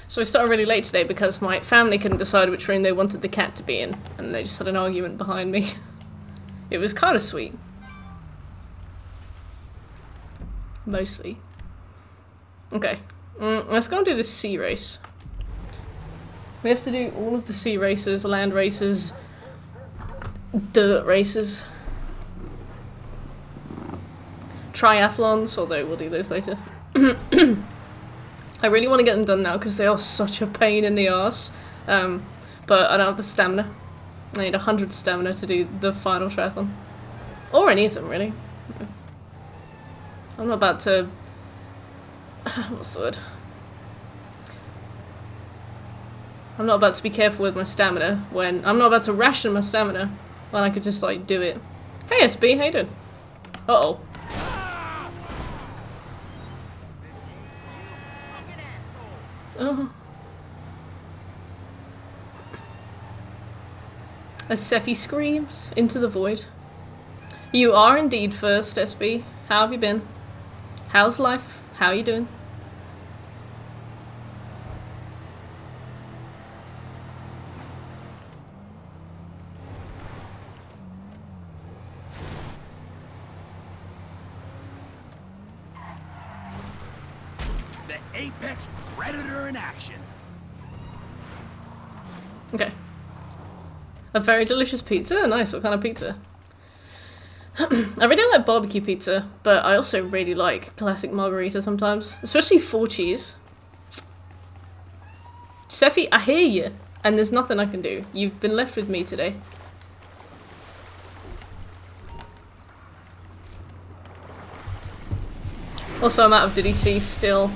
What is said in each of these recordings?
So I started really late today because my family couldn't decide which room they wanted the cat to be in, and they just had an argument behind me. It was kind of sweet. Mostly. Okay. Let's go and do this sea race. We have to do all of the sea races, land races, dirt races. Triathlons, although we'll do those later. I really want to get them done now because they are such a pain in the arse. But I don't have the stamina. I need 100 stamina to do the final triathlon. Or any of them, really. I'm not about to... What's the word? I'm not about to be careful with my stamina when... I'm not about to ration my stamina when I could just, like, do it. Hey, SB, how you doing? Uh-oh. Oh. As Sephi screams into the void. You are indeed first, SB. How have you been? How's life? How are you doing? The apex predator in action. Okay. A very delicious pizza? Nice, what kind of pizza? I really like barbecue pizza, but I also really like classic margarita sometimes. Especially 4 cheese. Sephi, I hear you, and there's nothing I can do. You've been left with me today. Also, I'm out of DDC still.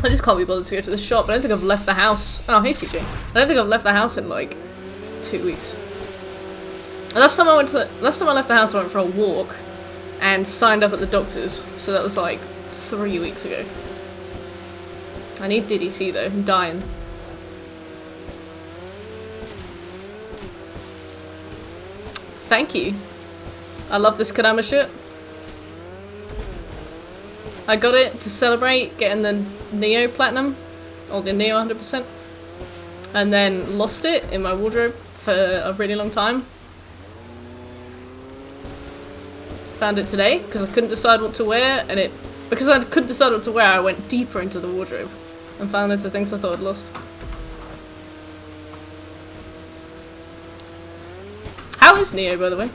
I just can't be bothered to go to the shop. I don't think I've left the house. Oh, hey CJ. I don't think I've left the house in like 2 weeks. Last time I left the house, I went for a walk and signed up at the doctor's. So that was like 3 weeks ago. I need DDC though. I'm dying. Thank you. I love this Kadama shit. I got it to celebrate getting the Neo Platinum, or the Neo 100%, and then lost it in my wardrobe for a really long time. Found it today, because I couldn't decide what to wear, and because I couldn't decide what to wear, I went deeper into the wardrobe, and found loads of things I thought I'd lost. How is Neo, by the way?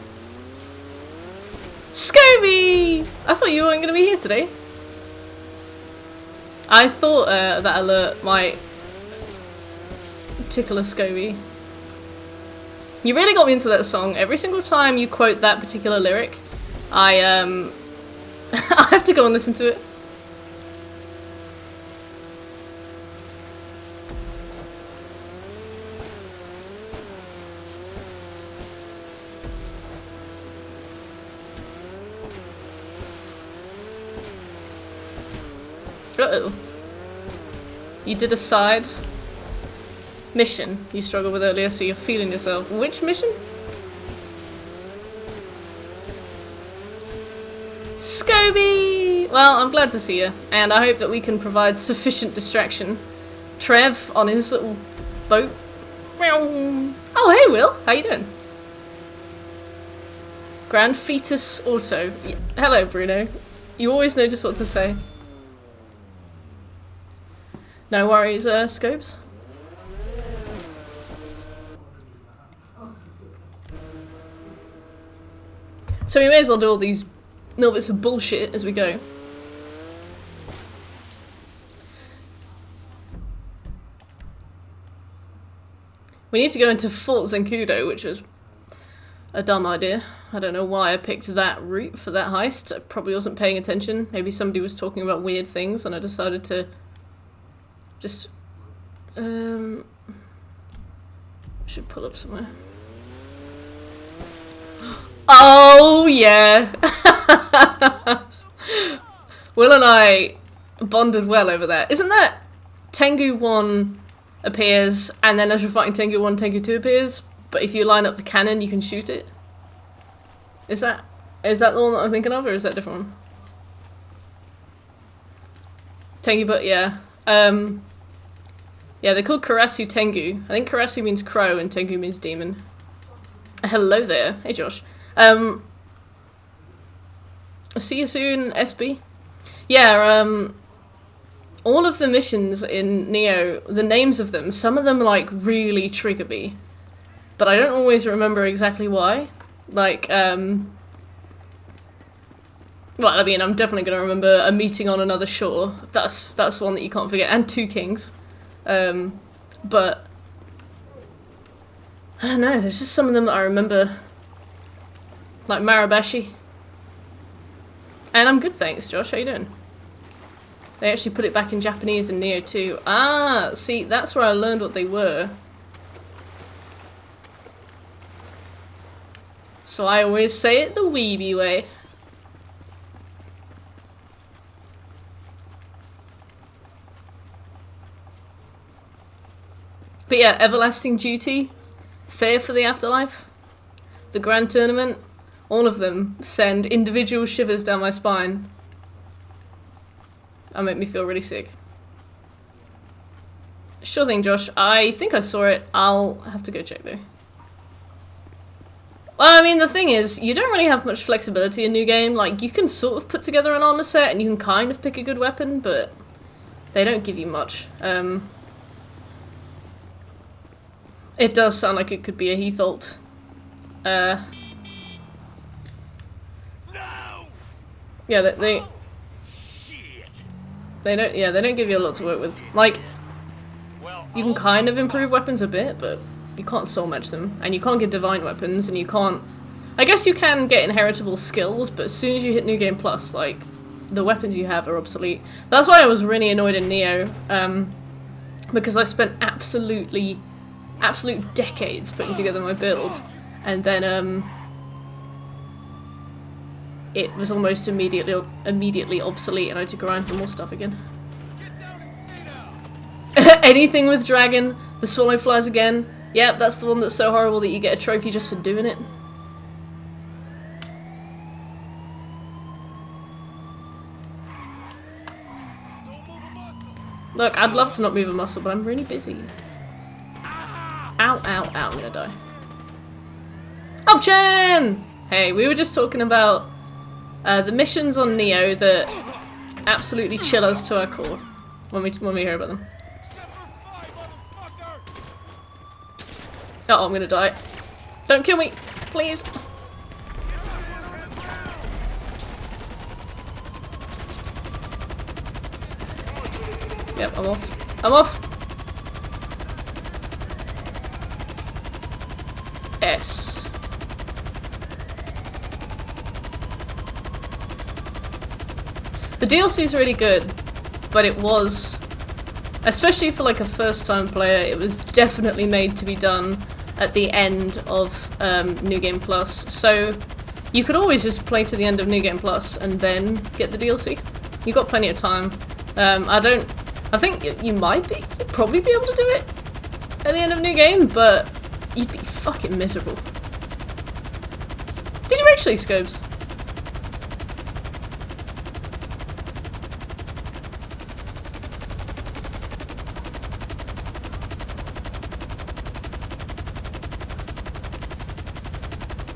Scooby! I thought you weren't going to be here today. I thought that alert might tickle a Scooby. You really got me into that song. Every single time you quote that particular lyric, I I have to go and listen to it. Uh-oh. You did a side mission you struggled with earlier, so you're feeling yourself. Which mission? Scooby! Well, I'm glad to see you, and I hope that we can provide sufficient distraction. Trev on his little boat. Oh, hey Will, how you doing? Grand Fetus Auto. Hello, Bruno. You always know just what to say. No worries, Scopes. So we may as well do all these little bits of bullshit as we go. We need to go into Fort Zancudo, which was a dumb idea. I don't know why I picked that route for that heist. I probably wasn't paying attention. Maybe somebody was talking about weird things and I decided to just should pull up somewhere. Oh yeah. Will and I bonded well over that. Isn't that Tengu 1 appears and then as you're fighting Tengu 1, Tengu 2 appears, but if you line up the cannon you can shoot it? Is that the one that I'm thinking of, or is that a different one? Tengu, but yeah. Yeah, they're called Karasu Tengu. I think Karasu means crow and Tengu means demon. Hello there. Hey, Josh. See you soon, SB. Yeah, all of the missions in Neo, the names of them, some of them, like, really trigger me. But I don't always remember exactly why. Like, well, I mean, I'm definitely gonna remember A Meeting on Another Shore. That's one that you can't forget. And Two Kings. But I don't know, there's just some of them that I remember. Like Marabashi. And I'm good, thanks, Josh. How you doing? They actually put it back in Japanese in Neo 2. Ah, see, that's where I learned what they were. So I always say it the weeby way. But yeah, Everlasting Duty, Fear for the Afterlife, the Grand Tournament, all of them send individual shivers down my spine. That make me feel really sick. Sure thing, Josh. I think I saw it. I'll have to go check though. Well, I mean, the thing is, you don't really have much flexibility in New Game. Like, you can sort of put together an armor set and you can kind of pick a good weapon, but they don't give you much. It does sound like it could be a Heatholt. No! Yeah, they Shit! don't. Yeah, they don't give you a lot to work with. Like, you can kind of improve weapons a bit, but you can't soul match them, and you can't get divine weapons, and you can't. I guess you can get inheritable skills, but as soon as you hit New Game Plus, like, the weapons you have are obsolete. That's why I was really annoyed in Neo, because I spent absolute decades putting together my build, and then it was almost immediately obsolete, and I had to grind for more stuff again. Anything with dragon, the swallow flies again. Yep, that's the one that's so horrible that you get a trophy just for doing it. Look, I'd love to not move a muscle, but I'm really busy. Ow, ow, ow, I'm gonna die. Opchen! Hey, we were just talking about the missions on Neo that absolutely chill us to our core when we hear about them. Uh-oh, I'm gonna die. Don't kill me, please. Yep, I'm off. I'm off! S. The DLC is really good, but it was, especially for like a first time player, it was definitely made to be done at the end of New Game Plus. So you could always just play to the end of New Game Plus and then get the DLC. You've got plenty of time. I think you'd probably be able to do it at the end of New Game, but you'd be fucking miserable. Did you actually, Scopes?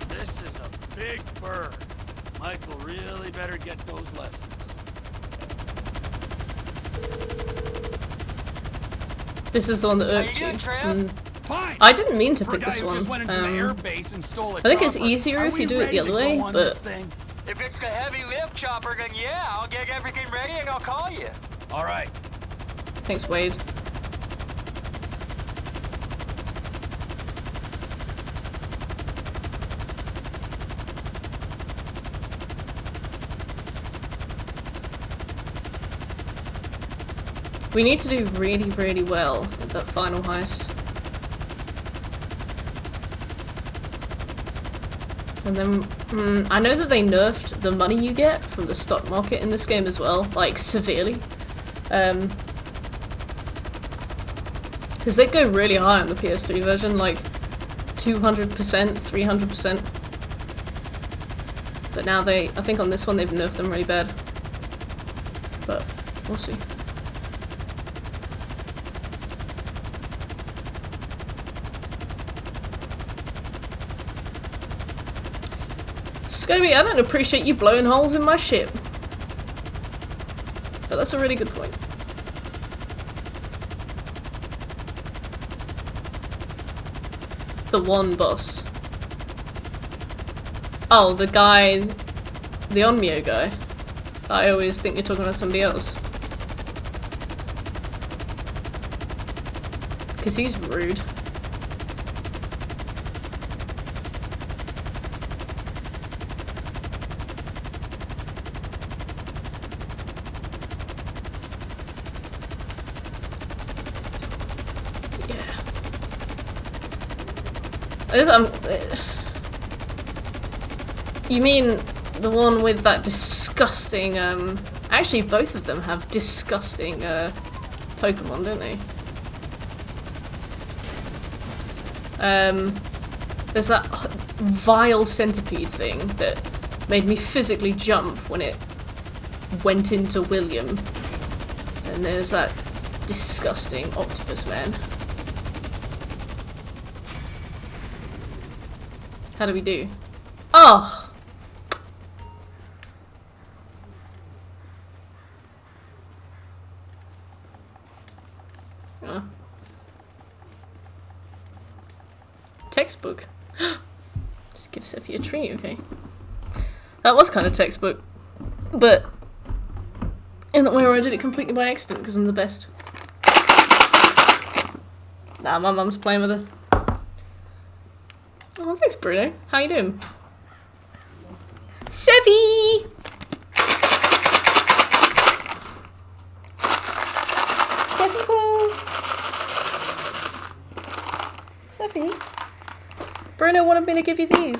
This is a big bird. Michael really better get those lessons. This is the one that irked you. Fine. I didn't mean to For a pick guy this who one. just went into the air base and stole a I think it's chopper, easier are if we you do it ready the other to way, go on but this thing? If it's the heavy lift chopper, then yeah, I'll get everything ready and I'll call you. All right. thanks, Wade. We need to do really, really well with that final heist. And then, I know that they nerfed the money you get from the stock market in this game as well, like, severely. Because they go really high on the PS3 version, like 200%, 300%. But now I think on this one they've nerfed them really bad. But, we'll see. Scobie, I don't appreciate you blowing holes in my ship. But that's a really good point. The one boss. Oh, the guy... The Onmyo guy. I always think you're talking about somebody else. Because he's rude. You mean the one with that disgusting, actually both of them have disgusting, Pokemon, don't they? There's that vile centipede thing that made me physically jump when it went into William. And there's that disgusting octopus man. How do we do? Oh! Oh. Textbook. Just give Sephi a tree, okay. That was kind of textbook. But in that way where I did it completely by accident because I'm the best. Nah, my mum's playing with her. Oh, thanks, Bruno. How you doing? Sevi! Sevi ball! Sevi? Bruno wanted me to give you these.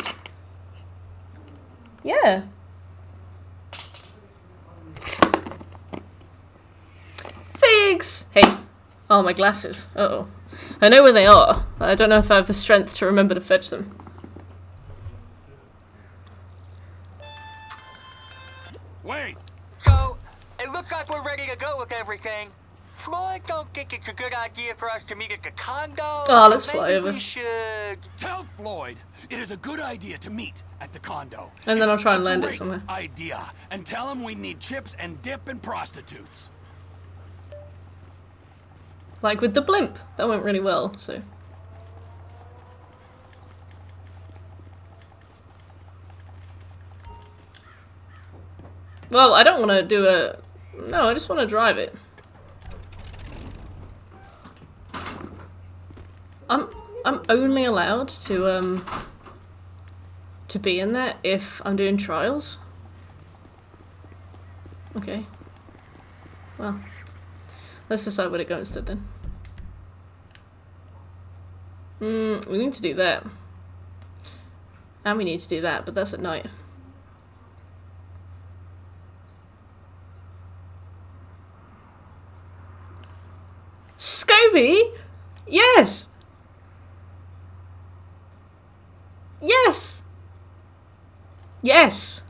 Yeah. Figs! Hey. Oh, my glasses. Uh-oh. I know where they are. I don't know if I have the strength to remember to fetch them. Wait! So, it looks like we're ready to go with everything. Floyd don't think it's a good idea for us to meet at the condo. Oh, let's Maybe fly over. we should... Tell Floyd it is a good idea to meet at the condo. And then I'll try and It's land a it great somewhere. idea. And tell him we need chips and dip and prostitutes. Like with the blimp. That went really well, so. Well, I don't want to do a... No, I just want to drive it. I'm only allowed to be in there if I'm doing trials. Okay. Well, let's decide where to go instead then. We need to do that. And we need to do that, but that's at night. Scobie? Yes! Yes! Yes!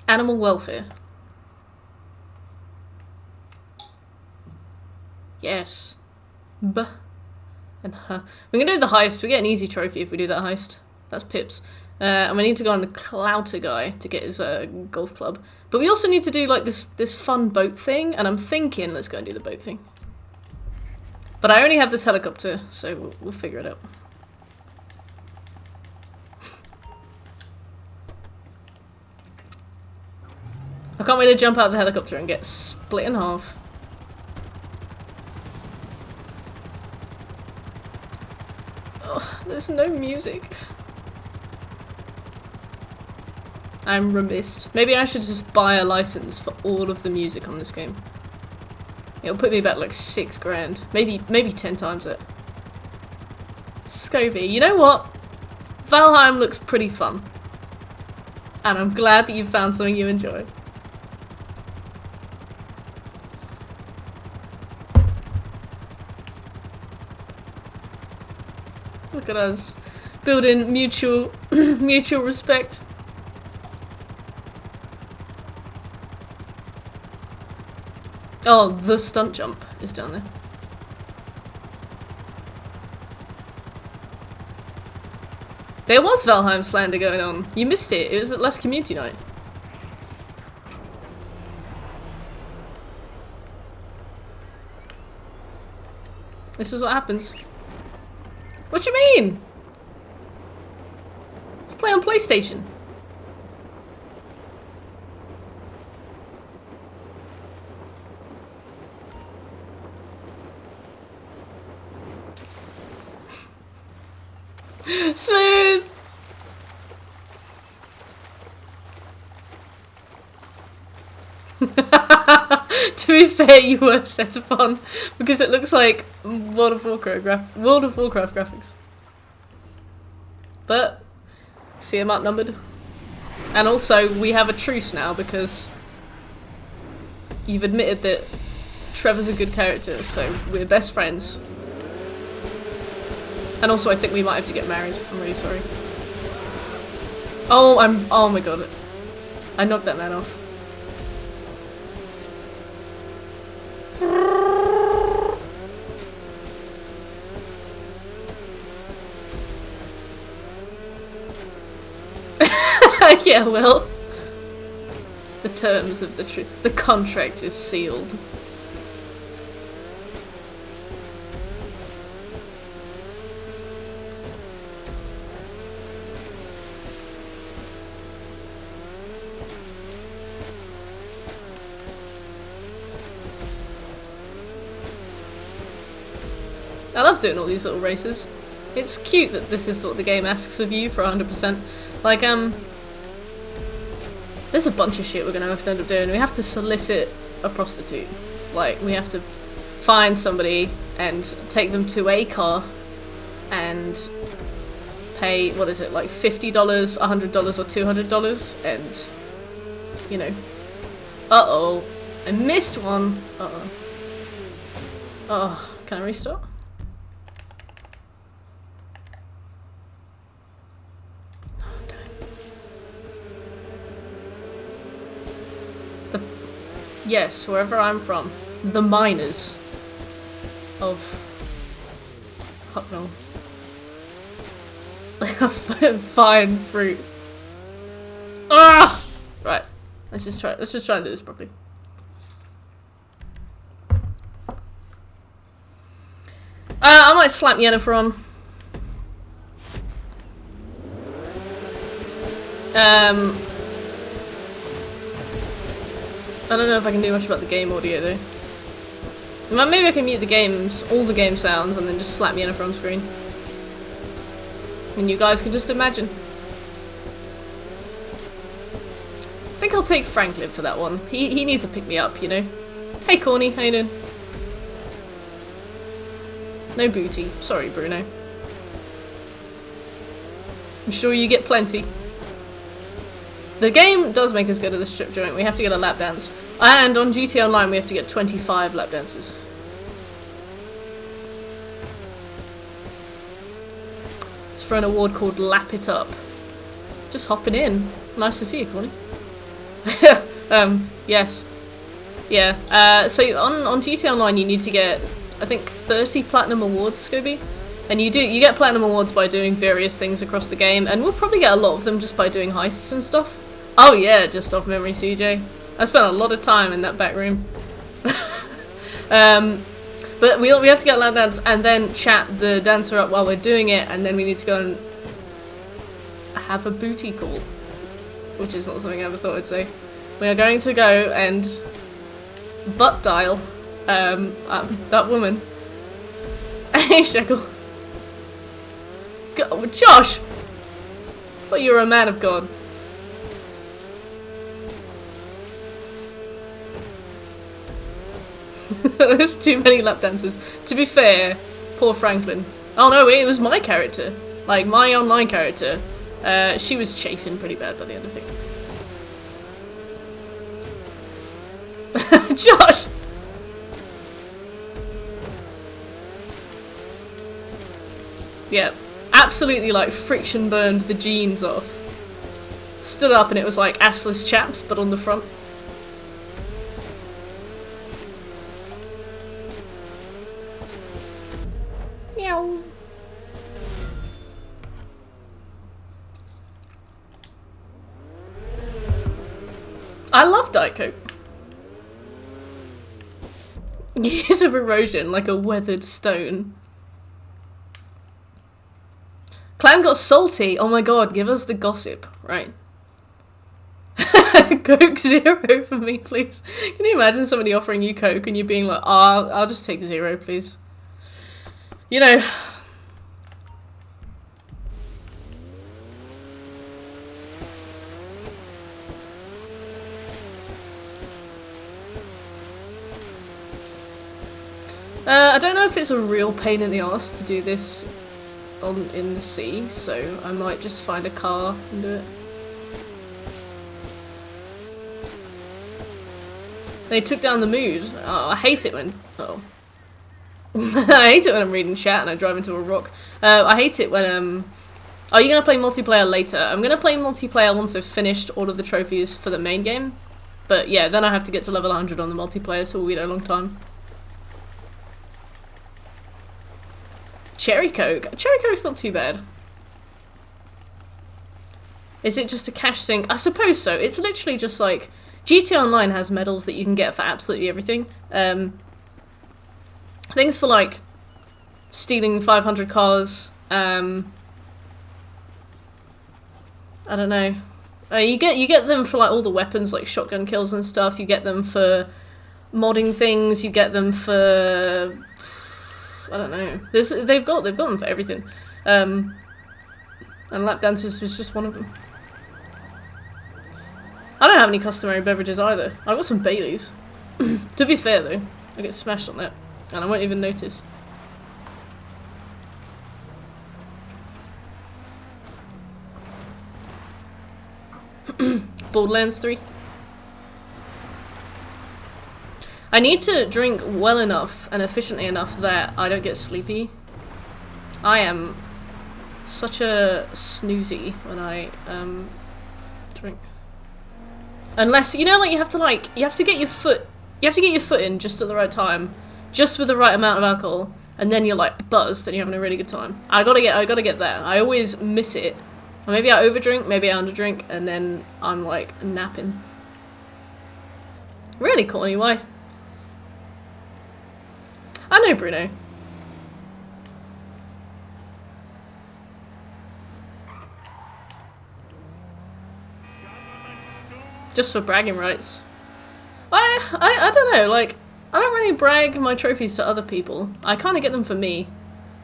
Animal welfare. Yes. B. And huh. We're gonna do the heist. We get an easy trophy if we do that heist. That's Pips. And we need to go on the Clouter guy to get his golf club. But we also need to do like this fun boat thing, and I'm thinking let's go and do the boat thing. But I only have this helicopter, so we'll figure it out. I can't wait to jump out of the helicopter and get split in half. Oh, there's no music. I'm remiss. Maybe I should just buy a license for all of the music on this game. It'll put me about like $6 grand. Maybe 10 times it. Scobie, you know what? Valheim looks pretty fun. And I'm glad that you found something you enjoy. Look at us. Building mutual mutual respect. Oh, the stunt jump is down there. There was Valheim slander going on. You missed it. It was at last community night. This is what happens. What do you mean? You play on PlayStation. Smooth! To be fair, you were set upon because it looks like World of Warcraft graphics. But see, I'm outnumbered, and also we have a truce now because you've admitted that Trevor's a good character, so we're best friends. And also, I think we might have to get married. I'm really sorry. Oh my god, I knocked that man off. Yeah, well, the terms of the contract is sealed. I love doing all these little races. It's cute that this is what the game asks of you for 100%. Like, there's a bunch of shit we're gonna have to end up doing. We have to solicit a prostitute. Like, we have to find somebody and take them to a car and pay, what is it, like $50, $100 or $200, and, you know. Uh-oh. I missed one. Uh-oh. Oh, can I restart? Yes, wherever I'm from. The miners of Hucknall. Fine fruit. Ah! Right. Let's just try and do this properly. I might slap Yennefer on. I don't know if I can do much about the game audio though. Well, maybe I can mute the games, all the game sounds, and then just slap Yennefer on screen. And you guys can just imagine. I think I'll take Franklin for that one. He needs to pick me up, you know. Hey Corny, how you doing? No booty. Sorry, Bruno. I'm sure you get plenty. The game does make us go to the strip joint. We have to get a lap dance. And on GTA Online we have to get 25 lap dances. It's for an award called Lap It Up. Just hopping in. Nice to see you, Corny. Yes. Yeah. So on GTA Online you need to get, I think, 30 Platinum Awards, Scooby. And you get Platinum Awards by doing various things across the game, and we'll probably get a lot of them just by doing heists and stuff. Oh yeah, just off memory, CJ. I spent a lot of time in that back room. But we have to get a lap dance and then chat the dancer up while we're doing it, and then we need to go and have a booty call. Which is not something I ever thought I'd say. We are going to go and butt dial that woman. Hey, Shekel. Josh! I thought you were a man of God. There's too many lap dances. To be fair, poor Franklin. Oh no, wait, it was my character. Like, my online character. She was chafing pretty bad by the end of it. Josh! Yeah, absolutely like friction burned the jeans off. Stood up and it was like assless chaps, but on the front. Meow. I love Diet Coke. Years of erosion, like a weathered stone. Clam got salty. Oh my god, give us the gossip, right? Coke Zero for me, please. Can you imagine somebody offering you Coke and you being like, oh, I'll just take Zero, please. You know. I don't know if it's a real pain in the ass to do this in the sea, so I might just find a car and do it. They took down the mood. Oh, I hate it when... Oh. I hate it when I'm reading chat and I drive into a rock. I hate it when... Are you going to play multiplayer later? I'm going to play multiplayer once I've finished all of the trophies for the main game. But yeah, then I have to get to level 100 on the multiplayer, so we'll be there a long time. Cherry Coke? Cherry Coke's not too bad. Is it just a cash sink? I suppose so. It's literally just like... GTA Online has medals that you can get for absolutely everything. Things for like stealing 500 cars. I don't know. You get them for like all the weapons, like shotgun kills and stuff. You get them for modding things. You get them for... I don't know. They've got them for everything. And lap dances was just one of them. I don't have any customary beverages either. I've got some Baileys. To be fair though, I get smashed on that, and I won't even notice. Borderlands 3. I need to drink well enough and efficiently enough that I don't get sleepy. I am such a snoozy when I drink. Unless, you know, like you have to get your foot in just at the right time, just with the right amount of alcohol, and then you're like buzzed and you're having a really good time. I gotta get that. I always miss it. Or maybe I overdrink, maybe I underdrink, and then I'm like napping. Really, Courtney, why? I know Bruno. Just for bragging rights. I don't know, like, I don't really brag my trophies to other people. I kind of get them for me.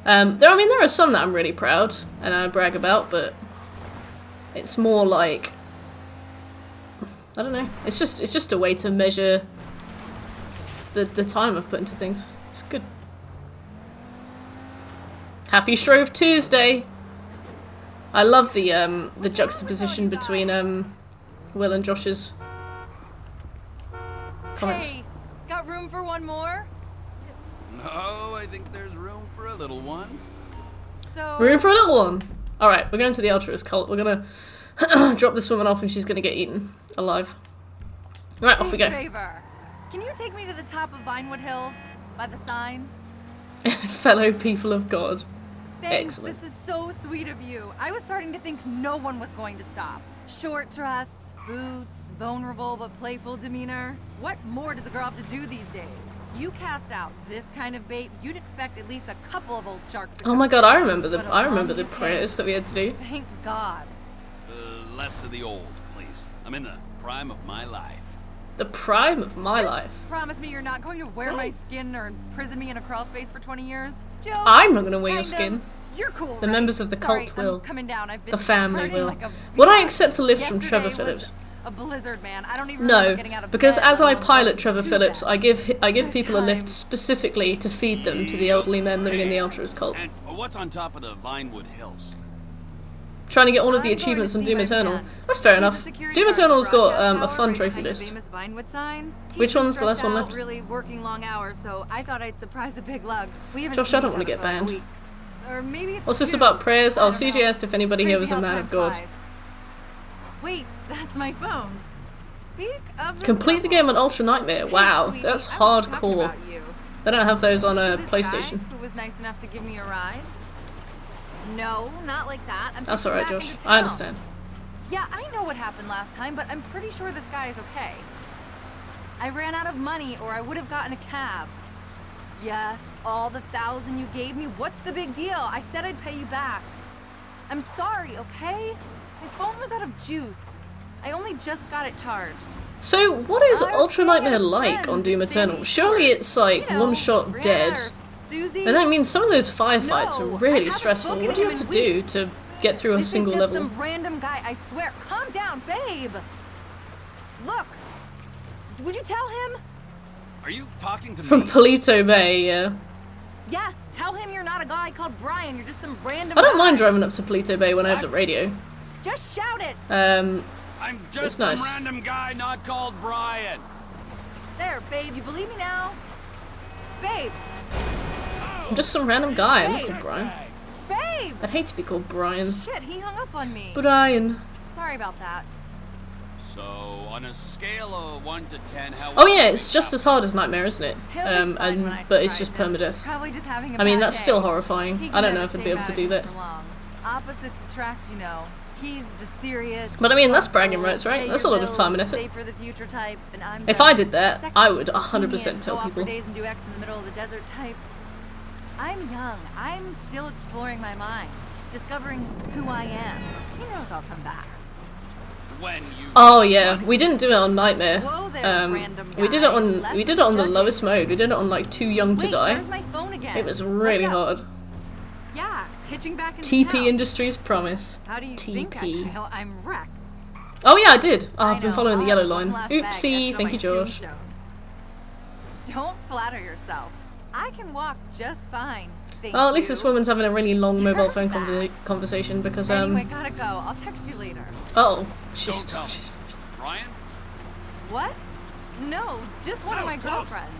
There are some that I'm really proud and I brag about, but it's more like, I don't know. It's just a way to measure the time I've put into things. It's good. Happy Shrove Tuesday. I love the juxtaposition between Will and Josh's comments. Hey, got room for one more? No, I think there's room for a little one. So Room for a little one. All right, we're going to the altruist cult. We're gonna drop this woman off, and she's gonna get eaten alive. All right, off we go. Favor. Can you take me to the top of Vinewood Hills by the sign? Fellow people of God. Thanks. Excellent. This is so sweet of you. I was starting to think no one was going to stop. Short dress, boots, vulnerable but playful demeanor. What more does a girl have to do these days? You cast out this kind of bait, you'd expect at least a couple of old sharks to Oh my God, I remember But the prayers that we had to do. Thank God. Less of the old, please. I'm in the prime of my life. The prime of my life. Promise me you're not going to wear my skin or imprison me in a crawl space for 20 years? Joe, I'm not gonna wear your kind skin. of. You're cool, The right? members of the Sorry, cult I'm will. coming down. I've been The family hurting will. like a Would I beast. accept a lift from Yesterday Trevor was Phillips? A blizzard, man. I don't even remember No, getting out of because bed, as I let alone pilot going Trevor to Phillips, bed. I give people a lift times. specifically to feed them to the elderly men living in the altruist cult. And what's on top of the Vinewood Hills? Trying to get all of the I'm going achievements to on see Doom my Eternal. man. That's fair He's a enough. security Doom guard at Eternal's the got broadcast a tower fun right trophy behind the list. famous Vinewood sign. Which He's been one's the last stressed one out, left? Really working long hours, so I thought I'd surprise the big lug. We haven't Josh, seen I don't each want to other get for like a banned. week. Or maybe it's What's this two. about prayers? I Oh, don't CJ know. asked if anybody here was Crazy a how man time of God. flies. Wait, that's my phone. Speak of the Complete the devil. game on Ultra Nightmare. Hey, Wow, sweetie, that's I was talking hardcore. about you. They don't have those on To a this PlayStation. guy who was nice enough to give me a ride? No, not like that. I'm That's taking alright, you Josh. back into I town. understand. Yeah, I know what happened last time, but I'm pretty sure this guy is okay. I ran out of money or I would have gotten a cab. Yes, all the $1,000 you gave me, what's the big deal? I said I'd pay you back. I'm sorry, okay? My phone was out of juice. I only just got it charged. So, what is I was Ultra staying at Nightmare a like friend's on Doom in Sandy Eternal? Surely Shores. it's like You know, one shot Brianna dead. or Susie. And I mean, some of those firefights No, are I really haven't stressful. spoken What to do you have him to in do weeks. to get through a This single is just level? some random guy, I swear. Calm down, babe. Look, would you tell him? Are you talking to From me? Polito Bay, yeah. Yes, tell him you're not a guy called Brian. You're just some random I don't guy. mind driving up to Polito Bay when I have the What? radio. Just shout it. I'm It's just some nice. random guy not called Brian. There, babe, you believe me now? Babe, I'm just some random guy. I'm not Hey. called Brian. babe. I'd hate to be called Brian. Shit, he hung up on me. Brian. Sorry about that. So, on a scale of 1 to 10, how... Oh yeah, it's just as hard as Nightmare, isn't it? He'll be fine when I But it's just surprise him. permadeath. Probably just having a I mean, bad that's day. still horrifying. He I can don't know never if I'd stay be able to mad do at that. me for long. Opposites attract, you know. He's the serious. But I mean, that's bragging responsible, rights, right? pay That's your a lot of time and bills, effort. save for the future type, and I'm If the I did that, sexy, I would 100% bohemian, tell go off for people. days and do X in the middle of the desert type. I'm young. I'm still exploring my mind, discovering who I am. He knows I'll come back. When you... Oh yeah, we didn't do it on Nightmare. Whoa there, random We did it guy. on Less we did it on the judging. lowest mode. We did it on like Too Young to Wait, Die. where's my phone again? It was really What's up? hard. Yeah, hitching back into TP town. Industries Promise. How do you think I TP. feel? I'm wrecked. Oh yeah, I did. Oh, I I've been know, following the I'll yellow have line. one last bag Oopsie, etched on thank my you, Josh. tombstone. Don't flatter yourself. I can walk just fine. Thank Well, at least you. this woman's having a really long mobile phone Nah. conversation because Anyway, gotta go. I'll text you later. oh, she's Don't tell me. she's Brian? What? No, just one That of my was close. girlfriends.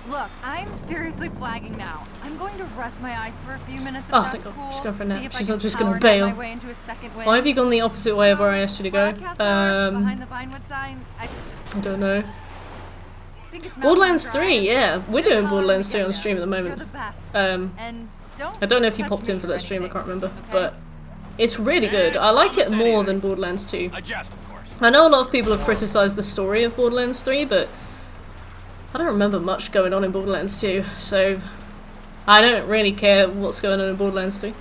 Look, I'm seriously flagging now. I'm going to rest my eyes for a few minutes. If Oh, that's thank God. cool. She's going for a See nap. if I She's can not just gonna power nap bail. my way into a second win. Why have you gone the opposite way of where I asked you to go? Broadcast hour behind the Vinewood sign. I I don't know. think it's Borderlands Mountain 3, Drive. yeah, we're Just doing holler Borderlands when 3 we on get stream at the there. moment. You're the best. Um, And don't I don't know if you touch popped me in for that stream. I anything, can't remember, okay? but it's really good. I like it more than Borderlands 2. A jest, of course. I know a lot of people have criticised the story of Borderlands 3, but I don't remember much going on in Borderlands 2, so I don't really care what's going on in Borderlands 3.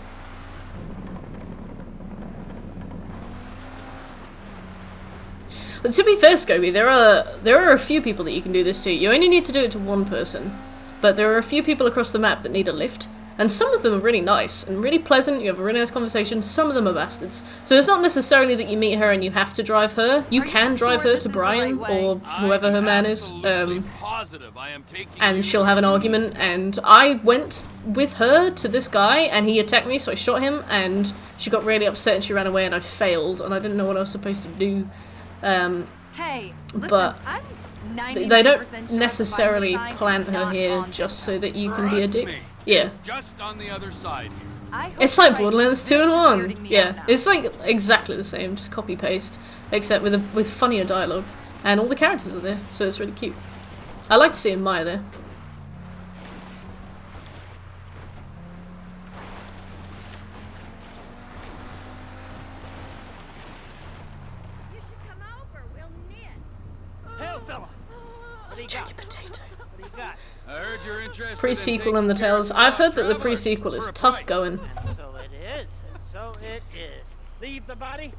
But to be fair, Scobie, there are a few people that you can do this to. You only need to do it to one person, but there are a few people across the map that need a lift. And some of them are really nice and really pleasant, you have a really nice conversation, some of them are bastards. So it's not necessarily that you meet her and you have to drive her. You Are you can drive sure her this to is the right Brian way? or whoever her man is. Absolutely positive I am taking you And she'll have an argument, and I went with her to this guy and he attacked me, so I shot him and she got really upset and she ran away and I failed and I didn't know what I was supposed to do. Hey, listen, But I'm They 99% don't sure necessarily the Vinewood sign plant is her not here on just this so that you can be a Trust dick. me, Yeah. it's just on the other side here. I hope It's you're like right. Borderlands This 2 in is 1. weirding me out Yeah, now. it's like exactly the same, just copy paste, except with funnier dialogue, and all the characters are there, so it's really cute. I like to see Maya there. You should come over. We'll knit. Hey, fella. What do you Check got? your potato. What do you got? I heard you're interested Pre-sequel in and the taking care of Tales. some I've heard lost that the travelers pre-sequel is for a tough price. going. And so it is. And so it is. Leave the body.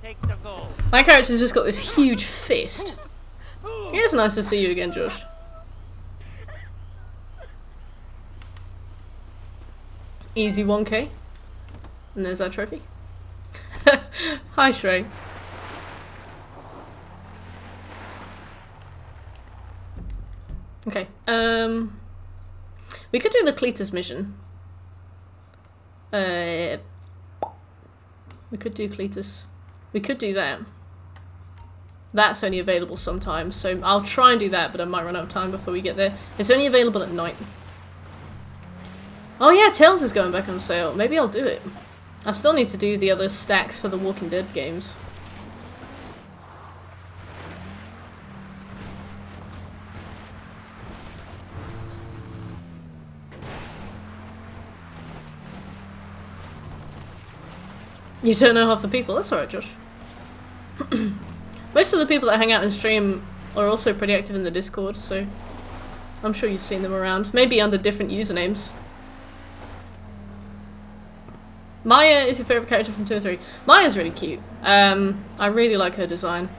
Take the gold. My character's just got this huge fist. It's nice to see you again, Josh. Easy 1k. And there's our trophy. Hi, Shrey. Okay, we could do the Cletus mission. We could do Cletus. We could do that. That's only available sometimes, so I'll try and do that, but I might run out of time before we get there. It's only available at night. Oh yeah, Tales is going back on sale. Maybe I'll do it. I still need to do the other stacks for the Walking Dead games. You don't know half the people. That's alright, Josh. Most of the people that hang out in stream are also pretty active in the Discord, so I'm sure you've seen them around. Maybe under different usernames. Maya is your favourite character from 2 and 3. Maya's really cute. I really like her design.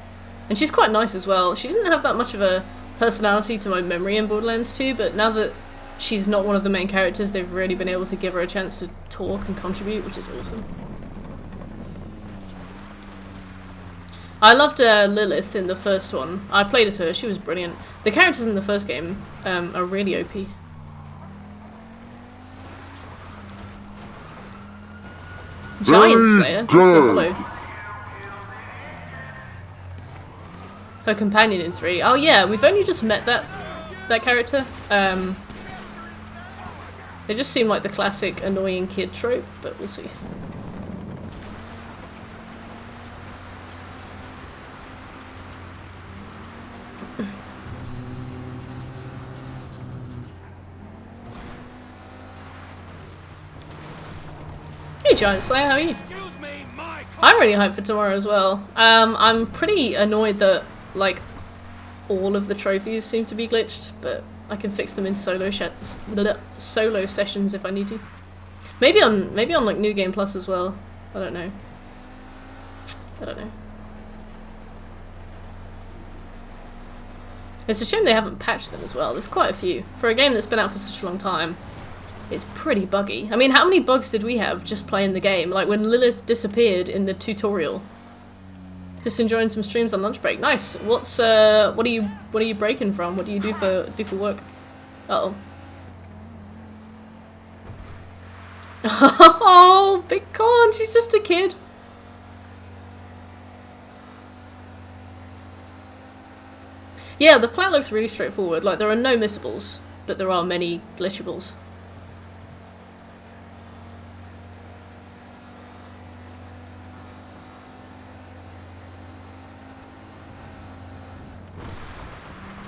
And she's quite nice as well. She didn't have that much of a personality to my memory in Borderlands 2, but now that she's not one of the main characters, they've really been able to give her a chance to talk and contribute, which is awesome. I loved Lilith in the first one. I played as her, she was brilliant. The characters in the first game are really OP. Giant Slayer? What's the follow? Her companion in 3. Oh yeah, we've only just met that character. They just seem like the classic annoying kid trope, but we'll see. Hey Giant Slayer, how are you? Excuse me, my car. I'm really hyped for tomorrow as well. I'm pretty annoyed that, like, all of the trophies seem to be glitched, but I can fix them in solo sessions if I need to. Maybe on like New Game Plus as well. I don't know. It's a shame they haven't patched them as well. There's quite a few. For a game that's been out for such a long time, it's pretty buggy. I mean, how many bugs did we have just playing the game? Like when Lilith disappeared in the tutorial. Just enjoying some streams on lunch break. Nice. What are you breaking from? What do you do for work? Uh-oh. Oh, Big Con, she's just a kid. Yeah, the plat looks really straightforward. Like, there are no missables, but there are many glitchables.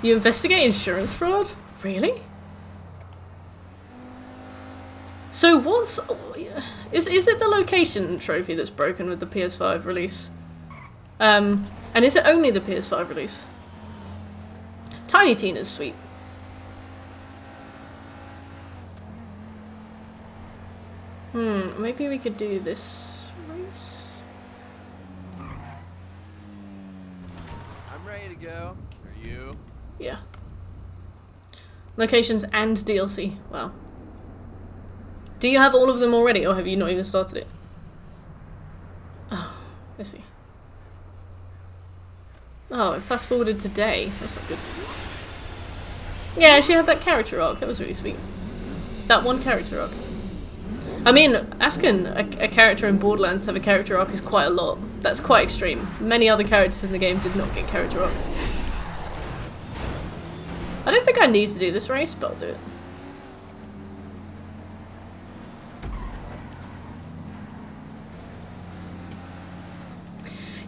You investigate insurance fraud? Really? So what's... Is it the location trophy that's broken with the PS5 release? And is it only the PS5 release? Tiny Tina's sweet. Maybe we could do this race? I'm ready to go. Are you? Yeah. Locations and DLC. Wow. Do you have all of them already, or have you not even started it? Oh, I see. Oh, it fast forwarded today. That's not good. Yeah, she had that character arc. That was really sweet. That one character arc. I mean, asking a character in Borderlands to have a character arc is quite a lot. That's quite extreme. Many other characters in the game did not get character arcs. I don't think I need to do this race, but I'll do it.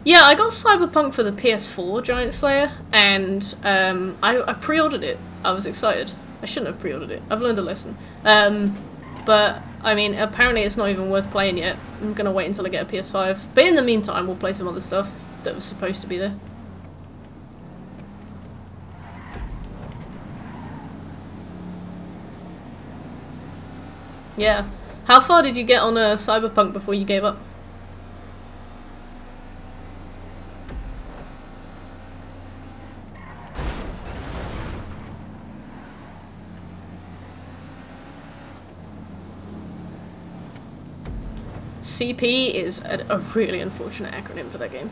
Yeah, I got Cyberpunk for the PS4, Giant Slayer, and I pre-ordered it. I was excited. I shouldn't have pre-ordered it. I've learned a lesson. But, I mean, apparently it's not even worth playing yet. I'm gonna wait until I get a PS5. But in the meantime, we'll play some other stuff that was supposed to be there. Yeah. How far did you get on Cyberpunk before you gave up? CP is a really unfortunate acronym for that game.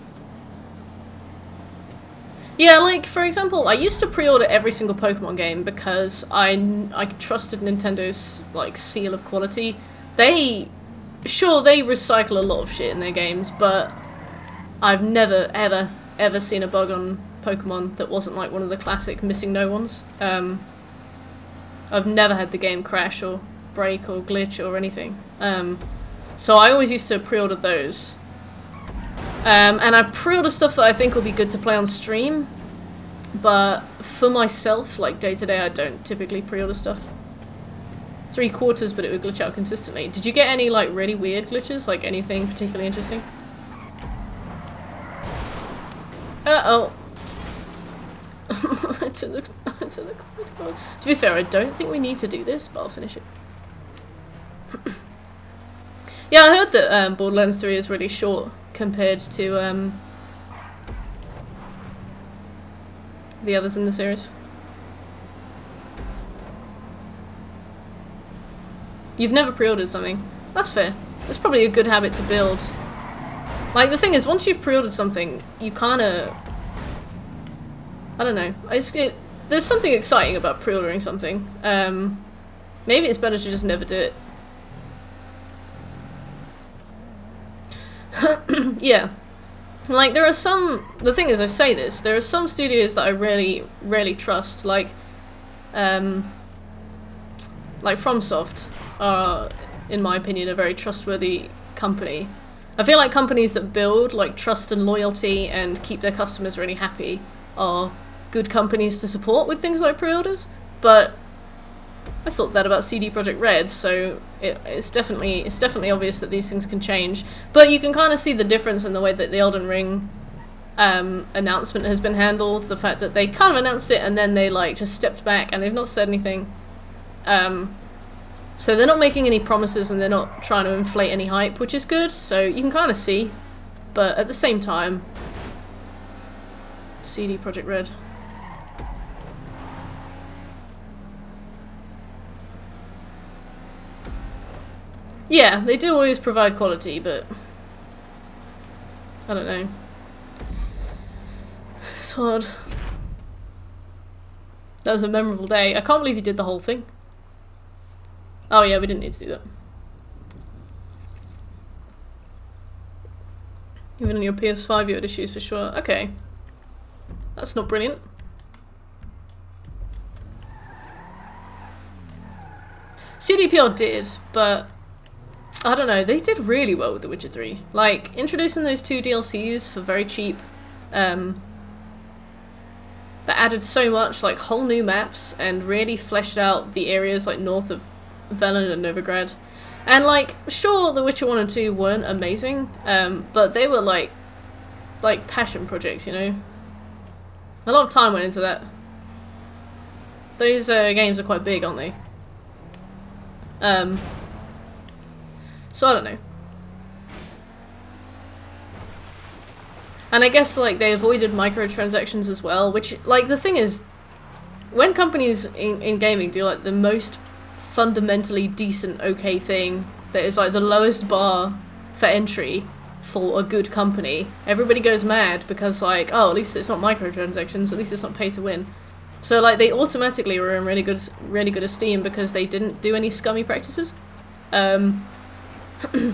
Yeah, like, for example, I used to pre-order every single Pokemon game because I trusted Nintendo's, like, seal of quality. They recycle a lot of shit in their games, but I've never, ever seen a bug on Pokemon that wasn't, like, one of the classic missing no ones. I've never had the game crash or break or glitch or anything. So I always used to pre-order those. And I pre-order stuff that I think will be good to play on stream, but for myself, like day to day, I don't typically pre-order stuff. 3/4, but it would glitch out consistently. Did you get any like really weird glitches? Like anything particularly interesting? Uh-oh. To be fair, I don't think we need to do this, but I'll finish it. Yeah, I heard that Borderlands 3 is really short compared to the others in the series. You've never pre-ordered something. That's fair. It's probably a good habit to build. Like, the thing is, once you've pre-ordered something, you kinda... I don't know. There's something exciting about pre-ordering something. Maybe it's better to just never do it. Yeah. Like, there are some... The thing is, I say this, there are some studios that I really, really trust. Like FromSoft are, in my opinion, a very trustworthy company. I feel like companies that build, like, trust and loyalty and keep their customers really happy are good companies to support with things like pre-orders, but I thought that about CD Projekt Red, so it's definitely obvious that these things can change. But you can kind of see the difference in the way that the Elden Ring announcement has been handled, the fact that they kind of announced it and then they like just stepped back and they've not said anything. So they're not making any promises and they're not trying to inflate any hype, which is good, so you can kind of see. But at the same time, CD Projekt Red. Yeah, they do always provide quality, but I don't know. It's hard. That was a memorable day. I can't believe you did the whole thing. Oh yeah, we didn't need to do that. Even on your PS5 you had issues for sure. Okay. That's not brilliant. CDPR did, but I don't know, they did really well with The Witcher 3. Like, introducing those 2 DLCs for very cheap, that added so much, like, whole new maps, and really fleshed out the areas, like, north of Velen and Novigrad. And, like, sure, The Witcher 1 and 2 weren't amazing, but they were, like passion projects, you know? A lot of time went into that. Those games are quite big, aren't they? So I don't know. And I guess, like, they avoided microtransactions as well, which, like, the thing is, when companies in gaming do, like, the most fundamentally decent, okay thing that is, like, the lowest bar for entry for a good company, everybody goes mad because, like, oh, at least it's not microtransactions, at least it's not pay to win. So, like, they automatically were in really good esteem because they didn't do any scummy practices.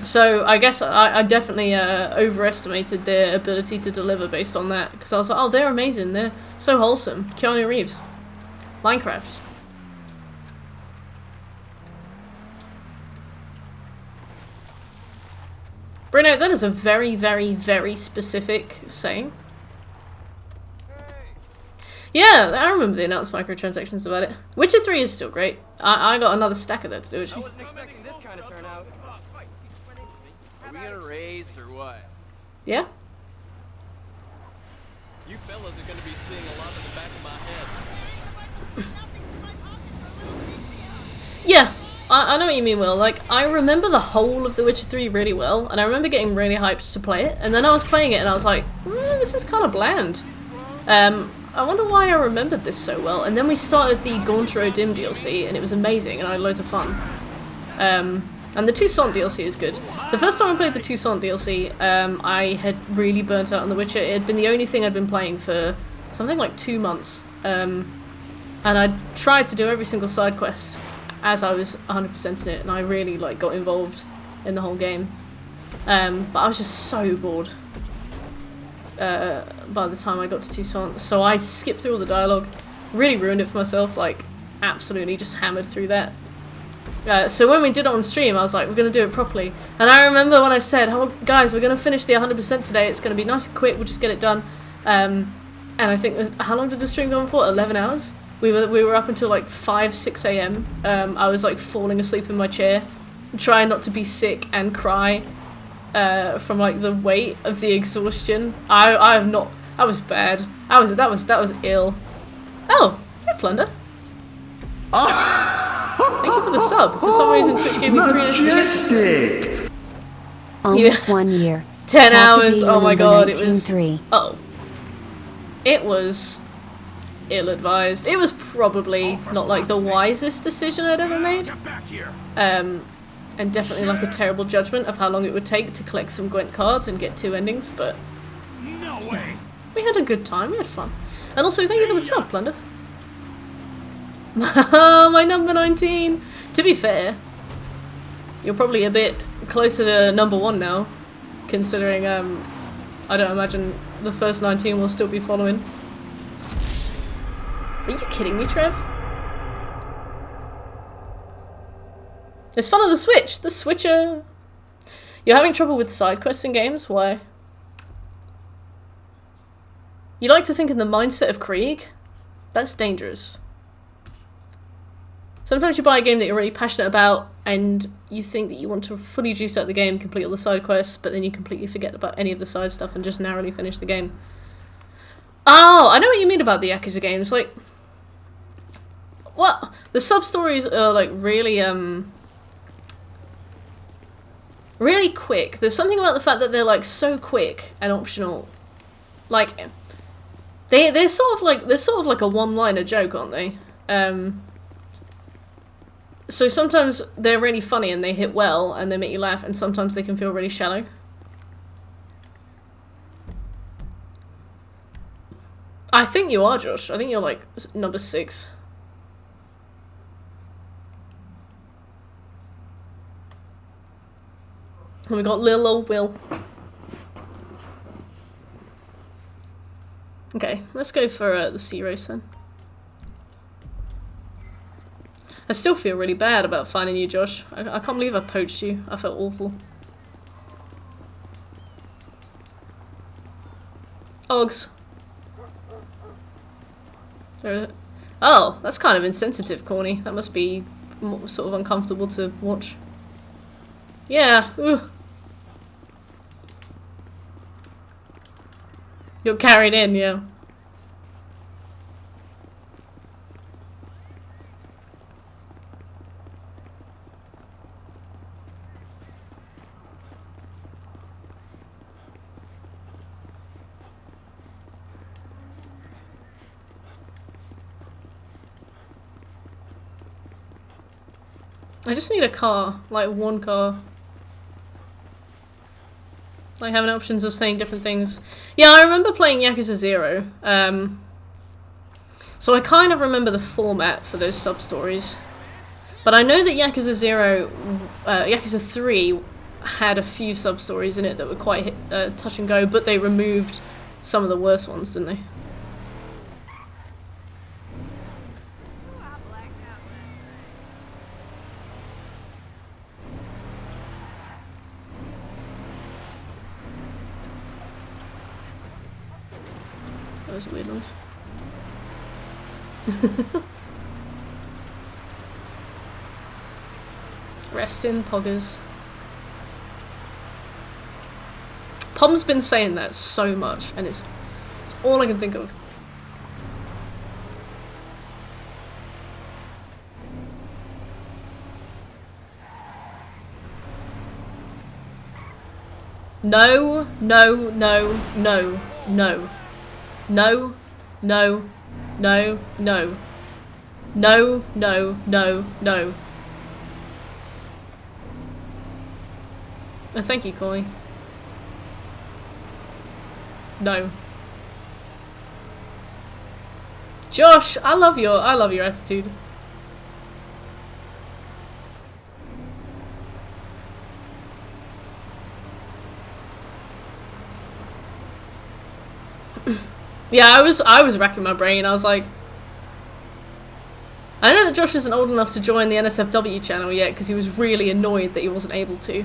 So I guess I definitely overestimated their ability to deliver based on that, because I was like, oh, they're amazing, they're so wholesome. Keanu Reeves. Minecraft. Bruno, that is a very, very, very specific saying. Yeah, I remember they announced microtransactions about it. Witcher 3 is still great. I got another stack of that to do, actually. I wasn't expecting this kind of turnout. Are we gonna race or what? Yeah? You fellas are gonna be seeing a lot in the back of my head. Yeah, I know what you mean, Will. Like, I remember the whole of The Witcher 3 really well, and I remember getting really hyped to play it, and then I was playing it and I was like, this is kind of bland. I wonder why I remembered this so well. And then we started the Gauntro Dim DLC, and it was amazing, and I had loads of fun. And the Toussaint DLC is good. The first time I played the Toussaint DLC, I had really burnt out on The Witcher. It had been the only thing I'd been playing for something like 2 months. And I tried to do every single side quest as I was 100% in it, and I really, like, got involved in the whole game. But I was just so bored by the time I got to Toussaint, so I skipped through all the dialogue, really ruined it for myself, like, absolutely just hammered through that. So when we did it on stream, I was like, we're going to do it properly. And I remember when I said, oh, guys, we're going to finish the 100% today, it's going to be nice and quick, we'll just get it done. And I think, how long did the stream go on for? 11 hours? We were up until like 5, 6 a.m. I was like falling asleep in my chair, trying not to be sick and cry from like the weight of the exhaustion. I have not, That was bad. That was ill. Oh, hey Plunder. Thank you for the sub. For some reason Twitch gave me 3 Majestic. Almost 1 year. 10 Had to hours. be Oh my November god, it was 1903. oh. It was ill-advised. It was probably not like the wisest decision I'd ever made. Get back here. And definitely like a terrible judgment of how long it would take to collect some Gwent cards and get 2 endings, but No way. we had a good time, we had fun. And also thank you for the sub, Plunder. My number 19! To be fair, you're probably a bit closer to number 1 now, considering I don't imagine the first 19 will still be following. Are you kidding me, Trev? It's fun on the Switch! The Switcher! You're having trouble with side quests in games? Why? You like to think in the mindset of Krieg? That's dangerous. Sometimes you buy a game that you're really passionate about and you think that you want to fully juice out the game, complete all the side quests, but then you completely forget about any of the side stuff and just narrowly finish the game. Oh, I know what you mean about the Yakuza games. Like, what? The sub-stories are like really, really quick. There's something about the fact that they're like so quick and optional. Like, they're sort of like a one-liner joke, aren't they? So sometimes they're really funny and they hit well and they make you laugh, and sometimes they can feel really shallow. I think you are, Josh. I think you're like number 6. And we got little old Will. Okay, let's go for the sea race then. I still feel really bad about finding you, Josh. I can't believe I poached you. I felt awful. Ogs. Oh, that's kind of insensitive, Corny. That must be sort of uncomfortable to watch. Yeah. Ooh. You're carried in, yeah. I just need a car, like one car. Like having options of saying different things. Yeah, I remember playing Yakuza 0. So I kind of remember the format for those sub-stories. But I know that Yakuza 3 had a few sub-stories in it that were quite touch and go, but they removed some of the worst ones, didn't they? That was a weird noise. Rest in poggers. Pom's been saying that so much, and it's all I can think of. No, no, no, no, no. No, no, no, no. No, no, no, no. Oh, thank you, Corey. No. Josh, I love your attitude. Yeah, I was racking my brain. I was like, I know that Josh isn't old enough to join the NSFW channel yet because he was really annoyed that he wasn't able to.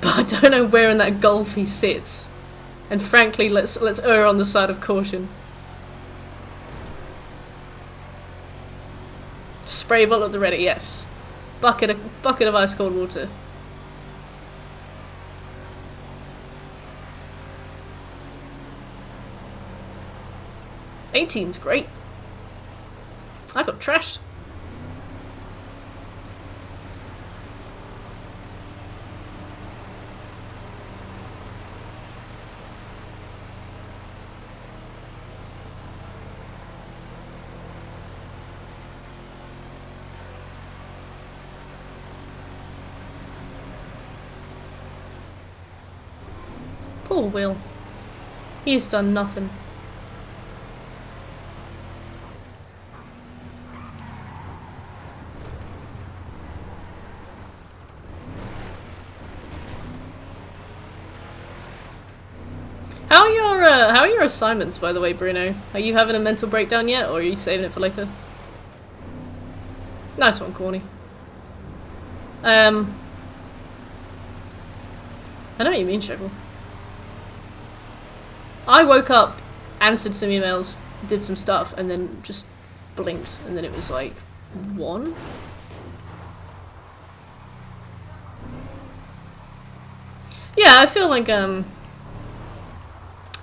But I don't know where in that gulf he sits. And frankly, let's err on the side of caution. Spray bottle at the ready, yes. Bucket of ice cold water. 18's great. I got trashed. Poor Will. He's done nothing. How are your assignments, by the way, Bruno? Are you having a mental breakdown yet, or are you saving it for later? Nice one, Corny. I know what you mean, Shekel. I woke up, answered some emails, did some stuff, and then just blinked, and then it was like 1? Yeah, I feel like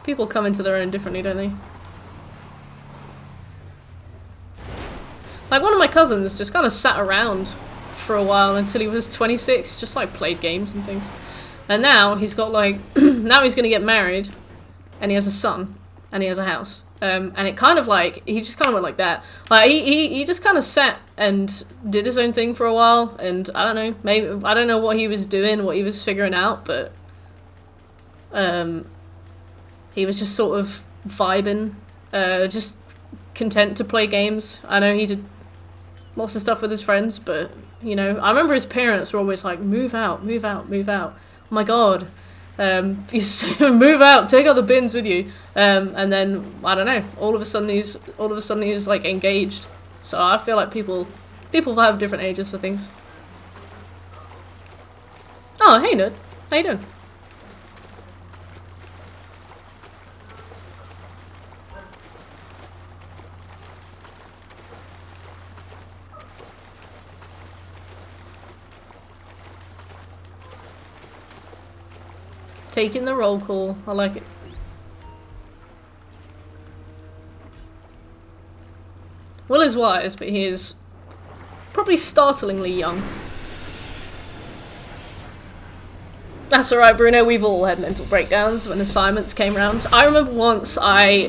people come into their own differently, don't they? Like, one of my cousins just kind of sat around for a while until he was 26, just like played games and things. And now he's got like, now he's gonna get married, and he has a son, and he has a house. And it kind of like, he just kind of went like that. Like, he just kind of sat and did his own thing for a while, and I don't know, maybe, I don't know what he was doing, what he was figuring out, but he was just sort of vibing, just content to play games. I know he did lots of stuff with his friends, but, you know, I remember his parents were always like, move out, move out, move out. Oh my god. Move out, take out the bins with you. And then, I don't know, all of a sudden he's like engaged. So I feel like people have different ages for things. Oh, hey Nud. How you doing? Taking the roll call. I like it. Will is wise, but he is probably startlingly young. That's alright, Bruno. We've all had mental breakdowns when assignments came around. I remember once I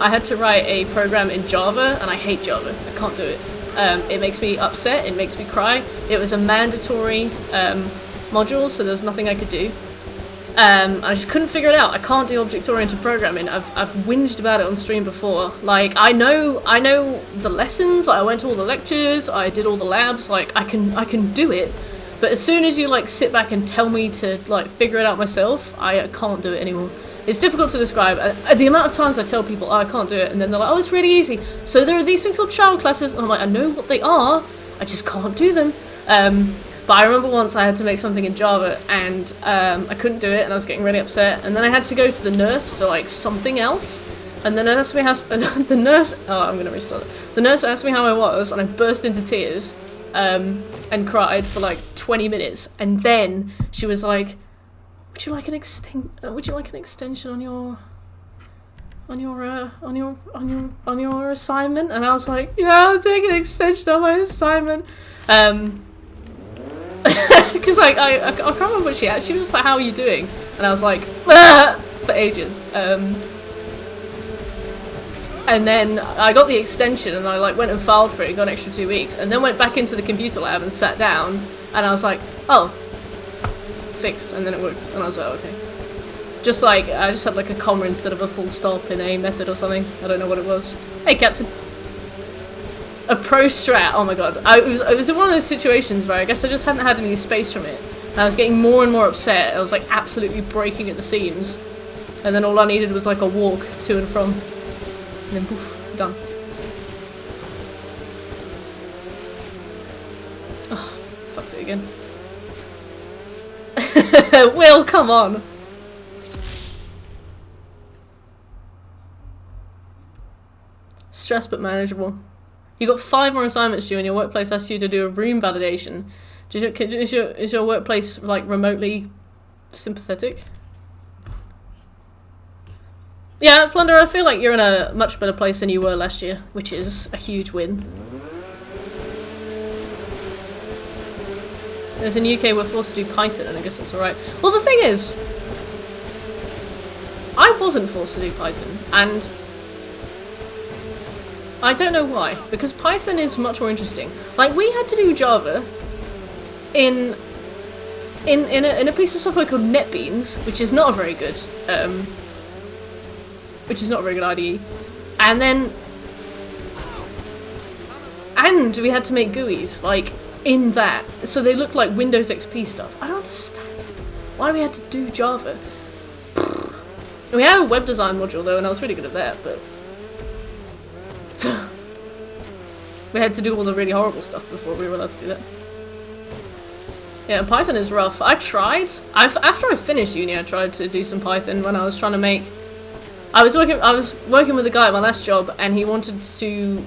had to write a program in Java, and I hate Java. I can't do it. It makes me upset. It makes me cry. It was a mandatory module, so there was nothing I could do. I just couldn't figure it out. I can't do object-oriented programming. I've whinged about it on stream before. Like, I know the lessons. I went to all the lectures. I did all the labs. Like, I can do it. But as soon as you like sit back and tell me to like figure it out myself, I can't do it anymore. It's difficult to describe. The amount of times I tell people, oh, I can't do it, and then they're like, oh, it's really easy. So there are these things called child classes, and I'm like, I know what they are. I just can't do them. But I remember once I had to make something in Java, and I couldn't do it, and I was getting really upset. And then I had to go to the nurse for like something else, and the nurse the nurse asked me how I was, and I burst into tears, and cried for like 20 minutes. And then she was like, "Would you like an extension on your assignment?" And I was like, "Yeah, I'll take an extension on my assignment." Because like I can't remember what she had. She was just like, "How are you doing?" And I was like, "Ah!" for ages. And then I got the extension, and I like went and filed for it, got an extra 2 weeks, and then went back into the computer lab and sat down, and I was like, "Oh, fixed," and then it worked, and I was like, "Okay." Just like I just had like a comma instead of a full stop in a method or something. I don't know what it was. Hey, Captain. A pro strat, oh my god. It was in one of those situations where I guess I just hadn't had any space from it. And I was getting more and more upset. I was like absolutely breaking at the seams. And then all I needed was like a walk to and from. And then poof, done. Oh, fucked it again. Will, come on. Stress but manageable. You got 5 more assignments due, and your workplace asks you to do a room validation. Is your workplace like remotely sympathetic? Yeah, Plunder, I feel like you're in a much better place than you were last year, which is a huge win. As in UK, we're forced to do Python, and I guess that's alright. Well, the thing is, I wasn't forced to do Python, and I don't know why, because Python is much more interesting. Like, we had to do Java in a piece of software called NetBeans, which is not a very good IDE, and we had to make GUIs like in that, so they look like Windows XP stuff. I don't understand why we had to do Java. We had a web design module though, and I was really good at that, but we had to do all the really horrible stuff before we were allowed to do that. Yeah, Python is rough. I tried. After I finished uni, I tried to do some Python when I was trying to make. I was working with a guy at my last job, and he wanted to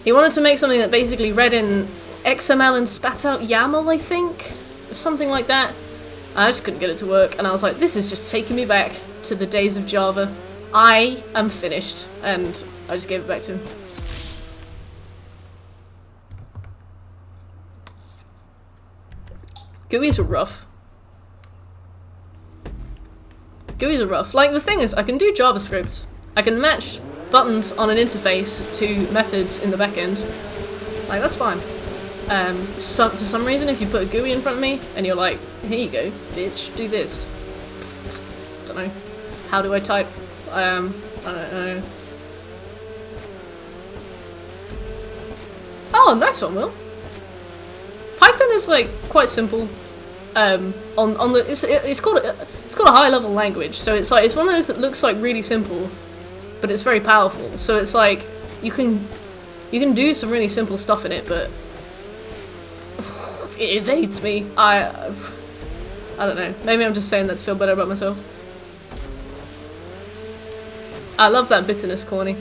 make something that basically read in XML and spat out YAML, I think, or something like that. I just couldn't get it to work, and I was like, this is just taking me back to the days of Java. I am finished, and I just gave it back to him. GUIs are rough. GUIs are rough. Like, the thing is, I can do JavaScript. I can match buttons on an interface to methods in the backend. Like, that's fine. So for some reason, if you put a GUI in front of me, and you're like, here you go, bitch, do this. Don't know. How do I type? I don't know. Oh, nice one, Will. Python is, like, quite simple. It's called a high level language, so it's like, it's one of those that looks like really simple, but it's very powerful. So it's like you can do some really simple stuff in it, but it evades me. I don't know. Maybe I'm just saying that to feel better about myself. I love that bitterness, Corny.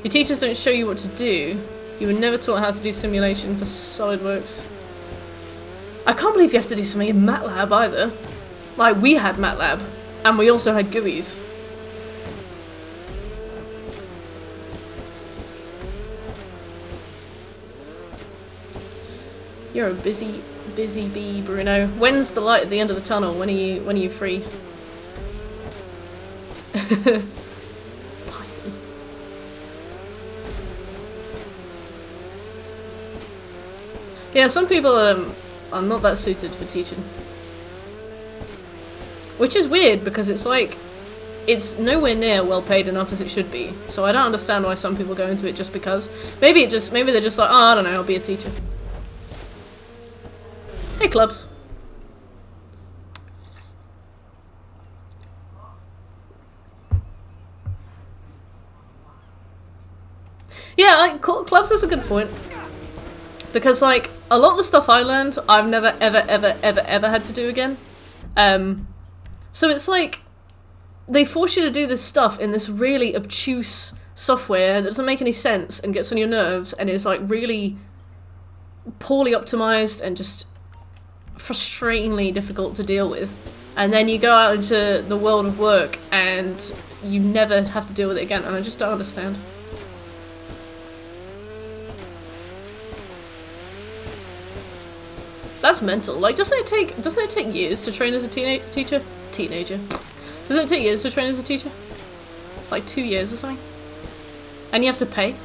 Your teachers don't show you what to do. You were never taught how to do simulation for SolidWorks. I can't believe you have to do something in MATLAB either. Like, we had MATLAB, and we also had GUIs. You're a busy bee, Bruno. When's the light at the end of the tunnel? When are you free? Python. Yeah, some people are not that suited for teaching. Which is weird, because it's like, it's nowhere near well paid enough as it should be. So I don't understand why some people go into it just because. Maybe they're just like, oh, I don't know, I'll be a teacher. Hey, Clubs. Yeah, Clubs is a good point. Because, like, a lot of the stuff I learned, I've never, ever had to do again. So it's like, they force you to do this stuff in this really obtuse software that doesn't make any sense and gets on your nerves and is, like, really poorly optimized and just frustratingly difficult to deal with. And then you go out into the world of work and you never have to deal with it again, and I just don't understand. That's mental. Like, doesn't it take years to train as a teenager? Doesn't it take years to train as a teacher? Like 2 years or something? And you have to pay?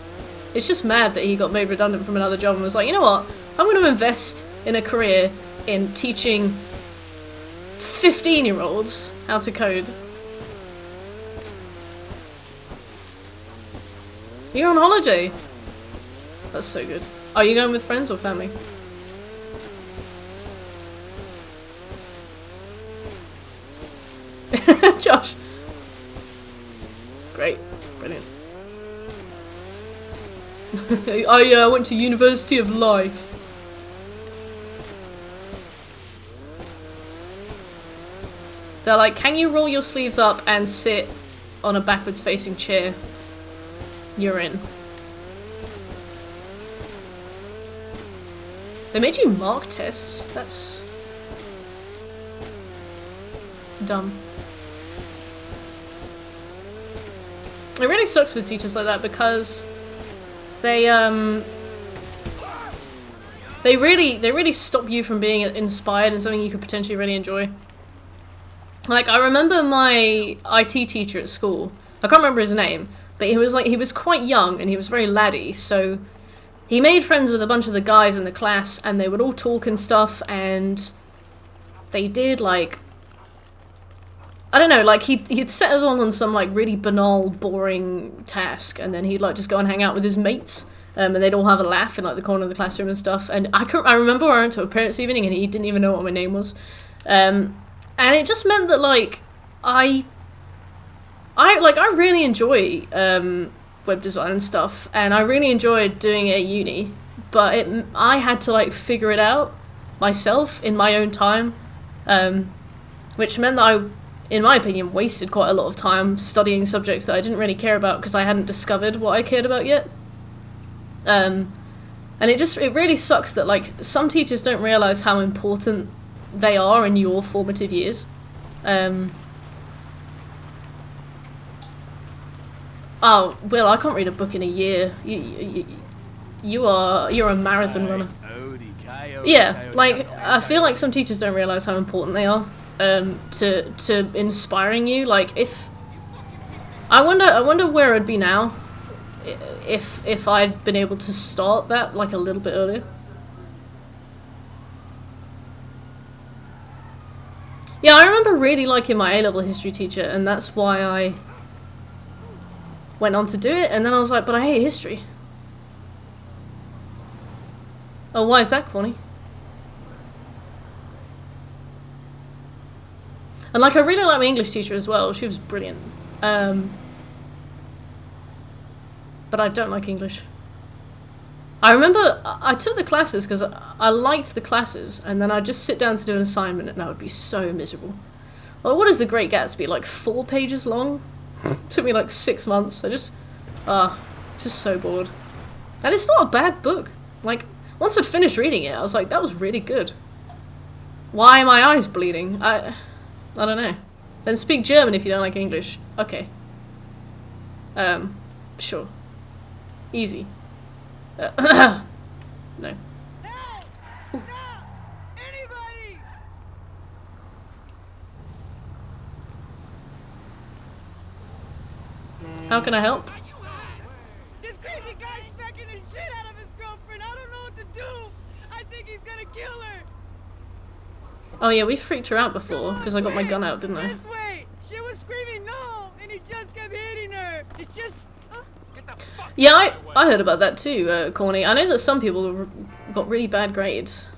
It's just mad that he got made redundant from another job and was like, you know what? I'm going to invest in a career in teaching 15-year-olds how to code. You're on holiday. That's so good. Are you going with friends or family? Josh. Great. Brilliant. I went to University of Life. They're like, can you roll your sleeves up and sit on a backwards facing chair? You're in. They made you mark tests? That's dumb. It really sucks with teachers like that because they really stop you from being inspired in something you could potentially really enjoy. Like, I remember my IT teacher at school. I can't remember his name, but he was quite young and he was very laddie, so he made friends with a bunch of the guys in the class and they would all talk and stuff, and they did, like, I don't know, like, he'd set us on some, like, really banal, boring task, and then he'd, like, just go and hang out with his mates, and they'd all have a laugh in, like, the corner of the classroom and stuff, and I remember I went to a parents' evening and he didn't even know what my name was, and it just meant that, like, I really enjoy, web design and stuff, and I really enjoyed doing it at uni, but I had to, like, figure it out myself in my own time, which meant that I, in my opinion, wasted quite a lot of time studying subjects that I didn't really care about because I hadn't discovered what I cared about yet. And it really sucks that, like, some teachers don't realise how important they are in your formative years. Oh, Will, I can't read a book in a year. You're a marathon runner. Yeah, like, I feel like some teachers don't realise how important they are to inspiring you. Like, I wonder where I'd be now if I'd been able to start that, like, a little bit earlier. Yeah, I remember really liking my A-level history teacher, and that's why I went on to do it, and then I was like, but I hate history. Oh, why is that, Corny? And, like, I really like my English teacher as well. She was brilliant. But I don't like English. I remember I took the classes because I liked the classes, and then I'd just sit down to do an assignment and I would be so miserable. Well, what is The Great Gatsby? Like 4 pages long? Took me like 6 months. I just so bored. And it's not a bad book. Like, once I'd finished reading it, I was like, that was really good. Why are my eyes bleeding? I don't know. Then speak German if you don't like English. Okay. Sure. Easy. No. Help! Help! Anybody! How can I help? This crazy guy's smacking the shit out of his girlfriend. I don't know what to do. I think he's gonna kill her. Oh yeah, we freaked her out before because I got my gun out, didn't I? This way. She was screaming no, and he just kept hitting her. It's just. Yeah, I heard about that too, Corny. I know that some people got really bad grades.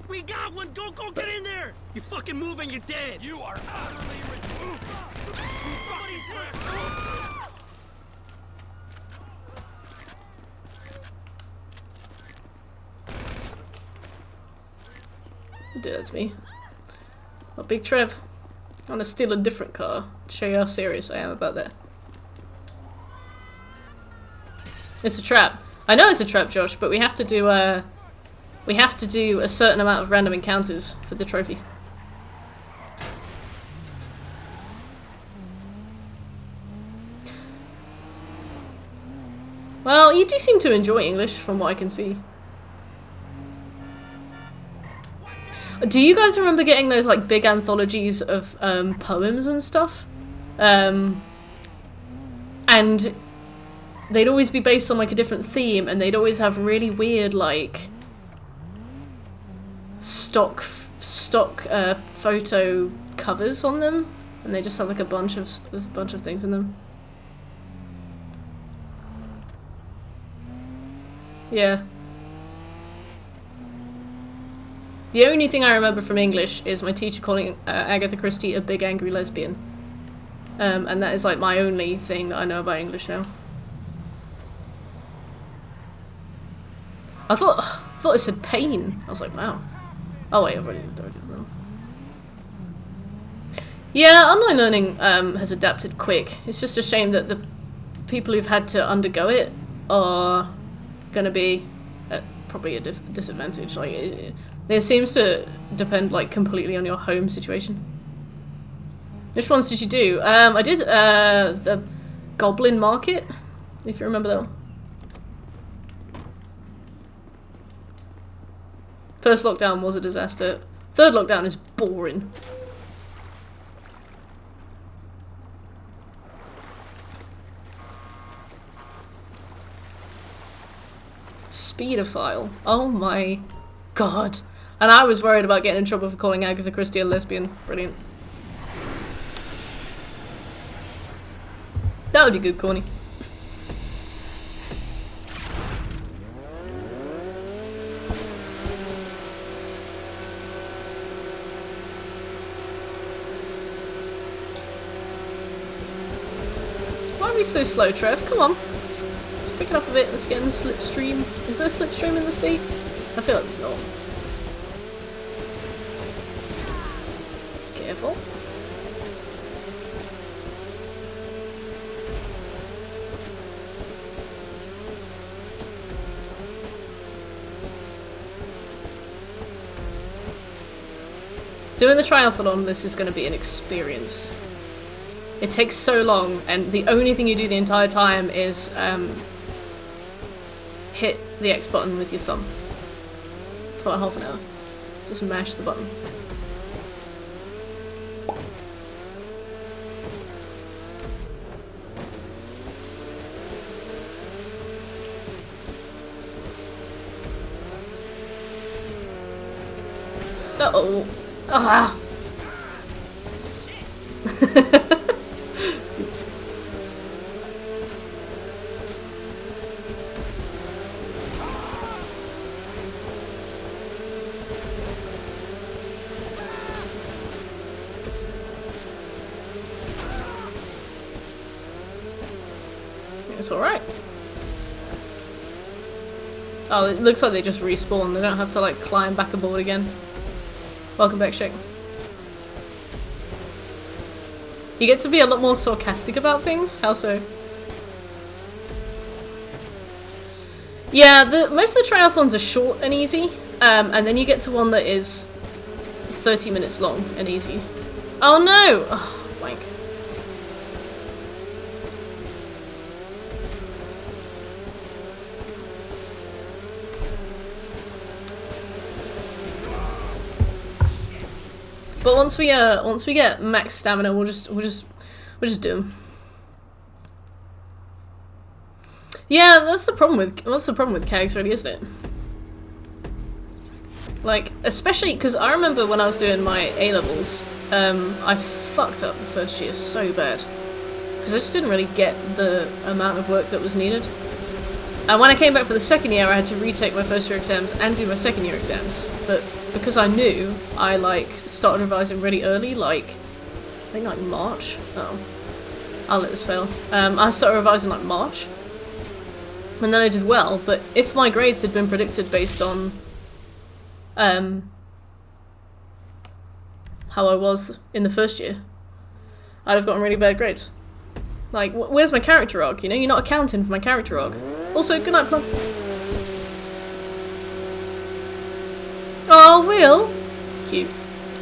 We got one! Go get in there! You fucking move and you're dead! You are utterly removed! That's me. Oh, Big Trev. I want to steal a different car to show you how serious I am about that. It's a trap. I know it's a trap, Josh, but we have to do a certain amount of random encounters for the trophy. Well, you do seem to enjoy English from what I can see. Do you guys remember getting those like big anthologies of poems and stuff? And they'd always be based on like a different theme, and they'd always have really weird like stock photo covers on them, and they just have like a bunch of things in them. Yeah. The only thing I remember from English is my teacher calling Agatha Christie a big angry lesbian. And that is like my only thing that I know about English now. I thought it said pain. I was like, wow. Oh wait, I've already know. Yeah, online learning has adapted quick. It's just a shame that the people who've had to undergo it are going to be at probably a disadvantage. Like, it seems to depend like completely on your home situation. Which ones did you do? I did the Goblin Market, if you remember that one. First lockdown was a disaster. Third lockdown is boring. Speedophile. Oh my god. And I was worried about getting in trouble for calling Agatha Christie a lesbian. Brilliant. That would be good, Corny. Why are we so slow, Trev? Come on. Let's pick it up a bit. Let's get in the slipstream. Is there a slipstream in the sea? I feel like there's not. Careful. Doing the triathlon, this is going to be an experience. It takes so long, and the only thing you do the entire time is hit the X button with your thumb for like half an hour. Just mash the button. Uh-oh. Ah! Oops. It's alright. Oh, it looks like they just respawn. They don't have to like climb back aboard again. Welcome back, Shake. You get to be a lot more sarcastic about things? How so? Yeah, most of the triathlons are short and easy, and then you get to one that is 30 minutes long and easy. Oh no! Oh, wank. But once we get max stamina, we'll just do them. Yeah, that's the problem with CAGs, really, isn't it? Like, especially because I remember when I was doing my A-levels, I fucked up the first year so bad because I just didn't really get the amount of work that was needed. And when I came back for the second year, I had to retake my first year exams and do my second year exams. But because I knew, I like started revising really early, like I think like March. Oh, I'll let this fail. I started revising like March, and then I did well. But if my grades had been predicted based on how I was in the first year, I'd have gotten really bad grades. Like, where's my character arc? You know, you're not accounting for my character arc. Also, good night, Plum. Oh, Will. Cute.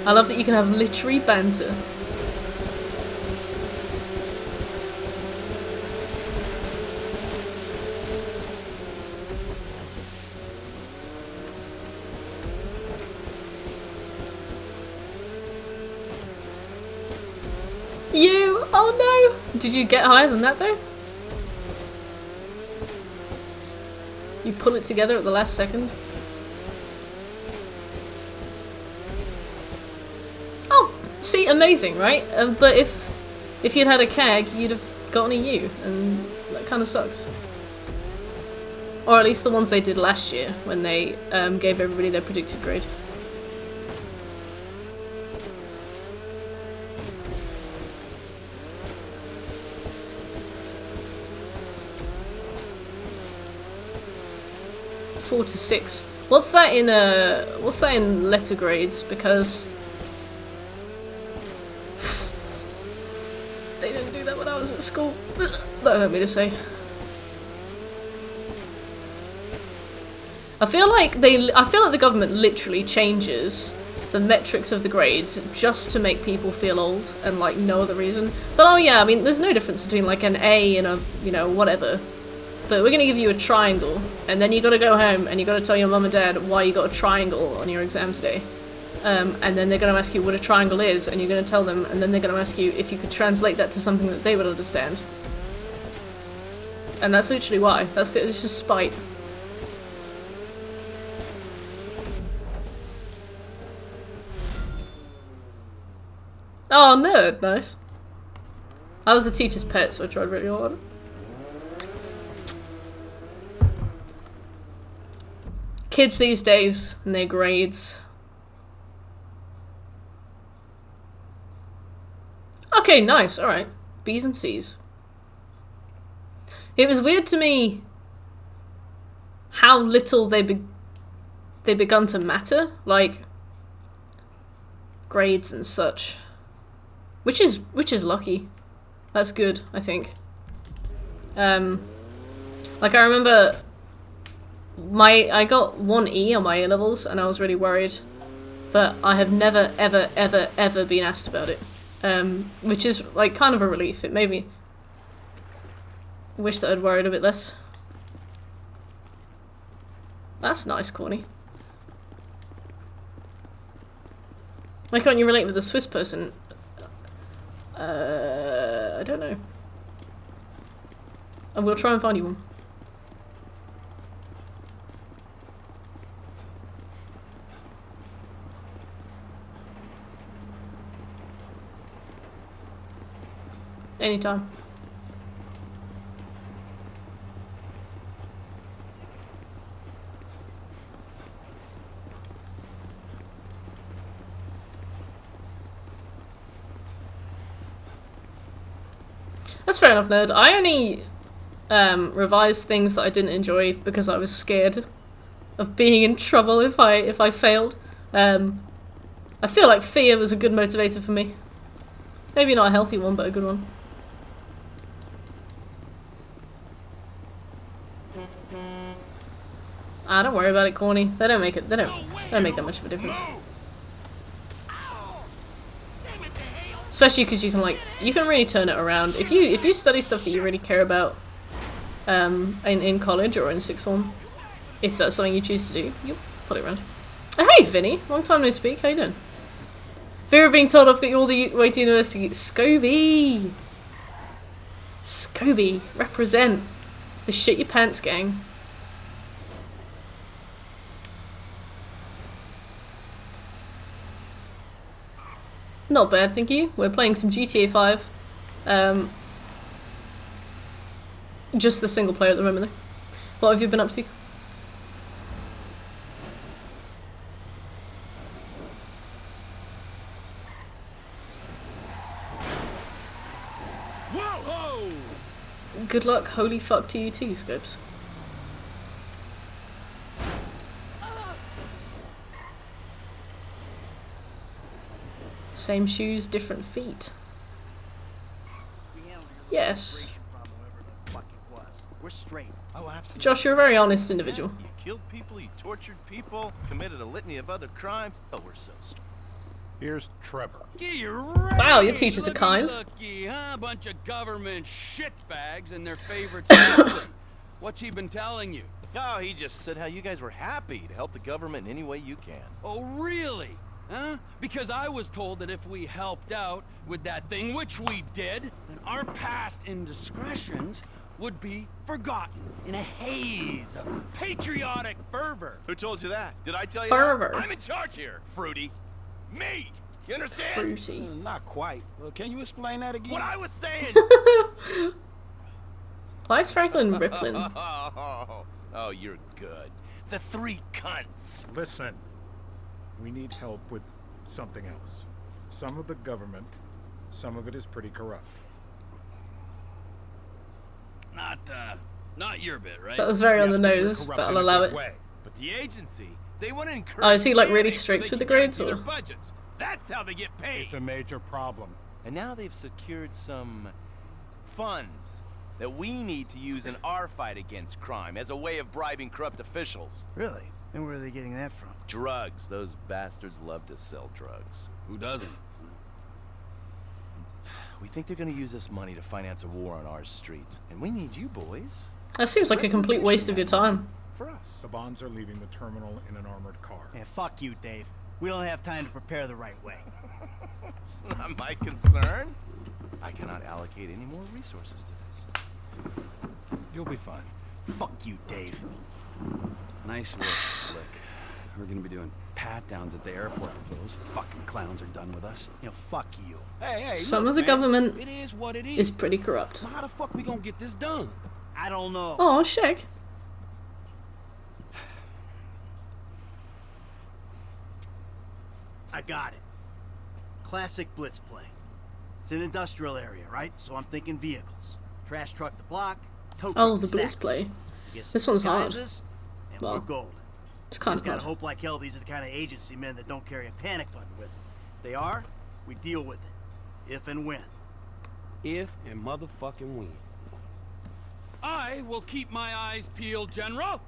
I love that you can have literary banter. You? Oh no! Did you get higher than that though? You pull it together at the last second? Oh! See, amazing, right? But if you'd had a CAG, you'd have gotten a U, and that kind of sucks. Or at least the ones they did last year, when they gave everybody their predicted grade. Four to 6. What's that in letter grades? Because they didn't do that when I was at school. That hurt me to say. I feel like the government literally changes the metrics of the grades just to make people feel old and like no other reason. But oh yeah, I mean, there's no difference between like an A and a, you know, whatever. But we're gonna give you a triangle, and then you gotta go home and you gotta tell your mum and dad why you got a triangle on your exam today. And then they're gonna ask you what a triangle is, and you're gonna tell them, and then they're gonna ask you if you could translate that to something that they would understand. And that's literally why. It's just spite. Oh, nerd, nice. I was the teacher's pet, so I tried really hard. Kids these days and their grades. Okay, nice, alright. B's and C's. It was weird to me how little they begun to matter, like grades and such. Which is lucky. That's good, I think. Like I remember I got 1 E on my A-levels and I was really worried, but I have never ever been asked about it. Which is like kind of a relief. It made me wish that I'd worried a bit less. That's nice, Corny. Why can't you relate with a Swiss person? I don't know. I will try and find you one. Anytime. That's fair enough, nerd. I only revised things that I didn't enjoy because I was scared of being in trouble if I failed. I feel like fear was a good motivator for me. Maybe not a healthy one, but a good one. Ah, don't worry about it, Corny. They don't make that much of a difference. Especially because you can really turn it around. If you study stuff that you really care about in college or in sixth form, if that's something you choose to do, you'll put it around. Oh, hey Vinny, long time no speak, how you doing? Fear of being told I've got you all the way to university. Scobie! Scobie, represent the shit your pants gang. Not bad, thank you. We're playing some GTA 5. Just the single player at the moment though. What have you been up to? Whoa! Good luck, holy fuck to you too, Scopes. Same shoes, different feet. Yes. We're straight. Oh, absolutely. Josh, you're a very honest individual. You killed people, you tortured people, committed a lititany of other crimes. Oh, we're so straight. Here's Trevor. Wow, your teachers are kind. Looky, huh? Bunch of government shitbags and their favorite celebrity. What's he been telling you? Oh, he just said how you guys were happy to help the government in any way you can. Oh, really? Huh? Because I was told that if we helped out with that thing, which we did, then our past indiscretions would be forgotten in a haze of patriotic fervor. Who told you that? Did I tell you Fervor. that? I'm in charge here, Fruity. Me! You understand? Fruity. Not quite. Well, can you explain that again? What I was saying! Why is Franklin Ripplin? Oh, you're good. The 3 cunts. Listen. We need help with something else. Some of the government, some of it is pretty corrupt. Not your bit, right? That was very on the nose, but I'll allow it. But the agency, they want to encourage. Oh, is he like really so strict they with the can grades, guarantee or? their budgets. That's how they get paid. It's a major problem. And now they've secured some funds that we need to use in our fight against crime as a way of bribing corrupt officials. Really? And where are they getting that from? Drugs. Those bastards love to sell drugs. Who doesn't? We think they're gonna use this money to finance a war on our streets. And we need you boys. That seems like a complete waste of your time. For us. The bonds are leaving the terminal in an armored car. Yeah, fuck you, Dave. We don't have time to prepare the right way. It's not my concern. I cannot allocate any more resources to this. You'll be fine. Fuck you, Dave. Nice work, Slick. We're gonna be doing pat-downs at the airport if those fucking clowns are done with us. You know, fuck you. Hey, Some look, of the man, government it is what it is pretty corrupt. So how the fuck we gonna get this done? I don't know. Oh, shake. I got it. Classic blitz play. It's an industrial area, right? So I'm thinking vehicles. Trash truck the block, tow truck Oh, the sack. blitz play. Get some This one's hard. disguises, and Well, we're golden. It's kind Just of gotta hard. hope like hell these are the kind of agency men that don't carry a panic button with them. If they are, we deal with it. If and when. If and motherfucking when. I will keep my eyes peeled, General.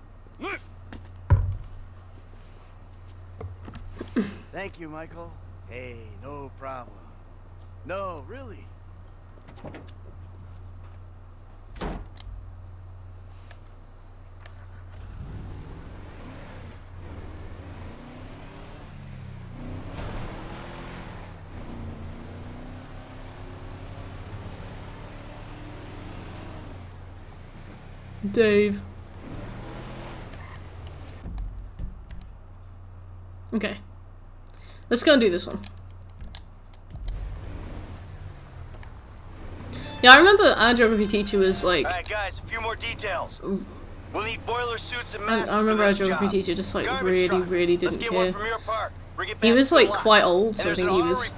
Thank you, Michael. Hey, no problem. No, really. Dave. Okay. Let's go and do this one. Yeah, I remember our geography teacher was like... Alright guys, a few more details. We'll need boiler suits and masks. I remember our geography teacher just like really didn't care. He was like quite old, so I think he was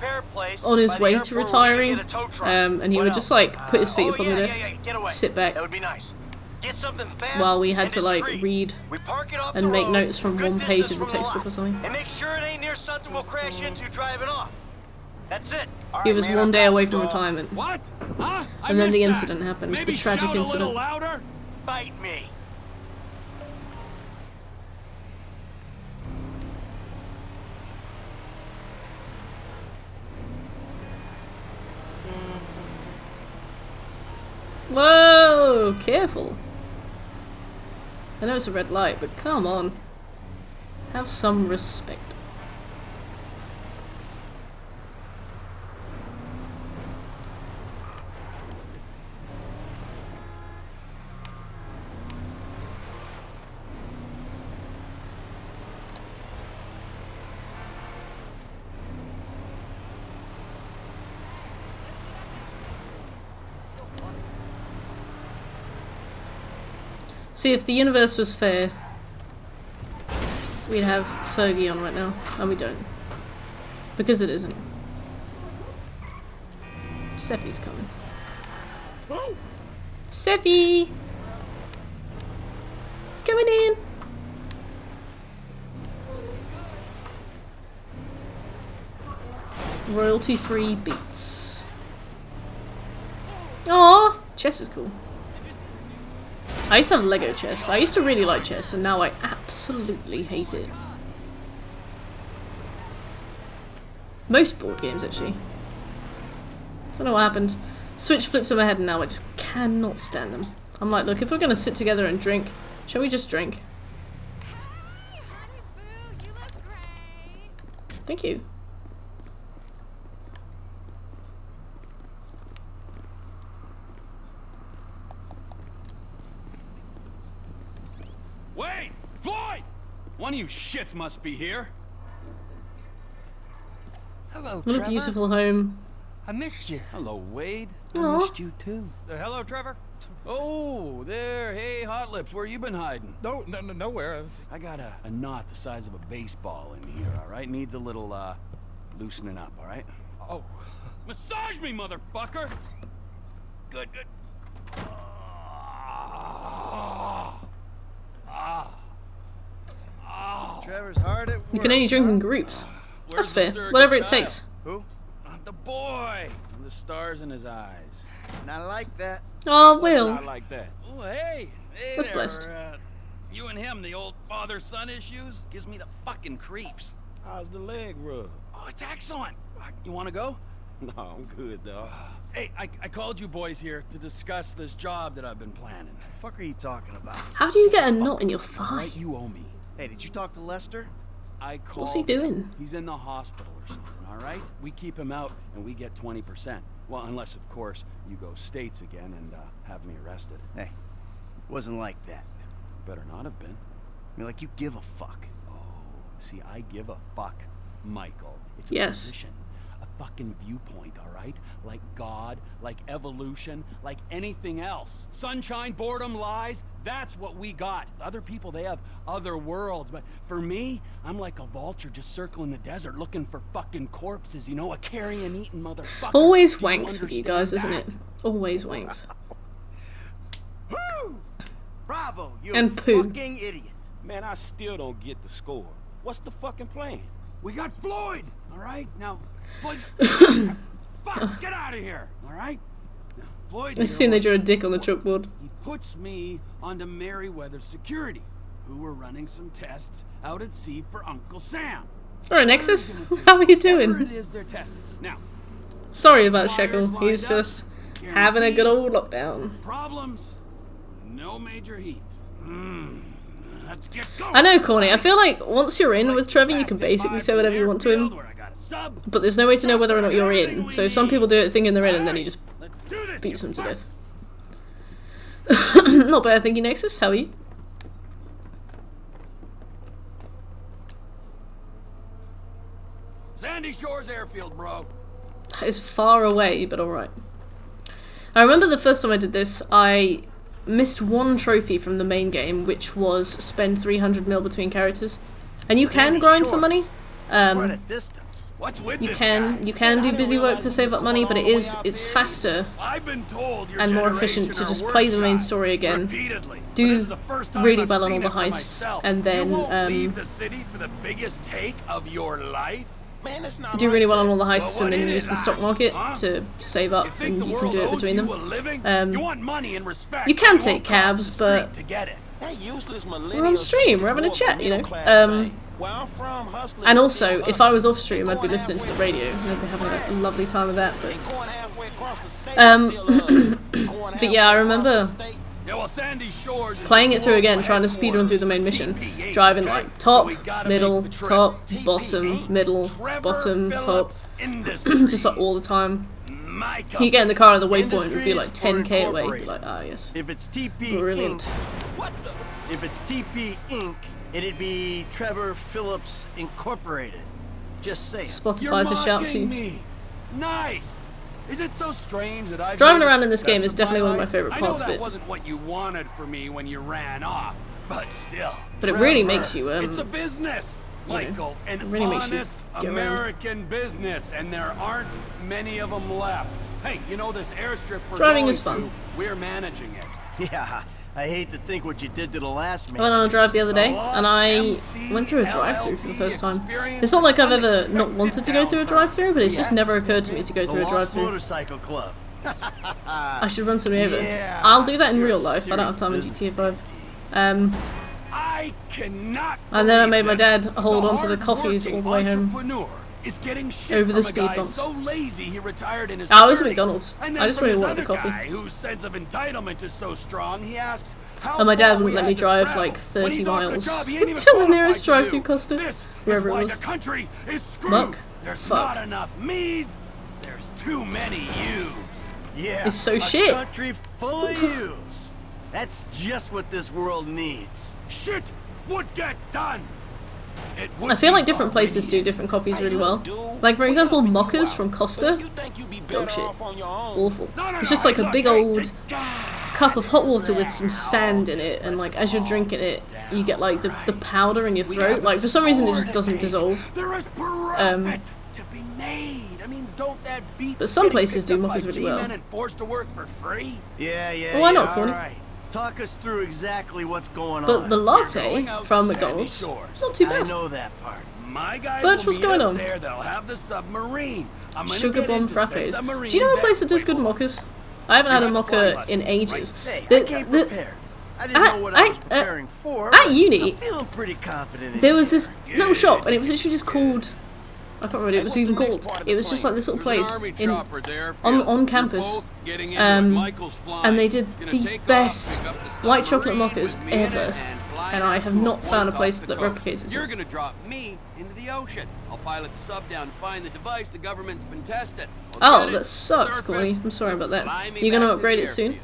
on his way to retiring, and he would just like put his feet up on the desk, sit back, while we had to like read and make notes from one page of the textbook or something. And make sure it ain't near something we'll crash into driving off. That's it. He was one day away from retirement. What? Huh? And then the incident happened, the tragic shout a incident. little louder? Bite me. Whoa, careful. I know it's a red light, but come on. Have some respect. See, if the universe was fair, we'd have Fergie on right now, and we don't. Because it isn't. Seppi's coming. Oh. Seppi! Coming in! Royalty-free beats. Aww! Chess is cool. I used to have Lego chess. I used to really like chess, and now I absolutely hate it. Most board games, actually. Don't know what happened. Switch flipped in my head, and now I just cannot stand them. I'm like, look, if we're gonna sit together and drink, shall we just drink? Hey, honey boo, you look great. Thank you. Wait! Floyd! One of you shits must be here. Hello, What a Trevor. beautiful home. I missed you. Hello, Wade. Aw. I missed you too. Hello, Trevor. Oh, there. Hey, Hot Lips, where you been hiding? Nowhere. I got a knot the size of a baseball in here, all right? Needs a little, loosening up, all right? Oh. Massage me, motherfucker! Good, good. Trevor's hard at work. You can only drink in groups. Where's That's the fair. surrogate Whatever it child? takes. Who? The boy! And the stars in his eyes. Not like that. Oh, Not Will. like that. Oh, hey! Hey That's there, blessed. You and him, the old father-son issues, gives me the fucking creeps. How's the leg rub? Oh, it's excellent. You want to go? No, I'm good, dog. Hey, I called you boys here to discuss this job that I've been planning. Fuck are you talking about? How do you get a knot in your thigh? Right, you owe me. Hey, did you talk to Lester? I called. What's he doing? him. He's in the hospital or something, all right? We keep him out and we get 20%. Well, unless, of course, you go states again and have me arrested. Hey, wasn't like that. Better not have been. I mean, like you give a fuck. Oh, see, I give a fuck, Michael. It's a Yes. position, a fucking viewpoint, all right? Like God, like evolution, like anything else. Sunshine, boredom, lies, that's what we got. Other people, they have other worlds. But for me, I'm like a vulture just circling the desert looking for fucking corpses, you know, a carrion-eating motherfucker. Always Do wanks with you guys, isn't it? that? Always wanks. Woo! Bravo, you And poo. fucking idiot. Man, I still don't get the score. What's the fucking plan? We got Floyd, all right? Now, Floyd, fuck, get out of here, all right? Now, Floyd, I seen they drew a dick on the chalkboard. he puts me onto Merryweather Security, who were running some tests out at sea for Uncle Sam. Alright, Nexus, how are you Whatever doing? it is they're testing. Now, Sorry about Shekel, wires he's lined up, just having a good old lockdown. problems, no major heat. Let's get going. I know, Corny, I feel like once you're in with Trevor, you can basically say whatever you want to him, Where I got a sub. but there's no way to know whether or not you're in, so some people do it thinking they're in and then he just Let's do this. beats you them to fucks. death. Not bad, thank you, Nexus, how are you? Sandy Shores Airfield, bro. It's far away, but alright. I remember the first time I did this, I missed one trophy from the main game, which was spend 300 mil between characters. And you can grind for money. Quite a distance. What's with You this guy? can do busy work to save up money, but it's faster I've been told your and more efficient to generation just are play the main workshop story again, repeatedly. But do this is the first time really I've well on all seen the it for heists, myself. and You won't then leave the city for the biggest take of your life. Man, it's not do really well on all the Well, heists, what and then it use is the stock market huh? to save up, You think and the you can world do it owes between you them. a living? Um, You want money and respect. you can but it take won't cross cabs, the street but to get it. That useless we're on stream, we're having a chat, you know. Where I'm from, hustlers And still also, if hustle. I was off stream, I'd be Going listening to the halfway radio, and I'd be having a lovely time with that. But Ain't going halfway across the state, Um, still going but yeah, I halfway remember across the state. Yeah, well, Sandy Shores is playing the it through again, global trying to speedrun through the main mission, headquarters for driving TPE, like top, so we gotta middle, make the trip. top, TPE, bottom, middle, Trevor bottom, top, Phillips Industries. just like all the time. My You get in the car at the waypoint, it would be Industries like or 10k away. You'd be Incorporated? like, ah, yes. If it's TP Brilliant. Inc. What the? If it's TP Inc., it'd be Trevor Phillips Incorporated. Just saying. Spotify's a shout mocking to. me. Nice. Is it so strange that I've Driving made a around in this game success is definitely one of my life? favourite I know parts of that it. wasn't what you wanted for me when you ran off, but still. But it really Trevor, makes you, it's a business, you know, Michael, an it really makes you honest get around. American business, and there aren't many of them left. Hey, you know this airstrip we're Driving going is fun. to? We're managing it. Yeah, I hate to think what you did to the last I man. went on a drive the other day, and I went through a drive-through for the first time. It's not like I've ever not wanted to go through a drive-through, but it's just never occurred to me to go The through a Lost drive-through. Motorcycle Club. I should run somebody over. Yeah, I'll do that in you're real a life. I don't have time in serious GTA 5. I cannot And then I made believe my this. dad hold on to the coffees all the way home. Entrepreneur is getting shit Over the from a speed guy bumps. so lazy he retired in his Oh, it was 30s. McDonald's. And I then just from really this wanted the other coffee. guy whose sense of entitlement is so strong, he asks how And my dad far we wouldn't let had me to drive travel. like When 30 he's offered a miles job he ain't even until the qualified nearest to do. drive-through Costa, This wherever is it why was. the country is screwed. Muck. There's Fuck. not enough me's. There's too many yous. Yeah, It's so a shit. country full of yous. That's just what this world needs. Shit would get done. It would I feel be like different places do different coffees really well. Like, for example, Mocha's from Costa, dog shit. Awful. It's just like a big old cup of hot water with some sand in it, and like as you're drinking it, you get like the powder in your throat. Like, for some reason it just doesn't dissolve. There is profit to be made. I mean, don't that beat But some getting places picked do up by Mocha's really well. G-men and forced to work for free? Yeah, Well, why not, all Corny? right. Talk us through exactly what's going But on. the latte Going out from to Sandy McDonald's, Shores. not too I bad. know that part. My guys Birch, will what's meet going us on? there. They'll have the submarine. I'm gonna Sugar get bomb into said frappes. submarine Do you know a that- place that does wait, good hold on. mochas? I haven't had a Here's my mocha flying in lesson, ages. Hey, The- I came the- prepared. I didn't know what I was preparing for. At uni, I'm feeling pretty confident. There was this little shop, and it was literally just called. I can't remember what it was even called. It was just like this little place on campus, and they did the best white chocolate mochas ever, and I have not found a place that replicates it. You're gonna drop me into the ocean. I'll pilot the sub down and find the device the government's been testing. Oh, that sucks, Corey. I'm sorry about that. You're gonna upgrade it soon?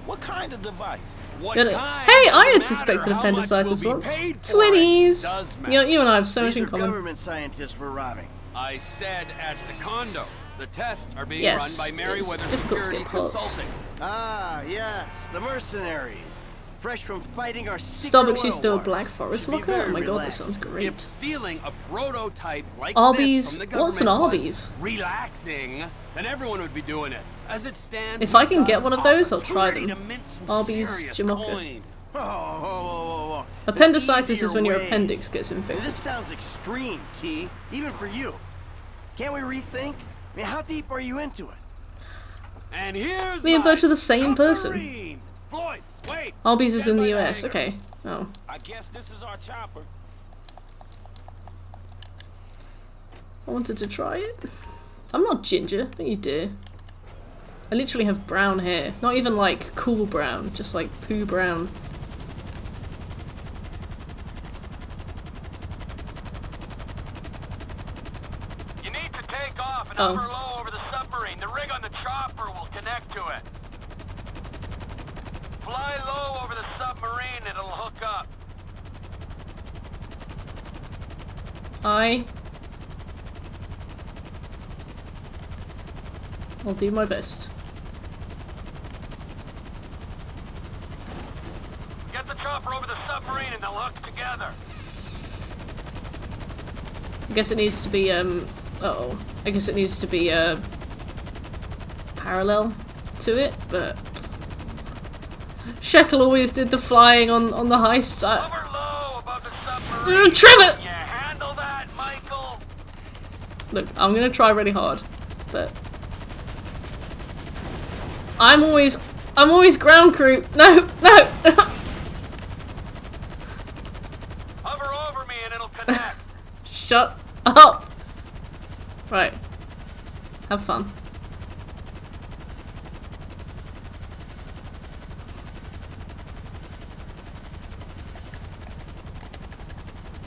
What kind of device? Hey, I had suspected appendicitis once. 20s! You and I have so much in common. Government scientists we're robbing. I said at the condo. The tests are being Yes, run by Merryweather it's difficult to Security get parts. Consulting. Ah, yes, the mercenaries. Fresh from fighting our secret Starbucks oil used to do a wars. Black Forest Should be mocha? very Oh my god, that relaxed. sounds great. If stealing a prototype like Arby's? this from the What's an government Arby's? was relaxing, then everyone would be doing it. As it stands, If I can get one of those, I'll try them. opportunity to mint some Arby's serious Jamocha. coin. Oh. Appendicitis There's is when your easier appendix ways. gets infected. This sounds extreme, T. Even for you. Can't we rethink? I mean, how deep are you into it? And here's Me and my Birch are the same person. submarine. Floyd, wait. Arby's is in the Stand by US, hangar. okay. Oh. I guess this is our chopper. I wanted to try it. I'm not ginger, don't you dare. I literally have brown hair. Not even like cool brown, just like poo brown. You need to take off and Oh. hover low over the submarine. The rig on the chopper will connect to it. Fly low over the submarine, it'll hook up. I'll do my best. Get the chopper over the submarine and they'll hook together. I guess it needs to be, uh-oh. I guess it needs to be, parallel to it, but... Shekel always did the flying on the heists. Hover low above the submarine. Trevor! Can you handle that, Michael? Look, I'm gonna try really hard, but... I'm always ground crew. No! Hover over me and it'll connect. Shut up! Right. Have fun.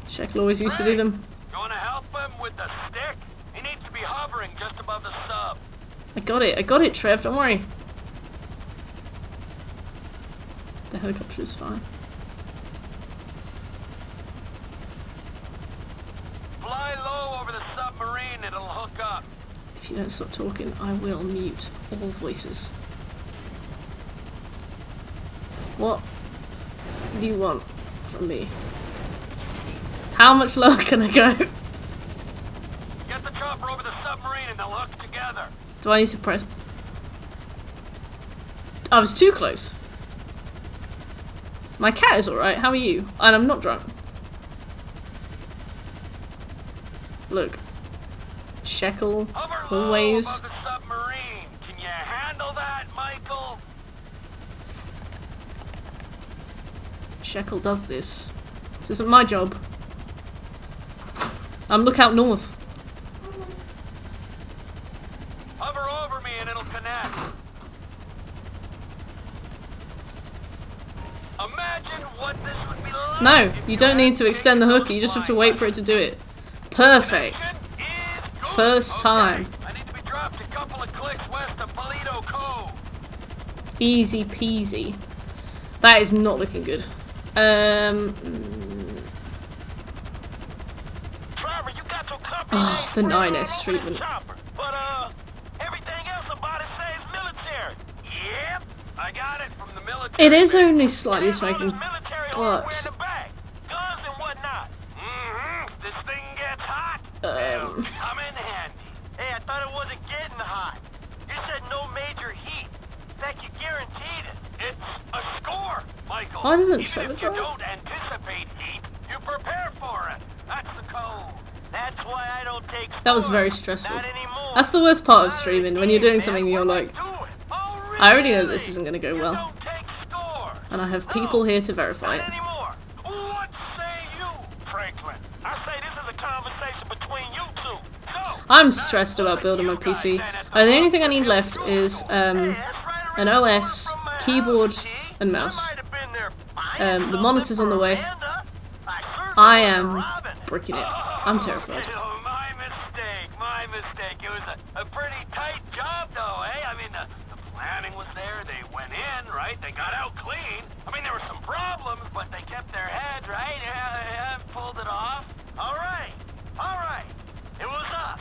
Shekel always used to do them. You wanna help him with the stick? He needs to be hovering just above the sub. I got it, Trev, don't worry. The helicopter is fine. Fly low over the submarine, it'll hook up. If you don't stop talking, I will mute all voices. What do you want from me? How much lower can I go? Get the chopper over the submarine and they'll hook together. Do I need to press? I was too close. My cat is alright, how are you? And I'm not drunk. Look. Shekel, always. Above the submarine. Can you handle that, Michael? Shekel does this. This isn't my job. I'm lookout north. Hover over me and it'll connect. Imagine what this would be like. No, you don't need to extend the hook, you just have to wait for it to do it. Perfect. First time. I need to be dropped a couple of clicks west of Paleto Cove. Easy peasy. That is not looking good. Oh, the 9S treatment. But everything else about it says military. Yep, I got it from the military. It is only slightly smoking, but Guns and whatnot. This thing gets hot. They'll come in handy. Hey, I thought it wasn't getting hot. You said no major heat. In fact, you guaranteed it. It's a score, Michael. Why doesn't Even Trevor if you drive? don't anticipate heat, you prepare for it. That's the code. That's why I don't take that was very stressful. That's the worst part of streaming, when you're doing something and you're like, I already know this isn't going to go well. and I have people here to verify it. What say you, Franklin? I say this is a conversation between you two. So, I'm stressed about building my PC. The only thing I need left is an OS, keyboard, and mouse. The monitor's on the way. I am bricking it. I'm terrified. My mistake. It was a pretty tight job, though, eh? I mean, the planning was there. They went in, right? They got out clean. I mean, there were some problems, but they kept their heads, right? Yeah, pulled it off. All right. It was us.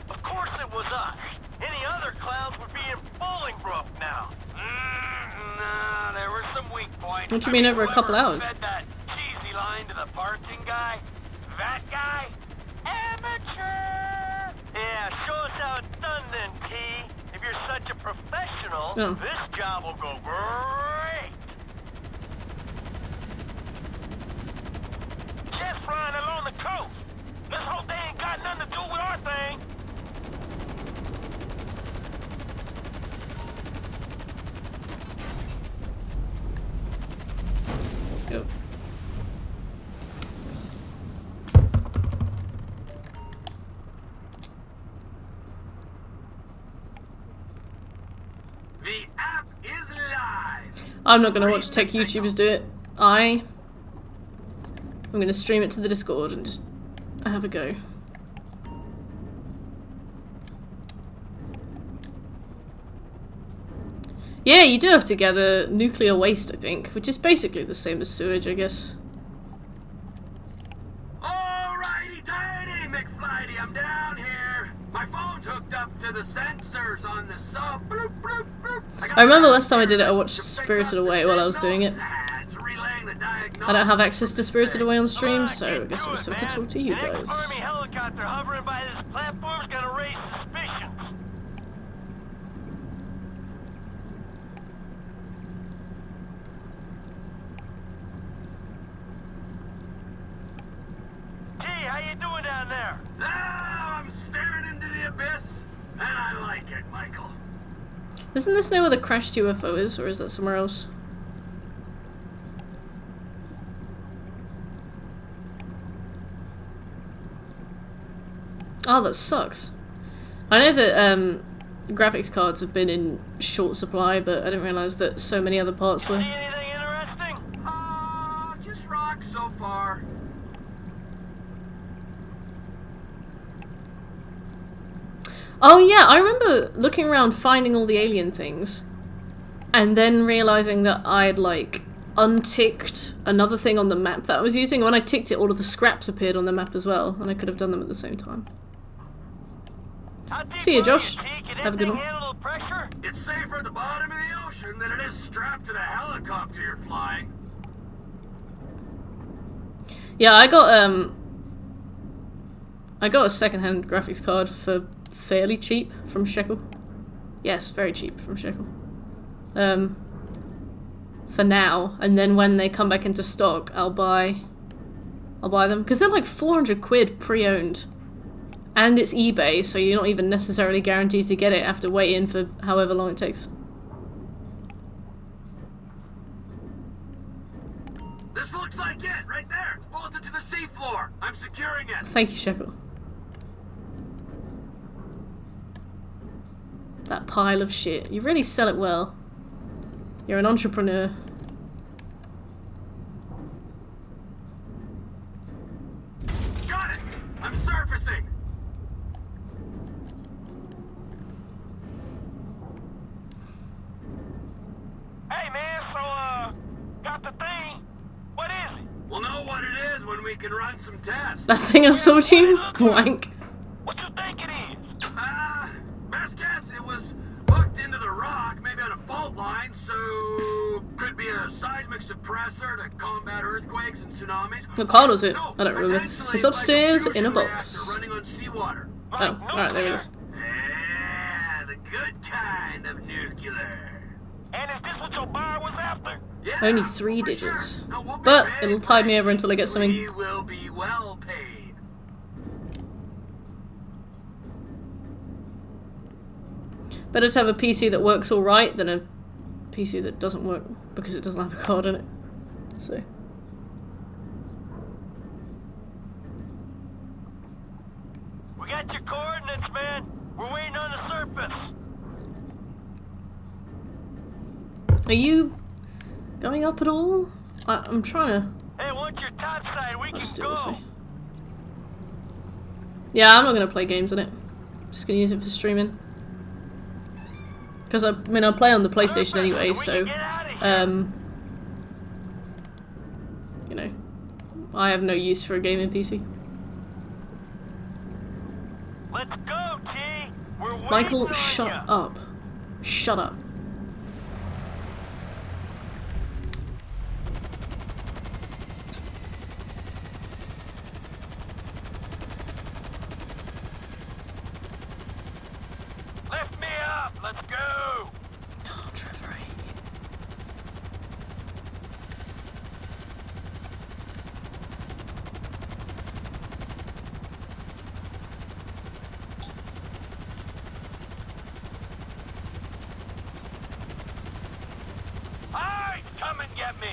Of course it was us. Any other clowns would be in Bolingbroke now. Nah, there were some weak points. What do you mean over a couple hours? Said that cheesy line to the parking guy? That guy? Amateur! Yeah, show us how it's done then, T. If you're such a professional, this job will go great. Just flying along the coast. This whole thing ain't got nothing to do with our thing. Yep. The app is live. I'm not gonna watch tech YouTubers do it. I'm gonna stream it to the Discord and just have a go. Yeah, you do have to gather nuclear waste, I think, which is basically the same as sewage, I guess. Alrighty tighty, McFlighty, I'm down here. My phone's hooked up to the sensors on the sub. Bloop, bloop, bloop. I remember last time I did it, I watched Spirited Away while I was doing it. I don't have access to Spirited Away on stream, so I guess I'll just have to talk to you guys. Army helicopter hovering by this platform's gonna raise suspicions. How you doing down there? I'm staring into the abyss, and I like it, Michael. Isn't this near where the crashed UFO is, or is that somewhere else? Oh, that sucks. I know that graphics cards have been in short supply, but I didn't realise that so many other parts were. See anything interesting? Just rocks so far. Oh yeah, I remember looking around finding all the alien things and then realising that I'd like unticked another thing on the map that I was using. When I ticked it, all of the scraps appeared on the map as well, and I could have done them at the same time. See you, Josh. Have a good one. It's safer at the bottom of the ocean than it is strapped to the helicopter you're flying. Yeah, I got a second-hand graphics card for fairly cheap from Shekel. Yes, very cheap from Shekel. For now, and then when they come back into stock, I'll buy them, because they're like 400 quid pre-owned, and it's eBay, so you're not even necessarily guaranteed to get it after waiting for however long it takes. This looks like it, right there. It's bolted to the seafloor. I'm securing it. Thank you, Shekel. That pile of shit. You really sell it well. You're an entrepreneur. Got it! I'm surfacing! Hey man, so got the thing. What is it? We'll know what it is when we can run some tests. That thing I sold you? Blank. What you think it is? Best guess it was hooked into the rock, maybe on a fault line, so could be a seismic suppressor to combat earthquakes and tsunamis. What card was it? No, I don't remember. It's upstairs in a box. Running on seawater. Oh, alright, there it is. Yeah, the good kind of nuclear. And is this what your buyer was after? Yeah, Only 3 digits. Sure. No, we'll But it'll tide me over until I get something. We will be well paid. Better to have a PC that works alright than a PC that doesn't work because it doesn't have a card in it. So. We got your coordinates, man. We're waiting on the surface. Are you going up at all? I'm trying to. Hey, once you're topside, we can Just do it this go. way. Yeah, I'm not gonna play games on it. Just gonna use it for streaming. Because I mean, I'll play on the PlayStation anyway, so you know, I have no use for a gaming PC. Let's go, T. We're waiting Michael, on shut ya. up. Shut up. Lift me up. Let's go. Oh, Trevor. Alright, come and get me.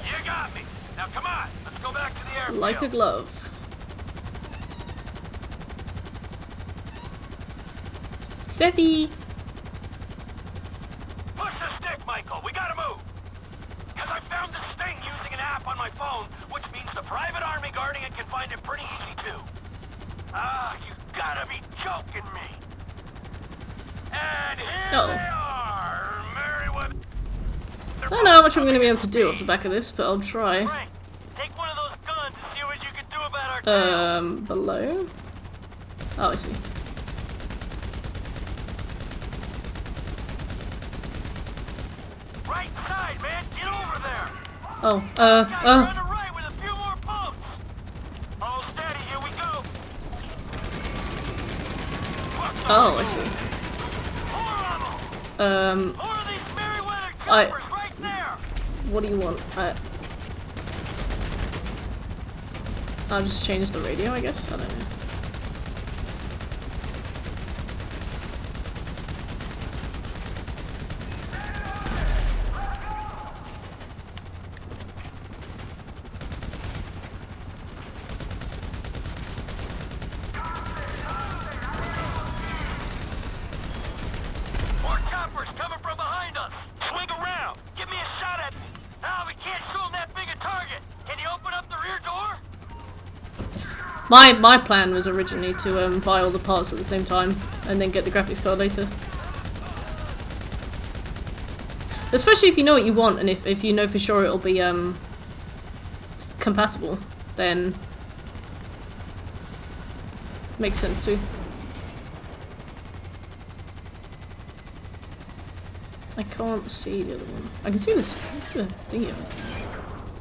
You got me. Now come on, let's go back to the airfield. Like a glove. Seppi! Push the stick, Michael. We gotta move. Because I found this thing using an app on my phone, which means the private army guarding it can find it pretty easy too. Ah, you gotta be joking me. And here Uh-oh. they are, Merryweather. I don't know how much I'm going to be able to do off the back of this, but I'll try. Frank, take one of those guns and see what you can do about our tail. Below? Oh, I see. Right side, man. Get over there. Oh, On the right with a few more bumps. All steady. Here we go. Oh, I see. More of these Merryweather choppers right there. What do you want? I'll just change the radio, I guess? I don't know. More choppers coming from behind us. Swing around. Give me a shot at. Ah, we can't show them that big a target. Can you open up the rear door? My plan was originally to buy all the parts at the same time and then get the graphics card later. Especially if you know what you want and if you know for sure it'll be compatible, then makes sense too. I can't see the other one. I can see this. I can see the thingy of it.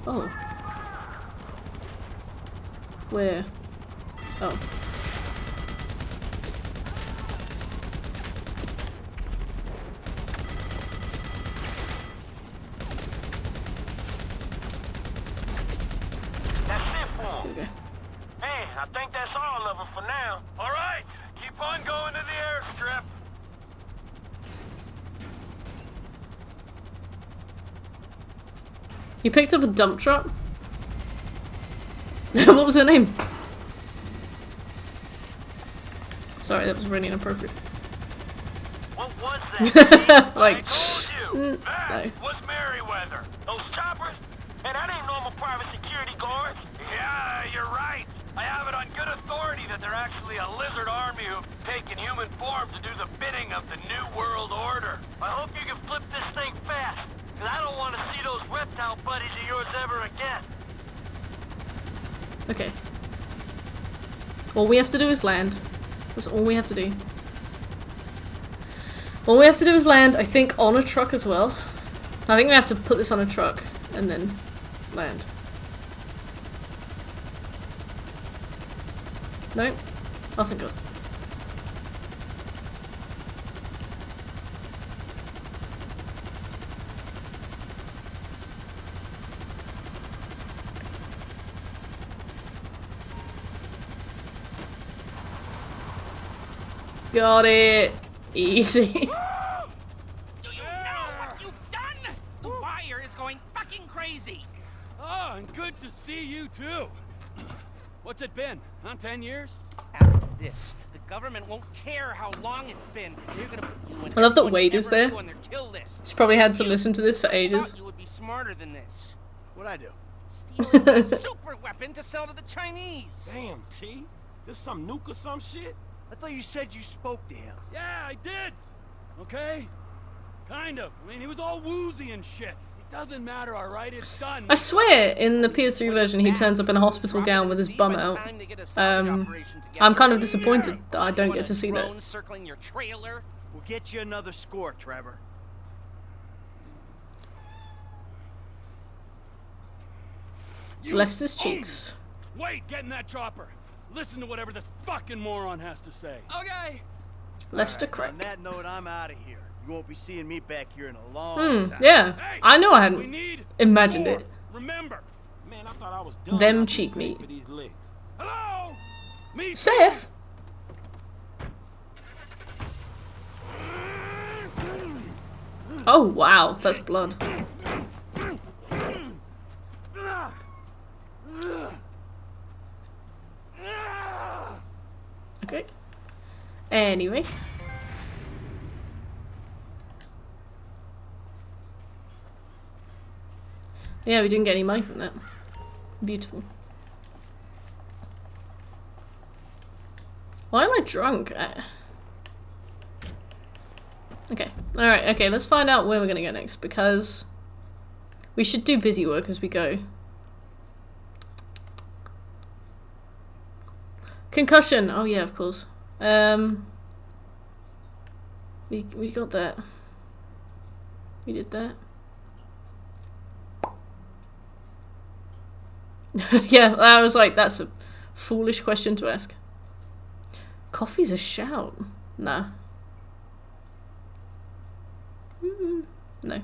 Oh. Where? Oh. That's it for 'em. Okay. Hey, I think that's all of them for now. All right, keep on going to the airstrip. You picked up a dump truck? What was her name? Sorry, that was really inappropriate. What was that? Like, I told you. That no. was Merryweather. Those choppers? And that ain't normal private security guards. Yeah, you're right. I have it on good authority that they're actually a lizard army who've taken human form to do the bidding of the New World Order. I hope you can flip this thing fast, because I don't want to see those reptile buddies of yours ever again. Okay. All we have to do is land. That's all we have to do. All we have to do is land, I think, on a truck as well. I think we have to put this on a truck and then land. No? Oh, thank God. Got it. Easy. Do you know what you've done? The wire is going fucking crazy. Oh, and good to see you too. What's it been? Huh? 10 years? After this, the government won't care how long it's been. They're gonna put you in I love that everyone Wade is ever there. knew on their kill list. He's probably had to listen to this for ages. Thought you would be smarter than this. What'd I do? Stealing a super weapon to sell to the Chinese. Damn, T. This some nuke or some shit? I thought you said you spoke to him. Yeah, I did. Okay? Kind of. I mean, he was all woozy and shit. It doesn't matter, alright? It's done. I swear, in the PS3 version, he turns up in a hospital gown with his bum out. I'm kind of disappointed that I don't get to see that. Circling your trailer. We'll get you another score, Trevor. Lester's cheeks. Wait, get in that chopper. Listen to whatever this fucking moron has to say. Okay. Lester On Craig. that note, I'm out of here. You won't be seeing me back here in a long time. Yeah. Hey, I know I we hadn't need imagined more. it. Remember. Man, I thought I was done. Them not cheek being meat. paid for these licks. Hello? Me Seth? Oh wow, that's blood. Okay. Anyway. Yeah, we didn't get any money from that. Beautiful. Why am I drunk? Okay. Alright, okay, let's find out where we're gonna go next, because we should do busy work as we go. Concussion! Oh yeah, of course. We got that. We did that. Yeah, I was like, that's a foolish question to ask. Coffee's a shout. Nah. No.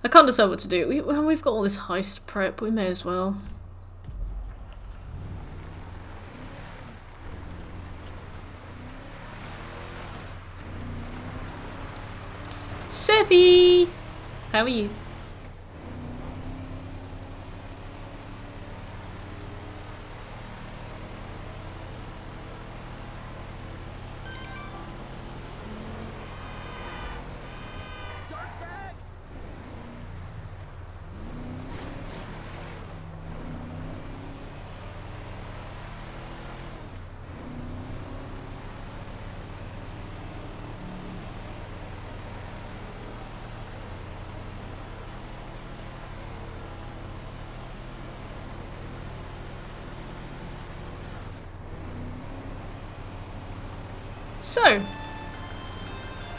I can't decide what to do. We've got all this heist prep, we may as well. Sevi! How are you? So.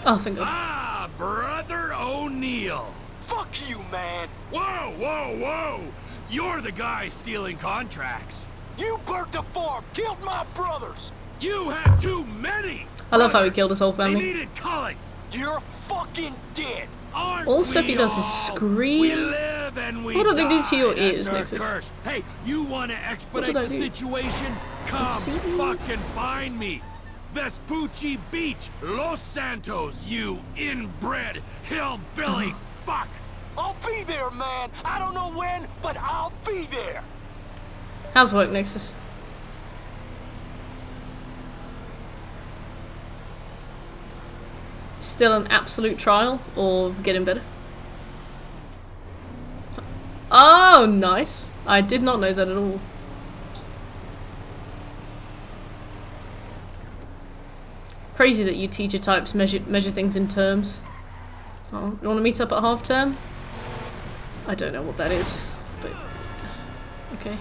Oh, thank God. Ah, Brother O'Neill. Fuck you, man. Whoa, whoa, whoa. You're the guy stealing contracts. You burnt the farm, killed my brothers. You had too many. I love how he killed his whole They family. needed culling. You're fucking dead. Aren't All stuff he we does is all? scream. We live and we What did I do to your die. ears, That's our Nexus? curse. Hey, you want to What expedite did I the do? situation? Come Oopsie. fucking find me. Vespucci Beach, Los Santos, you inbred hillbilly fuck. I'll be there, man. I don't know when, but I'll be there. How's work, Nexus? Still an absolute trial, or getting better? Oh, nice. I did not know that at all. Crazy that you teacher types measure things in terms. Oh, you want to meet up at half term? I don't know what that is, but okay.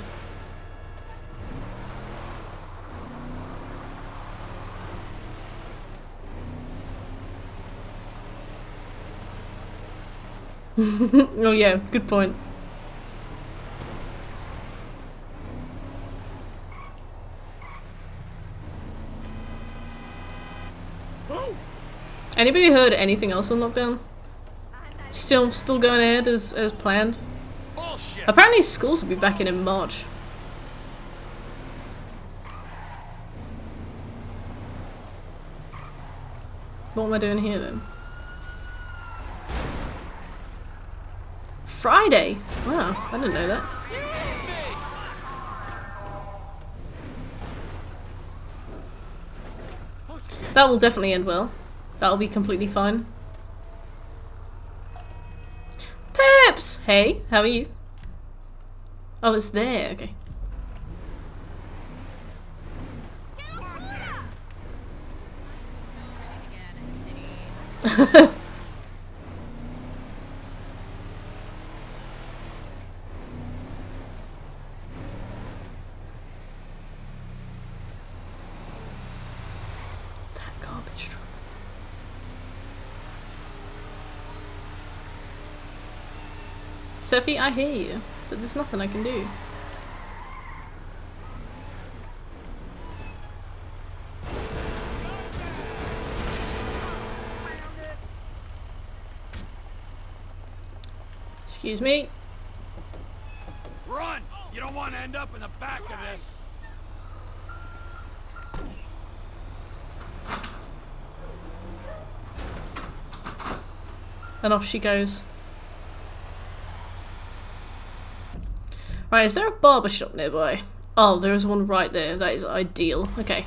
Oh yeah, good point. Anybody heard anything else on lockdown? Still going ahead as planned? Bullshit. Apparently schools will be back in March. What am I doing here then? Friday? Wow, I didn't know that. That will definitely end well. That'll be completely fine. Peps! Hey, how are you? Oh, it's there, okay. That garbage truck. Sophie, I hear you, but there's nothing I can do. Excuse me. Run! You don't want to end up in the back of this. And off she goes. Right, is there a barber shop nearby? Oh, there is one right there. That is ideal. Okay.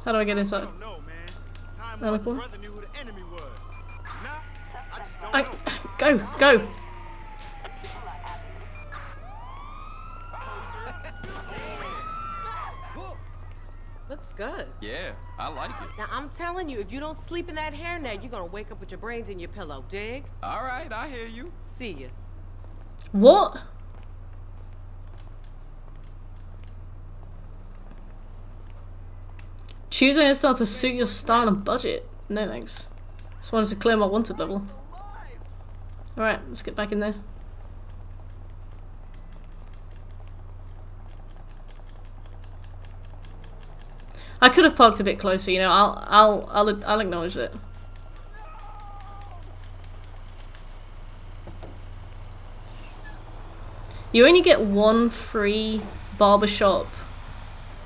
How do I get inside? Another one? Go! Looks good. Yeah, I like it. Now, I'm telling you, if you don't sleep in that hairnet, you're gonna wake up with your brains in your pillow, dig? All right, I hear you. See ya. What? Choose a hairstyle to suit your style and budget. No thanks. Just wanted to clear my wanted level. Alright, let's get back in there. I could have parked a bit closer, you know. I'll acknowledge it. You only get one free barbershop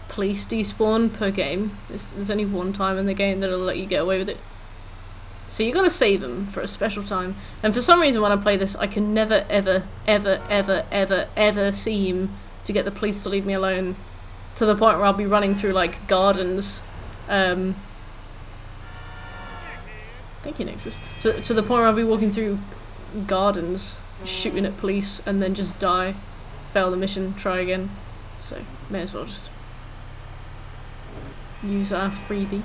police despawn per game. There's only one time in the game that'll let you get away with it. So you gotta save them for a special time. And for some reason when I play this, I can never ever seem to get the police to leave me alone. To the point where I'll be running through like gardens. Thank you, Nexus. To the point where I'll be walking through gardens, shooting at police, and then just die. Fail the mission, try again. So, may as well just use our freebie.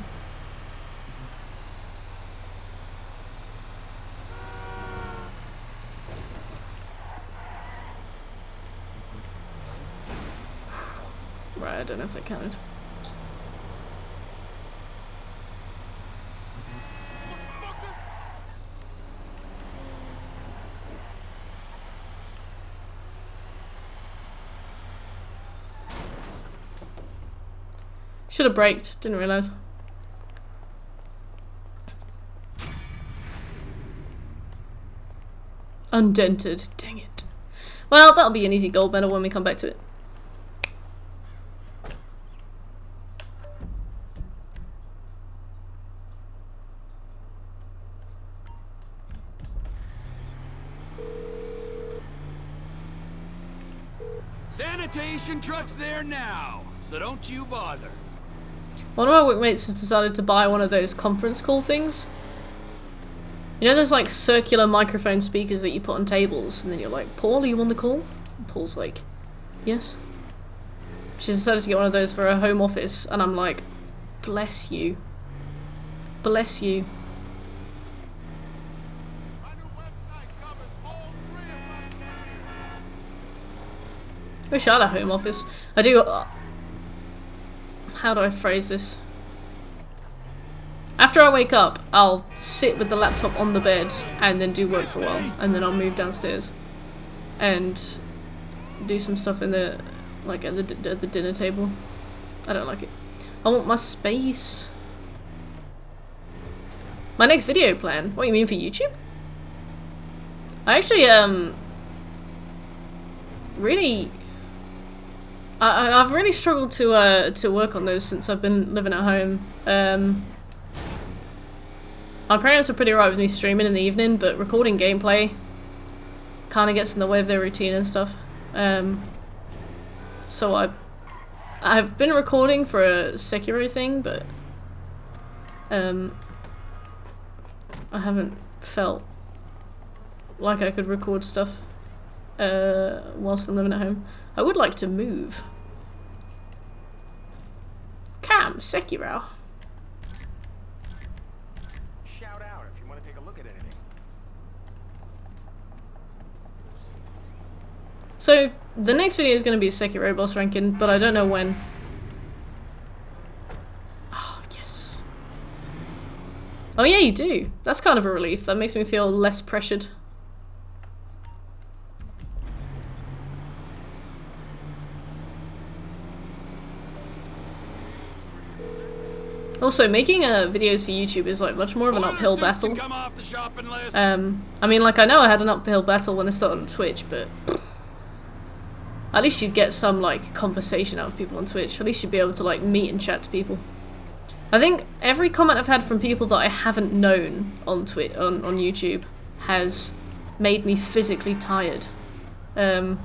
Right, I don't know if that counted. Should have braked, didn't realise. Undented, dang it. Well, that'll be an easy gold medal when we come back to it. Sanitation truck's there now, so don't you bother. One of my workmates has decided to buy one of those conference call things. You know those like circular microphone speakers that you put on tables and then you're like, Paul, are you on the call? And Paul's like, yes. She's decided to get one of those for her home office and I'm like, bless you. Bless you. Wish I had a home office. I do. How do I phrase this? After I wake up, I'll sit with the laptop on the bed and then do work for a while, and then I'll move downstairs and do some stuff in the at the dinner table. I don't like it. I want my space. My next video plan. What, you mean for YouTube? I actually really. I've really struggled to work on those since I've been living at home. My parents are pretty alright with me streaming in the evening, but recording gameplay kind of gets in the way of their routine and stuff. So I've been recording for a Sekiro thing, but I haven't felt like I could record stuff whilst I'm living at home. I would like to move. Cam, Sekiro. Shout out if you want to take a look at anything. So, the next video is going to be Sekiro boss ranking, but I don't know when. Oh, yes. Oh yeah, you do. That's kind of a relief. That makes me feel less pressured. Also, making videos for YouTube is like much more of an uphill battle. I mean, like, I know I had an uphill battle when I started on Twitch, but at least you'd get some like conversation out of people on Twitch. At least you'd be able to like meet and chat to people. I think every comment I've had from people that I haven't known on YouTube has made me physically tired. To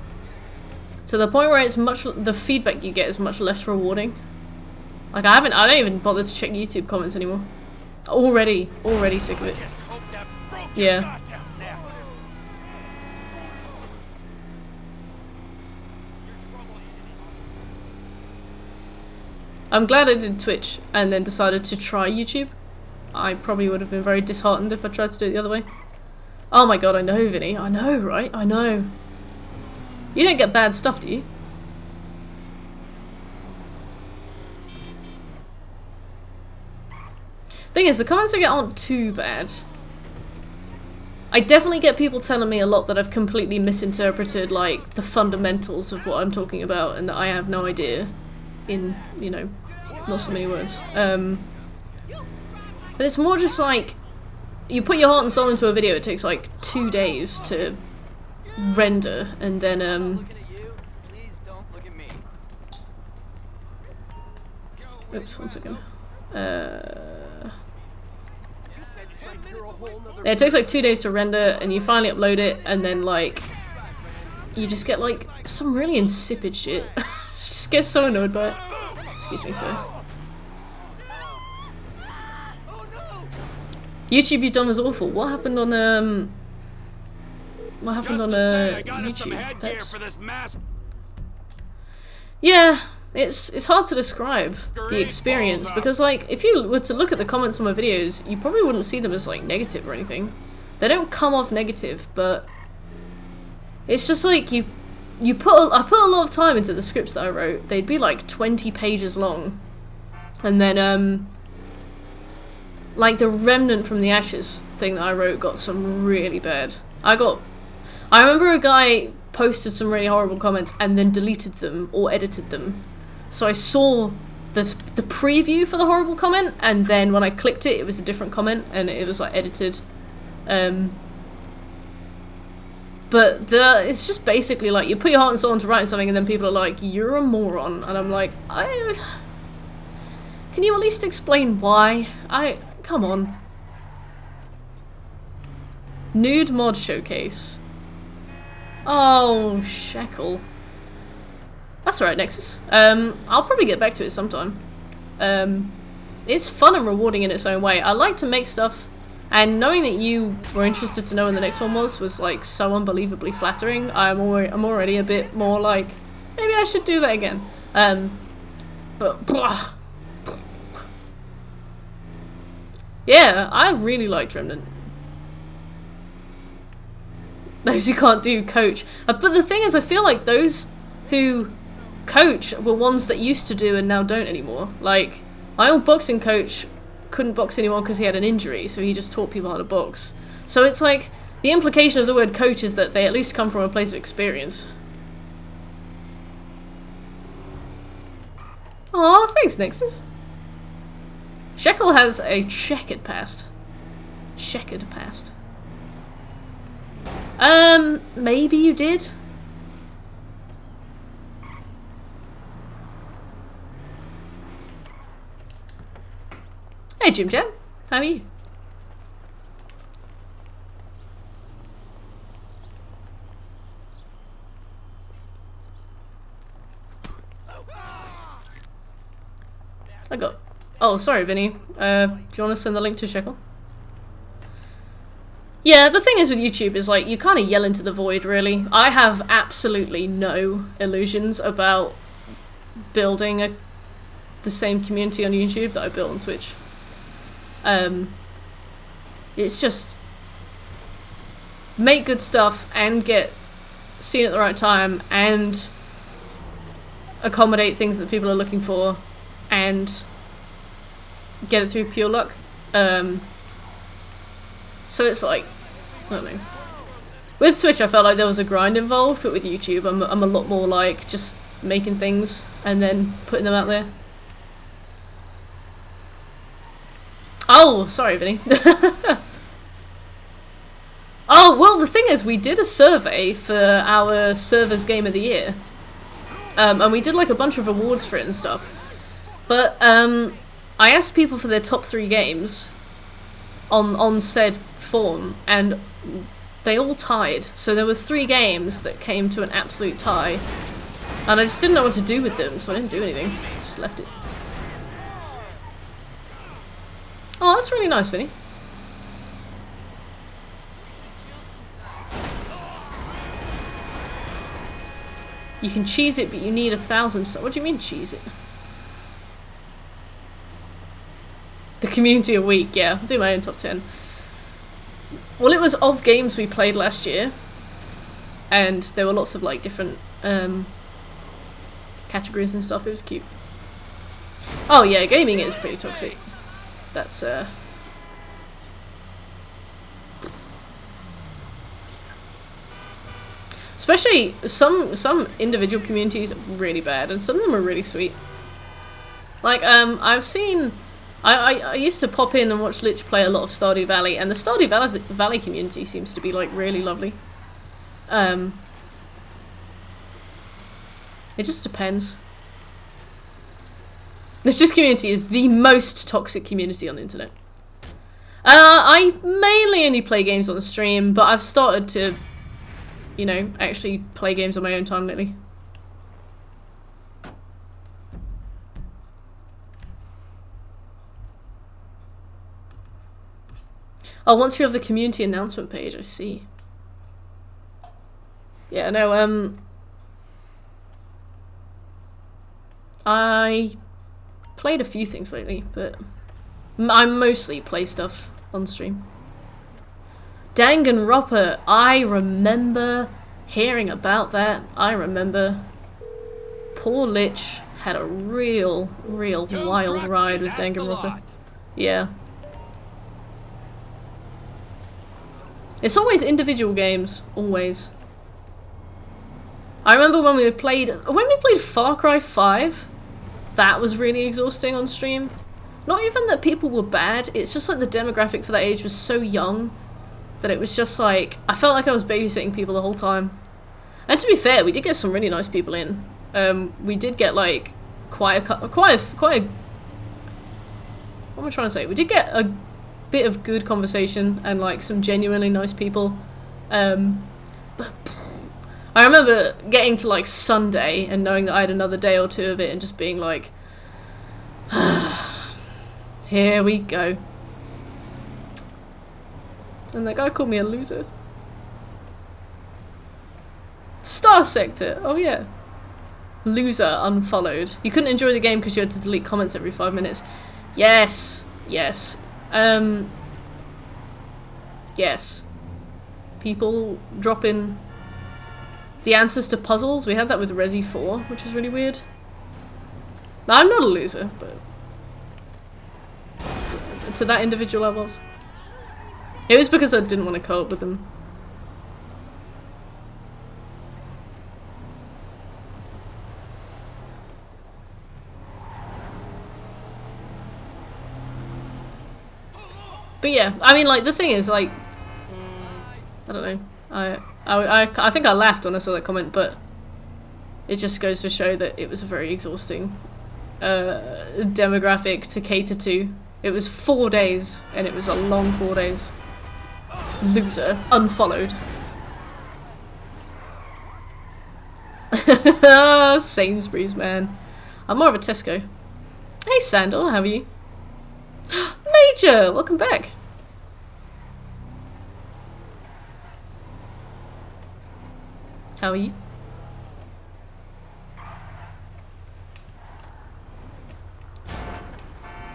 the point where it's the feedback you get is much less rewarding. Like, I don't even bother to check YouTube comments anymore. Already sick of it. Yeah. I'm glad I did Twitch and then decided to try YouTube. I probably would have been very disheartened if I tried to do it the other way. Oh my god, I know, Vinny. I know, right? I know. You don't get bad stuff, do you? Thing is, the comments I get aren't too bad. I definitely get people telling me a lot that I've completely misinterpreted, like, the fundamentals of what I'm talking about and that I have no idea in, you know, not so many words. But it's more just like, you put your heart and soul into a video, it takes like 2 days to render, and then, oops, 1 second. Yeah, it takes like 2 days to render, and you finally upload it, and then like you just get like some really insipid shit. Just get so annoyed by it. Excuse me, sir. YouTube you've done was awful. What happened on YouTube? Peps? Yeah. It's hard to describe the experience, because like, if you were to look at the comments on my videos, you probably wouldn't see them as like negative or anything. They don't come off negative, but it's just like I put a lot of time into the scripts that I wrote. They'd be like 20 pages long, and then like the Remnant from the Ashes thing that I wrote got some really bad. I remember a guy posted some really horrible comments and then deleted them or edited them. So I saw the preview for the horrible comment, and then when I clicked it, it was a different comment, and it was like edited. But it's just basically like, you put your heart and soul into writing something, and then people are like, "You're a moron," and I'm like, can you at least explain why? Come on. Nude mod showcase. Oh, Shekel. That's alright, Nexus. I'll probably get back to it sometime. It's fun and rewarding in its own way. I like to make stuff, and knowing that you were interested to know when the next one was like so unbelievably flattering. I'm already a bit more like, maybe I should do that again. But blah. Yeah, I really liked Remnant. Those who can't do coach. But the thing is, I feel like those who coach were ones that used to do and now don't anymore. Like, my old boxing coach couldn't box anymore because he had an injury, so he just taught people how to box. So it's like, the implication of the word coach is that they at least come from a place of experience. Aw, thanks, Nexus. Shekel has a checkered past. Checkered past. Maybe you did? Hey, Jim Jam. How are you? I got... Oh, sorry, Vinny. Do you want to send the link to Shekel? Yeah, the thing is with YouTube is, like, you kind of yell into the void, really. I have absolutely no illusions about building the same community on YouTube that I built on Twitch. It's just... make good stuff and get seen at the right time and accommodate things that people are looking for and get it through pure luck. So it's like, I don't know. With Twitch I felt like there was a grind involved, but with YouTube I'm a lot more like just making things and then putting them out there. Oh, sorry, Vinny. Oh, well, the thing is, we did a survey for our server's Game of the Year. And we did like a bunch of awards for it and stuff. But I asked people for their top 3 games on said form, and they all tied. So there were 3 games that came to an absolute tie. And I just didn't know what to do with them, so I didn't do anything. Just left it. Oh, that's really nice, Vinny. You can cheese it, but you need 1,000. So what do you mean cheese it? The community a week, yeah. I'll do my own top 10. Well, it was of games we played last year, and there were lots of like different categories and stuff. It was cute. Oh yeah, gaming is pretty toxic. That's especially some individual communities are really bad, and some of them are really sweet. Like I've seen, I used to pop in and watch Lich play a lot of Stardew Valley, and the Stardew Valley community seems to be like really lovely. It just depends. This community is the most toxic community on the internet. I mainly only play games on the stream, but I've started to, you know, actually play games on my own time lately. Oh, once you have the community announcement page, I see. Yeah, no, I played a few things lately, but I mostly play stuff on stream. Danganronpa, I remember hearing about that. I remember poor Lich had a real wild ride with Danganronpa. Yeah. It's always individual games, always. I remember when we played Far Cry 5, that was really exhausting on stream. Not even that people were bad, it's just like the demographic for that age was so young that it was just like, I felt like I was babysitting people the whole time. And to be fair, we did get some really nice people in. We did get like quite a what am I trying to say? We did get a bit of good conversation and like some genuinely nice people. But I remember getting to like Sunday and knowing that I had another day or two of it and just being like, here we go. And that guy called me a loser. Star Sector, oh yeah. Loser unfollowed. You couldn't enjoy the game because you had to delete comments every 5 minutes. Yes, yes. Yes. People dropping the answers to puzzles. We had that with Resi 4, which was really weird. I'm not a loser, but to that individual I was. It was because I didn't want to co-op with them. But yeah, I mean, like, the thing is, like, I don't know. I think I laughed when I saw that comment, but it just goes to show that it was a very exhausting demographic to cater to. It was 4 days, and it was a long 4 days. Loser. Unfollowed. Sainsbury's, man. I'm more of a Tesco. Hey, Sandal, how are you? Major! Welcome back. How are you?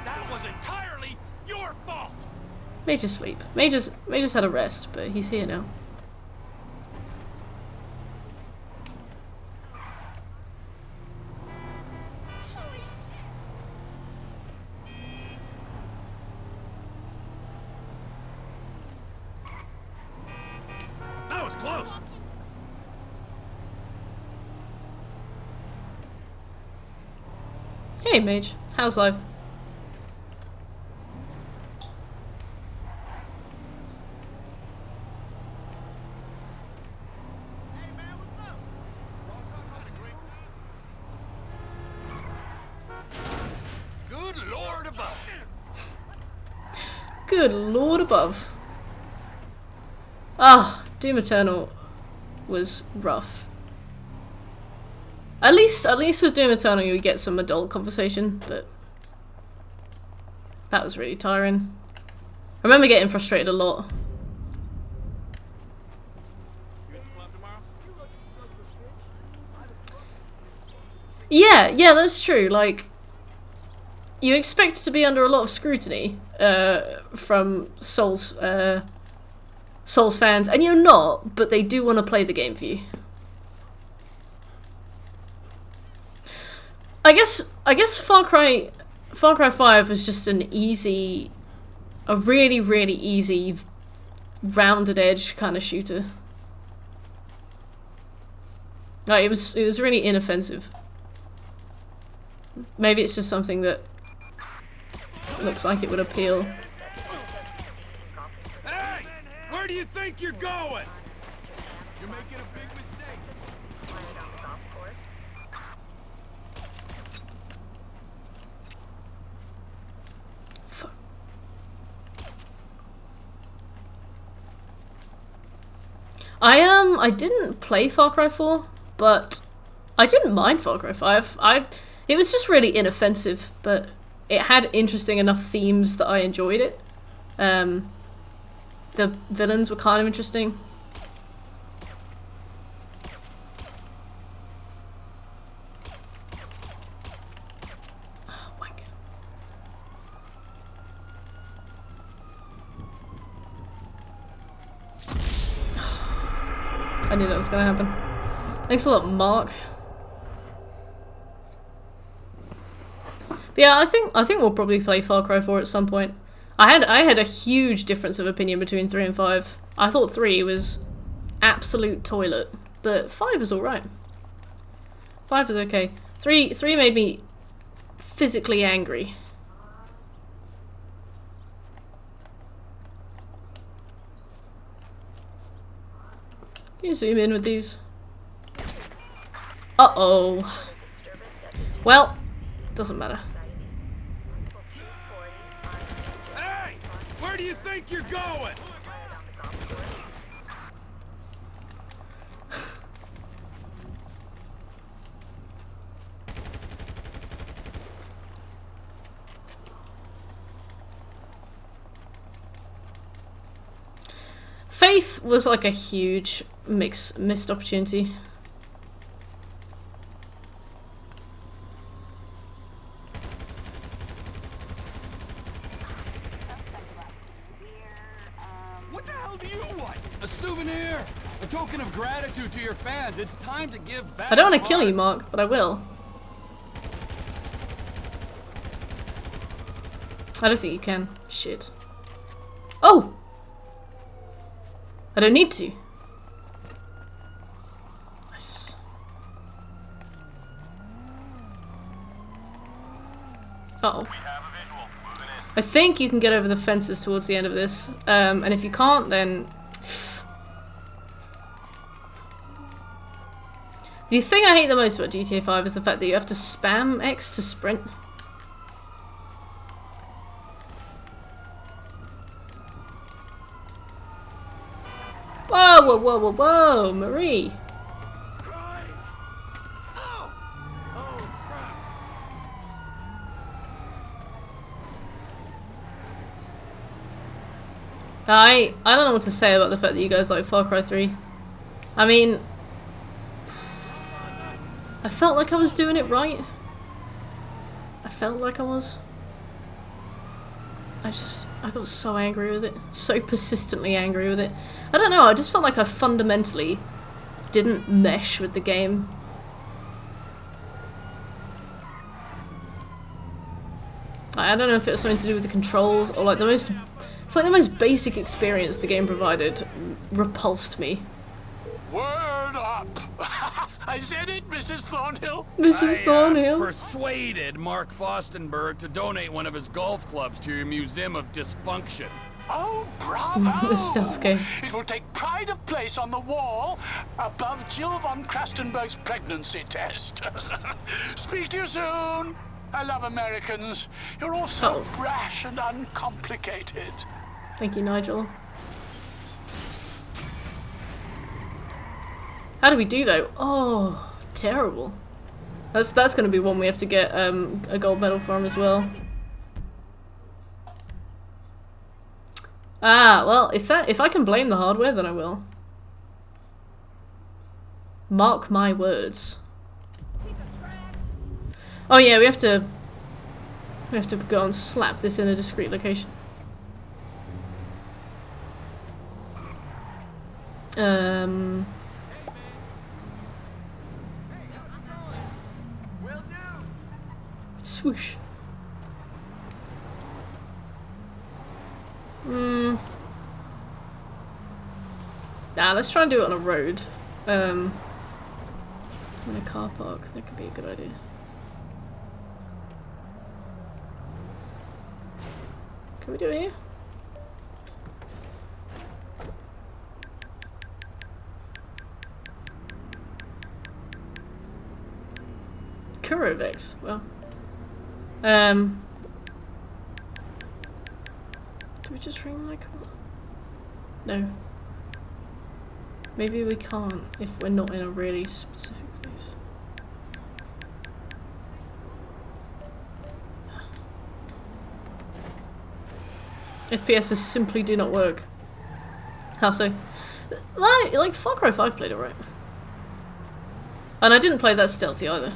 That was entirely your fault. Major's asleep. Major's had a rest, but he's here now. That was close. Hey, Mage. How's life? Good Lord above. Good Lord above. Ah, Doom Eternal was rough. At least with Doom Eternal you get some adult conversation, but that was really tiring. I remember getting frustrated a lot. Yeah, that's true. Like, you expect to be under a lot of scrutiny from Souls fans, and you're not, but they do want to play the game for you. I guess Far Cry 5 was just a really, really easy, rounded edge kind of shooter. Like, it was really inoffensive. Maybe it's just something that looks like it would appeal. Hey, where do you think you're going? You're making a big mistake. I didn't play Far Cry 4, but I didn't mind Far Cry 5. It was just really inoffensive, but it had interesting enough themes that I enjoyed it. The villains were kind of interesting. Oh, wank. I knew that was gonna happen. Thanks a lot, Mark. But yeah, I think we'll probably play Far Cry 4 at some point. I had a huge difference of opinion between 3 and 5. I thought 3 was absolute toilet, but 5 is alright. 5 is okay. 3 made me physically angry. Can you zoom in with these? Uh-oh. Well, doesn't matter. Hey, where do you think you're going? Faith was like a huge missed opportunity. What the hell do you want? A souvenir! A token of gratitude to your fans. It's time to give back. I don't want to kill you, Mark, but I will. I don't think you can. Shit. Oh! I don't need to. Nice. Uh-oh. I think you can get over the fences towards the end of this. And if you can't, then... The thing I hate the most about GTA 5 is the fact that you have to spam X to sprint. Whoa, whoa, whoa, whoa, whoa, Marie. I don't know what to say about the fact that you guys like Far Cry 3. I mean, I felt like I was doing it right. I felt like I was. I got so angry with it. So persistently angry with it. I don't know, I just felt like I fundamentally didn't mesh with the game. I don't know if it was something to do with the controls or like the most... It's like the most basic experience the game provided repulsed me. Word up! I said it, Mrs. Thornhill. Mrs. Thornhill. Persuaded Mark Fostenberg to donate one of his golf clubs to your Museum of Dysfunction. Oh, bravo! The stealth game. It will take pride of place on the wall above Jill von Krastenberg's pregnancy test. Speak to you soon. I love Americans. You're all so brash and uncomplicated. Thank you, Nigel. How do we do though? Oh, terrible. That's going to be one we have to get a gold medal from as well. Ah, well, if I can blame the hardware, then I will. Mark my words. Oh yeah, we have to go and slap this in a discreet location. Swoosh. Nah, let's try and do it on a road. In a car park, that could be a good idea. Can we do it here? Kurovex, well. Do we just ring my car? No. Maybe we can't if we're not in a really specific place. FPSs simply do not work. How so? Like Far Cry 5 played alright. And I didn't play that stealthy either.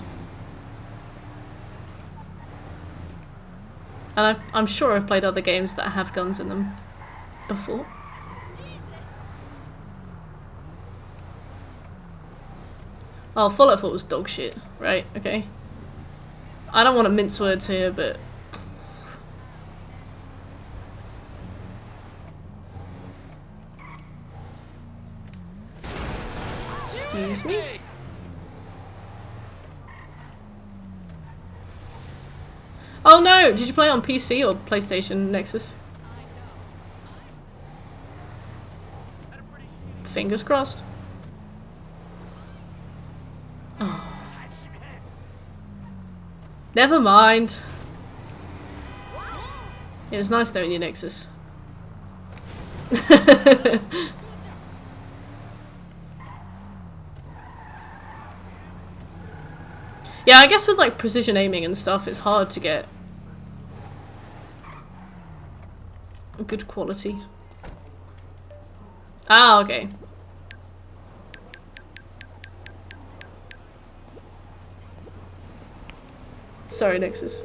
And I'm sure I've played other games that have guns in them before. Oh, Fallout 4 was dog shit, right? Okay. I don't want to mince words here, but... Excuse me? Oh no! Did you play on PC or PlayStation Nexus? Fingers crossed. Oh. Never mind. It was nice knowing your Nexus. Yeah, I guess with like precision aiming and stuff, it's hard to get a good quality. Ah, okay. Sorry, Nexus.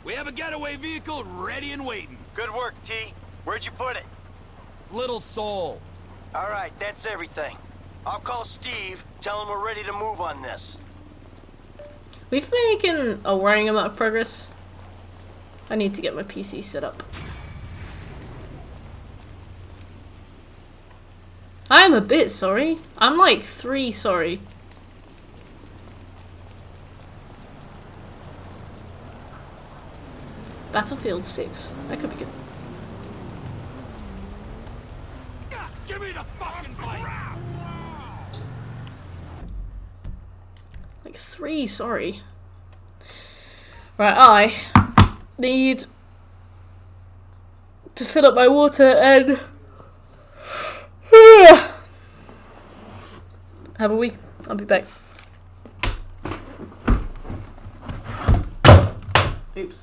We have a getaway vehicle ready and waiting. Good work, T. Where'd you put it? Little soul. All right, that's everything. I'll call Steve, tell him we're ready to move on this. We've been making a worrying amount of progress. I need to get my PC set up. I am a bit sorry. I'm like 3 sorry. Battlefield 6. That could be good. Give me the fucking bike. Like 3 sorry. Right, I need to fill up my water and have a wee. I'll be back. Oops.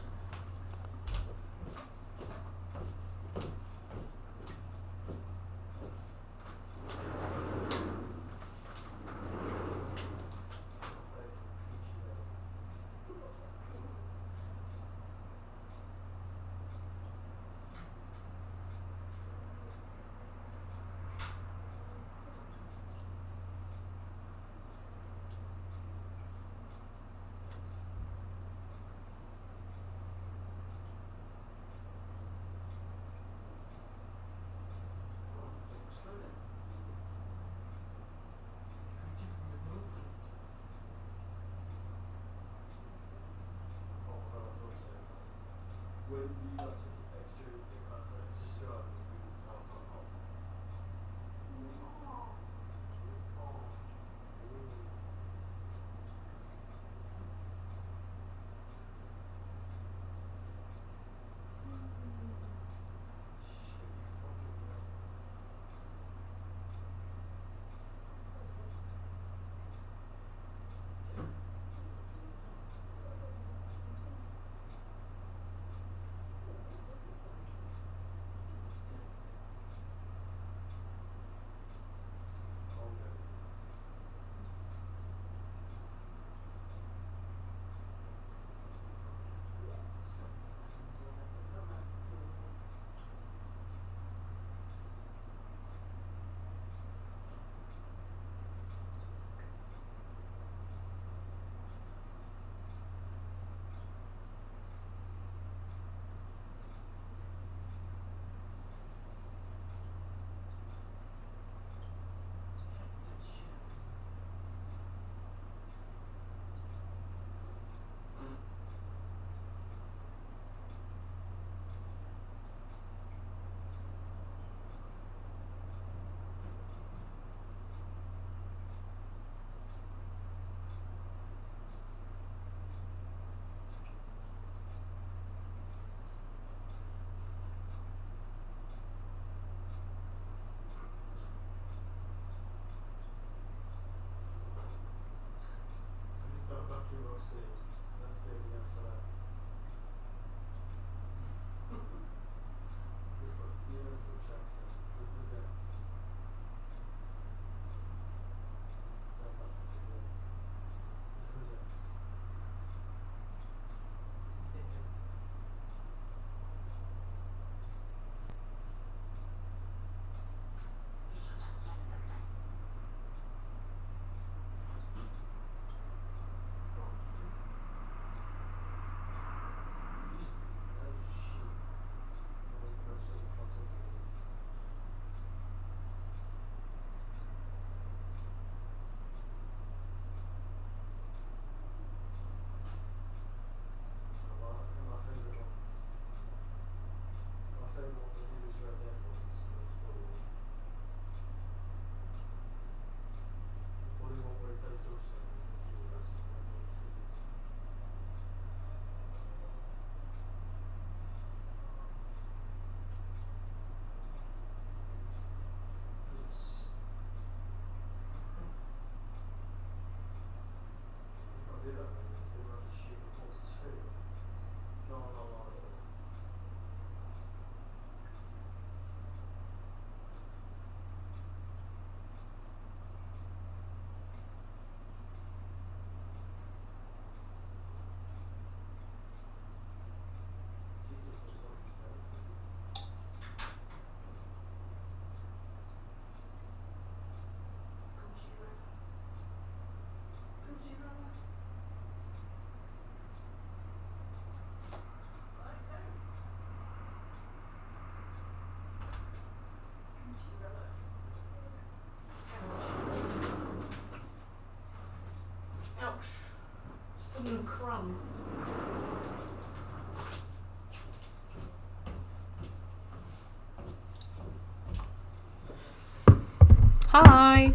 Hi.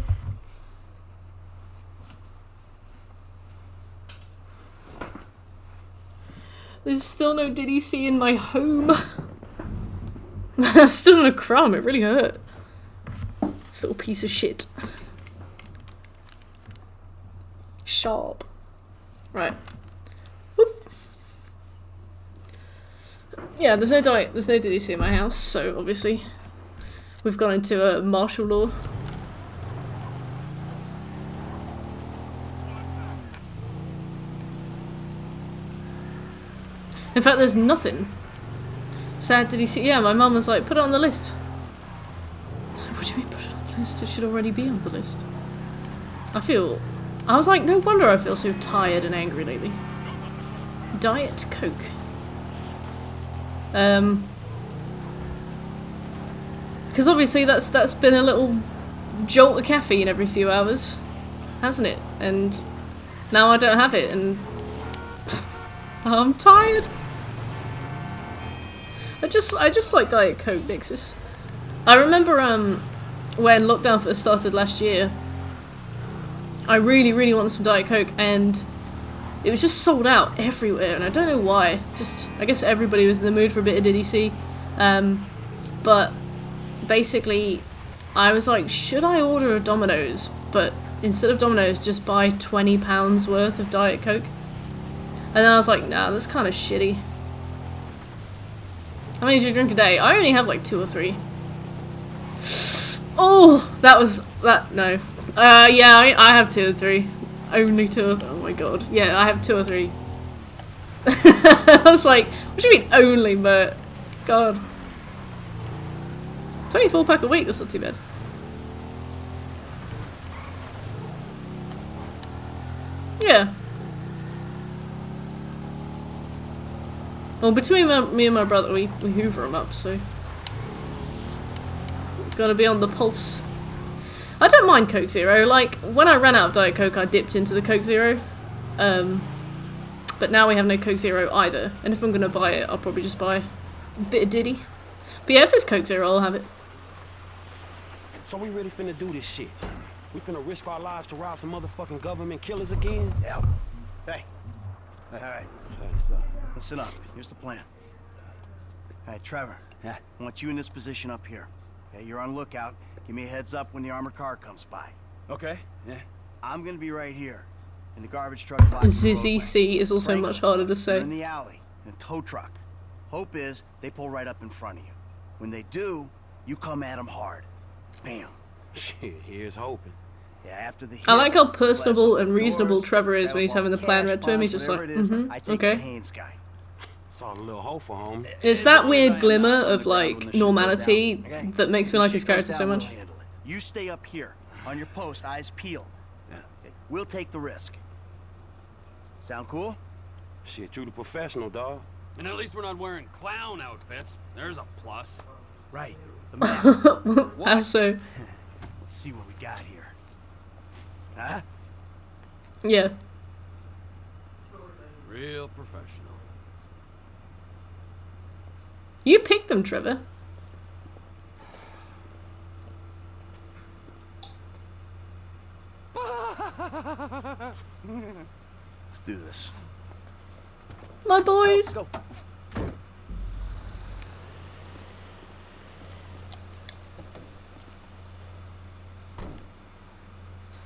There's still no DDC in my home. Still no crumb, it really hurt. This little piece of shit. Sharp. Right. Whoop. Yeah, there's no DDC in my house, so obviously we've gone into a martial law. In fact, there's nothing. Sad DDC. Yeah, my mum was like, put it on the list. So what do you mean put it on the list? It should already be on the list. I was like, no wonder I feel so tired and angry lately. Diet Coke. Because obviously that's been a little jolt of caffeine every few hours, hasn't it? And now I don't have it, and I'm tired. I just like Diet Coke mixes. I remember when lockdown first started last year, I really wanted some Diet Coke, and it was just sold out everywhere, and I don't know why. Just, I guess everybody was in the mood for a bit of DDC. But basically, I was like, should I order a Domino's? But instead of Domino's, just buy £20 worth of Diet Coke. And then I was like, nah, that's kind of shitty. How many do you drink a day? I only have like 2 or 3. Oh, no. Yeah, I have 2 or 3. Only 2 of them. Oh my god. Yeah, I have 2 or 3. I was like, what do you mean only, Mert? God. 24 pack a week, that's not too bad. Yeah. Well, between me and my brother, we hoover them up, so it's gotta be on the pulse. I don't mind Coke Zero. Like, when I ran out of Diet Coke, I dipped into the Coke Zero. But now we have no Coke Zero either. And if I'm gonna buy it, I'll probably just buy a bit of Diddy. But yeah, if there's Coke Zero, I'll have it. So we really finna do this shit? We finna risk our lives to rob some motherfucking government killers again? Yeah. Hey. Alright. Listen up. Here's the plan. Alright, Trevor. Yeah. I want you in this position up here. Okay, you're on lookout. Give me a heads up when the armored car comes by. Okay. Yeah. I'm gonna be right here. In the garbage truck. ZZC is also much harder to say. In the alley. In a tow truck. Hope is they pull right up in front of you. When they do, you come at them hard. Bam. Shit, here's hoping. Yeah, after the I like how personable and reasonable Trevor is when he's having the plan read to him. He's just like, okay. Saw a little hoe for home. It's that weird glimmer of like normality that makes me like his character so much. You stay up here on your post, eyes peeled. Yeah. Okay, we'll take the risk. Sound cool? Shit, true to professional, dog. And at least we're not wearing clown outfits. There's a plus. Right. The mask. How so? Let's see what we got here. Huh? Yeah. Real professional. You picked them, Trevor. Let's do this. My boys. Go.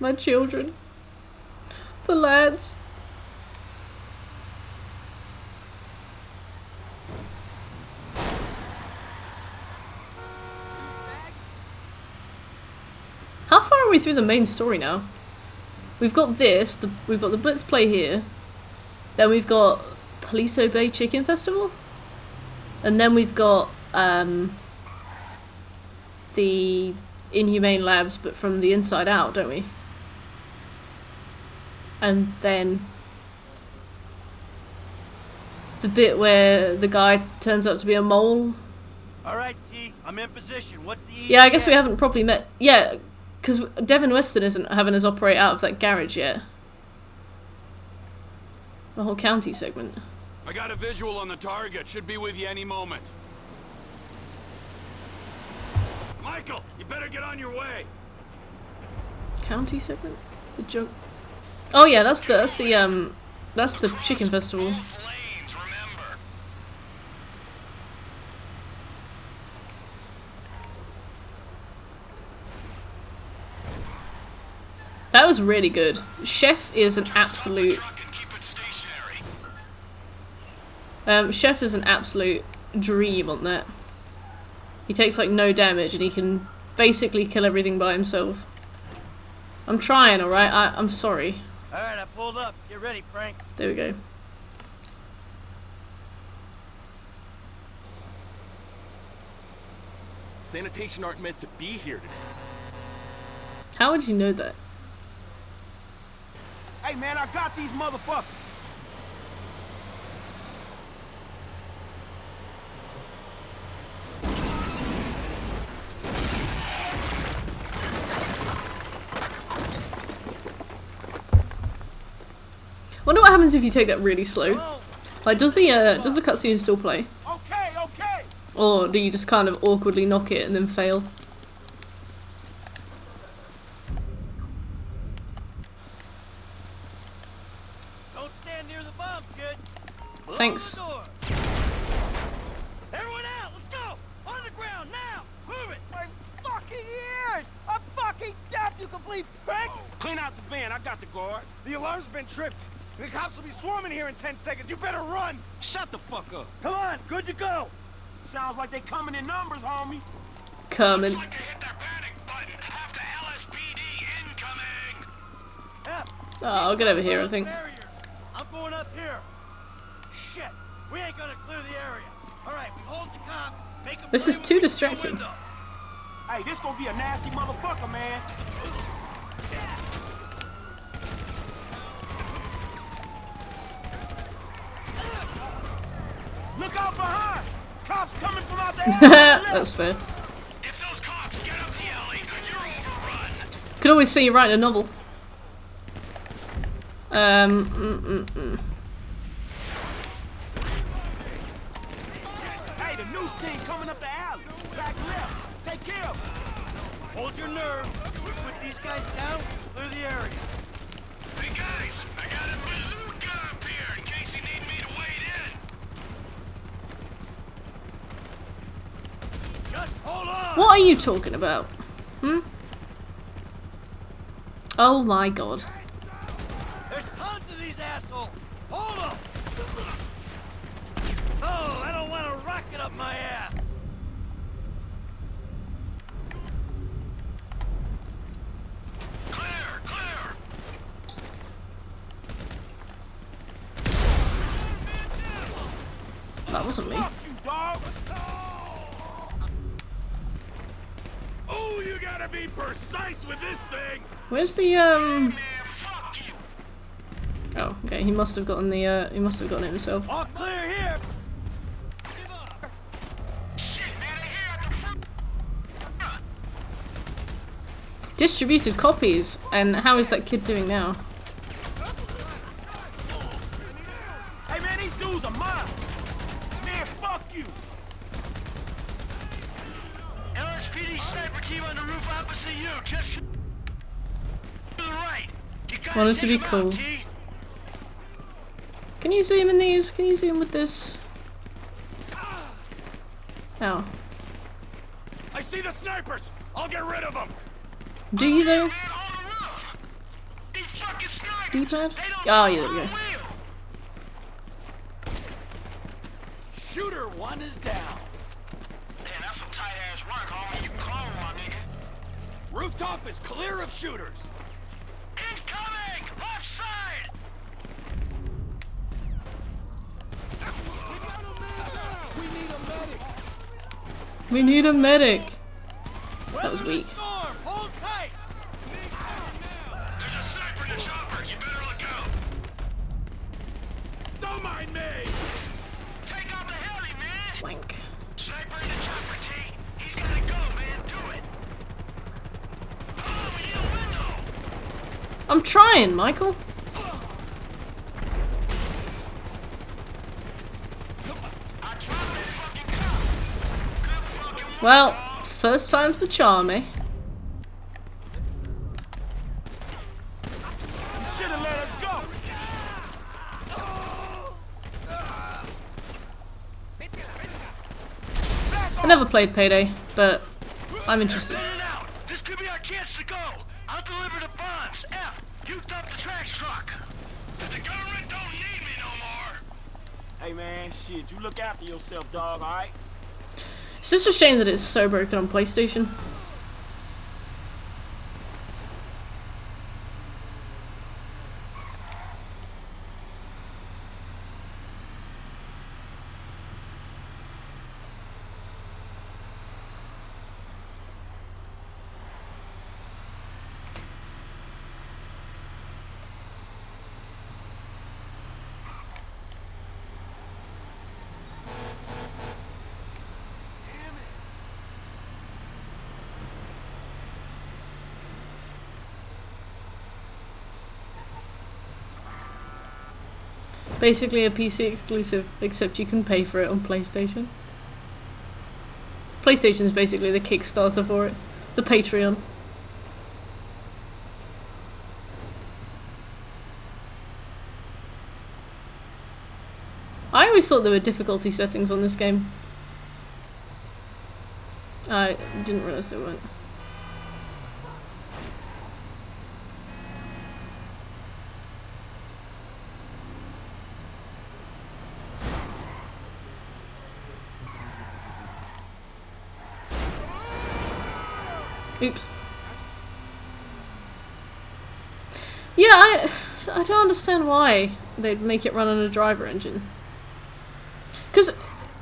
My children. The lads. How far are we through the main story now? We've got this, we've got the Blitz play here, then we've got Paleto Bay Chicken Festival, and then we've got the Inhumane Labs, but from the inside out, don't we? And then the bit where the guy turns out to be a mole. Alright, T, I'm in position. What's the Yeah, I guess we haven't properly met. Yeah, because Devin Weston isn't having us operate out of that garage yet. A whole county segment. I got a visual on the target. Should be with you any moment. Michael, you better get on your way. County segment? The joke. Oh yeah, that's the chicken festival. That was really good. Chef is an absolute. Chef is an absolute dream on that. He takes like no damage and he can basically kill everything by himself. I'm trying, alright? I'm sorry. Alright, I pulled up. Get ready, Frank. There we go. Sanitation aren't meant to be here today. How would you know that? Hey man, I got these motherfuckers. Wonder what happens if you take that really slow. Like, does the cutscene still play? Okay, okay. Or do you just kind of awkwardly knock it and then fail? Don't stand near the bomb, kid. Thanks. Everyone out, let's go! On the ground, now! Move it! My fucking ears! I'm fucking deaf, you complete prick! Clean out the van, I got the guards. The alarm's been tripped. The cops will be swarming here in 10 seconds. You better run! Shut the fuck up. Come on, good to go. Sounds like they coming in numbers, homie. Coming. Looks like they hit their panic button after LSPD incoming. Oh, I'll get over here, I think. I'm going up here. Shit, we ain't gonna clear the area. All right, we hold the cop. Make him This is too distracting. Hey, this gonna be a nasty motherfucker, man. Look out behind! Cops coming from out there! That's fair. If those cops get up the alley, you're overrun. Could always see you writing a novel. Hey, the news team coming up the alley. Back left. Take care of them. Hold your nerve. We put these guys down, clear the area. Hey guys, I got a bazooka up here in case you need me to wade in. Just hold on. What are you talking about? Oh my god. There's tons of these assholes. Hold them. Oh, I don't want a rocket up my ass. Clear, clear. That wasn't me. Fuck you, dog. Oh, you gotta be precise with this thing. Where's the Oh, okay. He must have gotten the he must have gotten it himself. All clear here. Distributed copies, and how is that kid doing now? Hey man, these dudes are mine. Man, fuck you. LSPD sniper team on the roof opposite you, just to the right. You gotta Wanted to take be them cool. out, T. Can you zoom in these? Can you zoom with this? Oh. I see the snipers. I'll get rid of them. Do you though? D-pad? Oh, yeah, there we go. Shooter one is down. Man, that's some tight ass work, homie. You call one, nigga. Rooftop is clear of shooters. Incoming! Left side! We need a medic. That was weak. Hold tight. There's a sniper in the chopper. You better look out. Don't mind me. Take out the heli, man. Wank. Sniper in the chopper, T. He's gotta go, man. Do it. Oh, we need a window. I'm trying, Michael. Well, first time's the charm, eh? You should have let us go. I never played Payday, but I'm interested. This could be our chance to go. I'll deliver the bonds. F, you dump the trash truck. The government don't need me no more. Hey man, shit, you look after yourself, dog, alright? It's just a shame that it's so broken on PlayStation. Basically a PC exclusive, except you can pay for it on PlayStation. PlayStation is basically the Kickstarter for it. The Patreon. I always thought there were difficulty settings on this game. I didn't realise there weren't. Oops. Yeah, I don't understand why they'd make it run on a driver engine. Because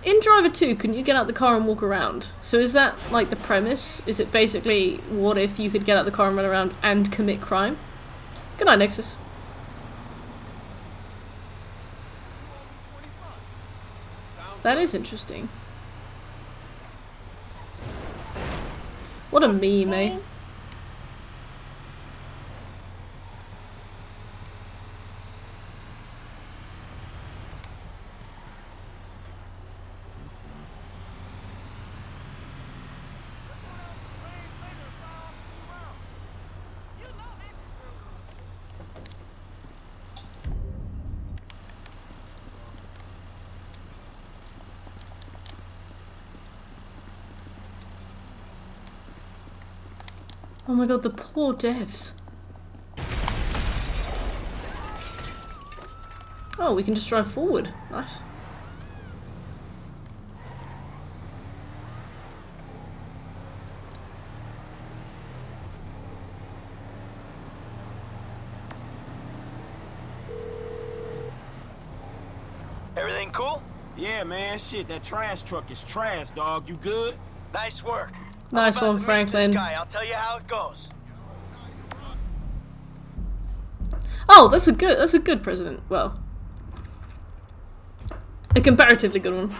in Driver 2, couldn't you get out the car and walk around? So is that like the premise? Is it basically, what if you could get out the car and run around and commit crime? Good night, Nexus. That is interesting. What a meme, eh? Oh my god, the poor devs. Oh, we can just drive forward. Nice. Everything cool? Yeah, man, shit, that trash truck is trash, dog. You good? Nice work. Nice one, Franklin. I'll tell you how it goes. Oh, that's a good president. Well, a comparatively good one.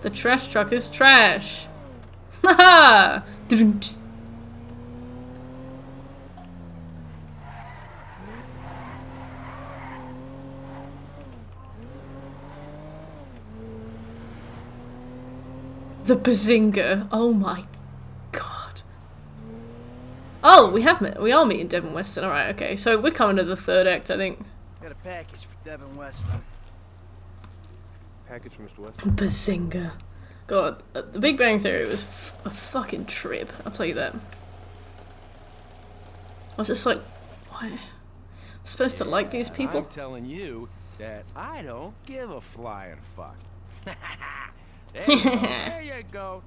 The trash truck is trash. Haha. The Bazinga. Oh my god. Oh, we are meeting Devin Weston. Alright, okay. So we're coming to the third act, I think. Got a package for Devin Weston. Package for Mr. Weston. Bazinga. God, The Big Bang Theory was a fucking trip. I'll tell you that. I was just like, why? I'm supposed to like these people? I'm telling you that I don't give a flying fuck. There you go.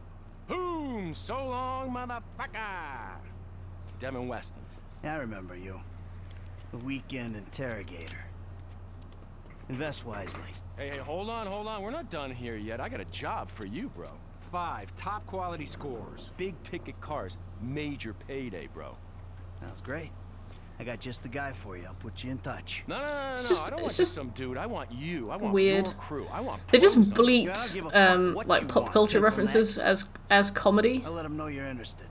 Boom! So long, motherfucker. Devin Weston. Yeah, I remember you. The weekend interrogator. Invest wisely. Hey, hold on. We're not done here yet. I got a job for you, bro. 5 top quality scores. Big ticket cars. Major payday, bro. Sounds great. I got just the guy for you. I'll put you in touch. No. I don't want just some dude. I want you. I want weird. your crew. I want they just bleeped like pop culture references as comedy. I'll let them know you're interested.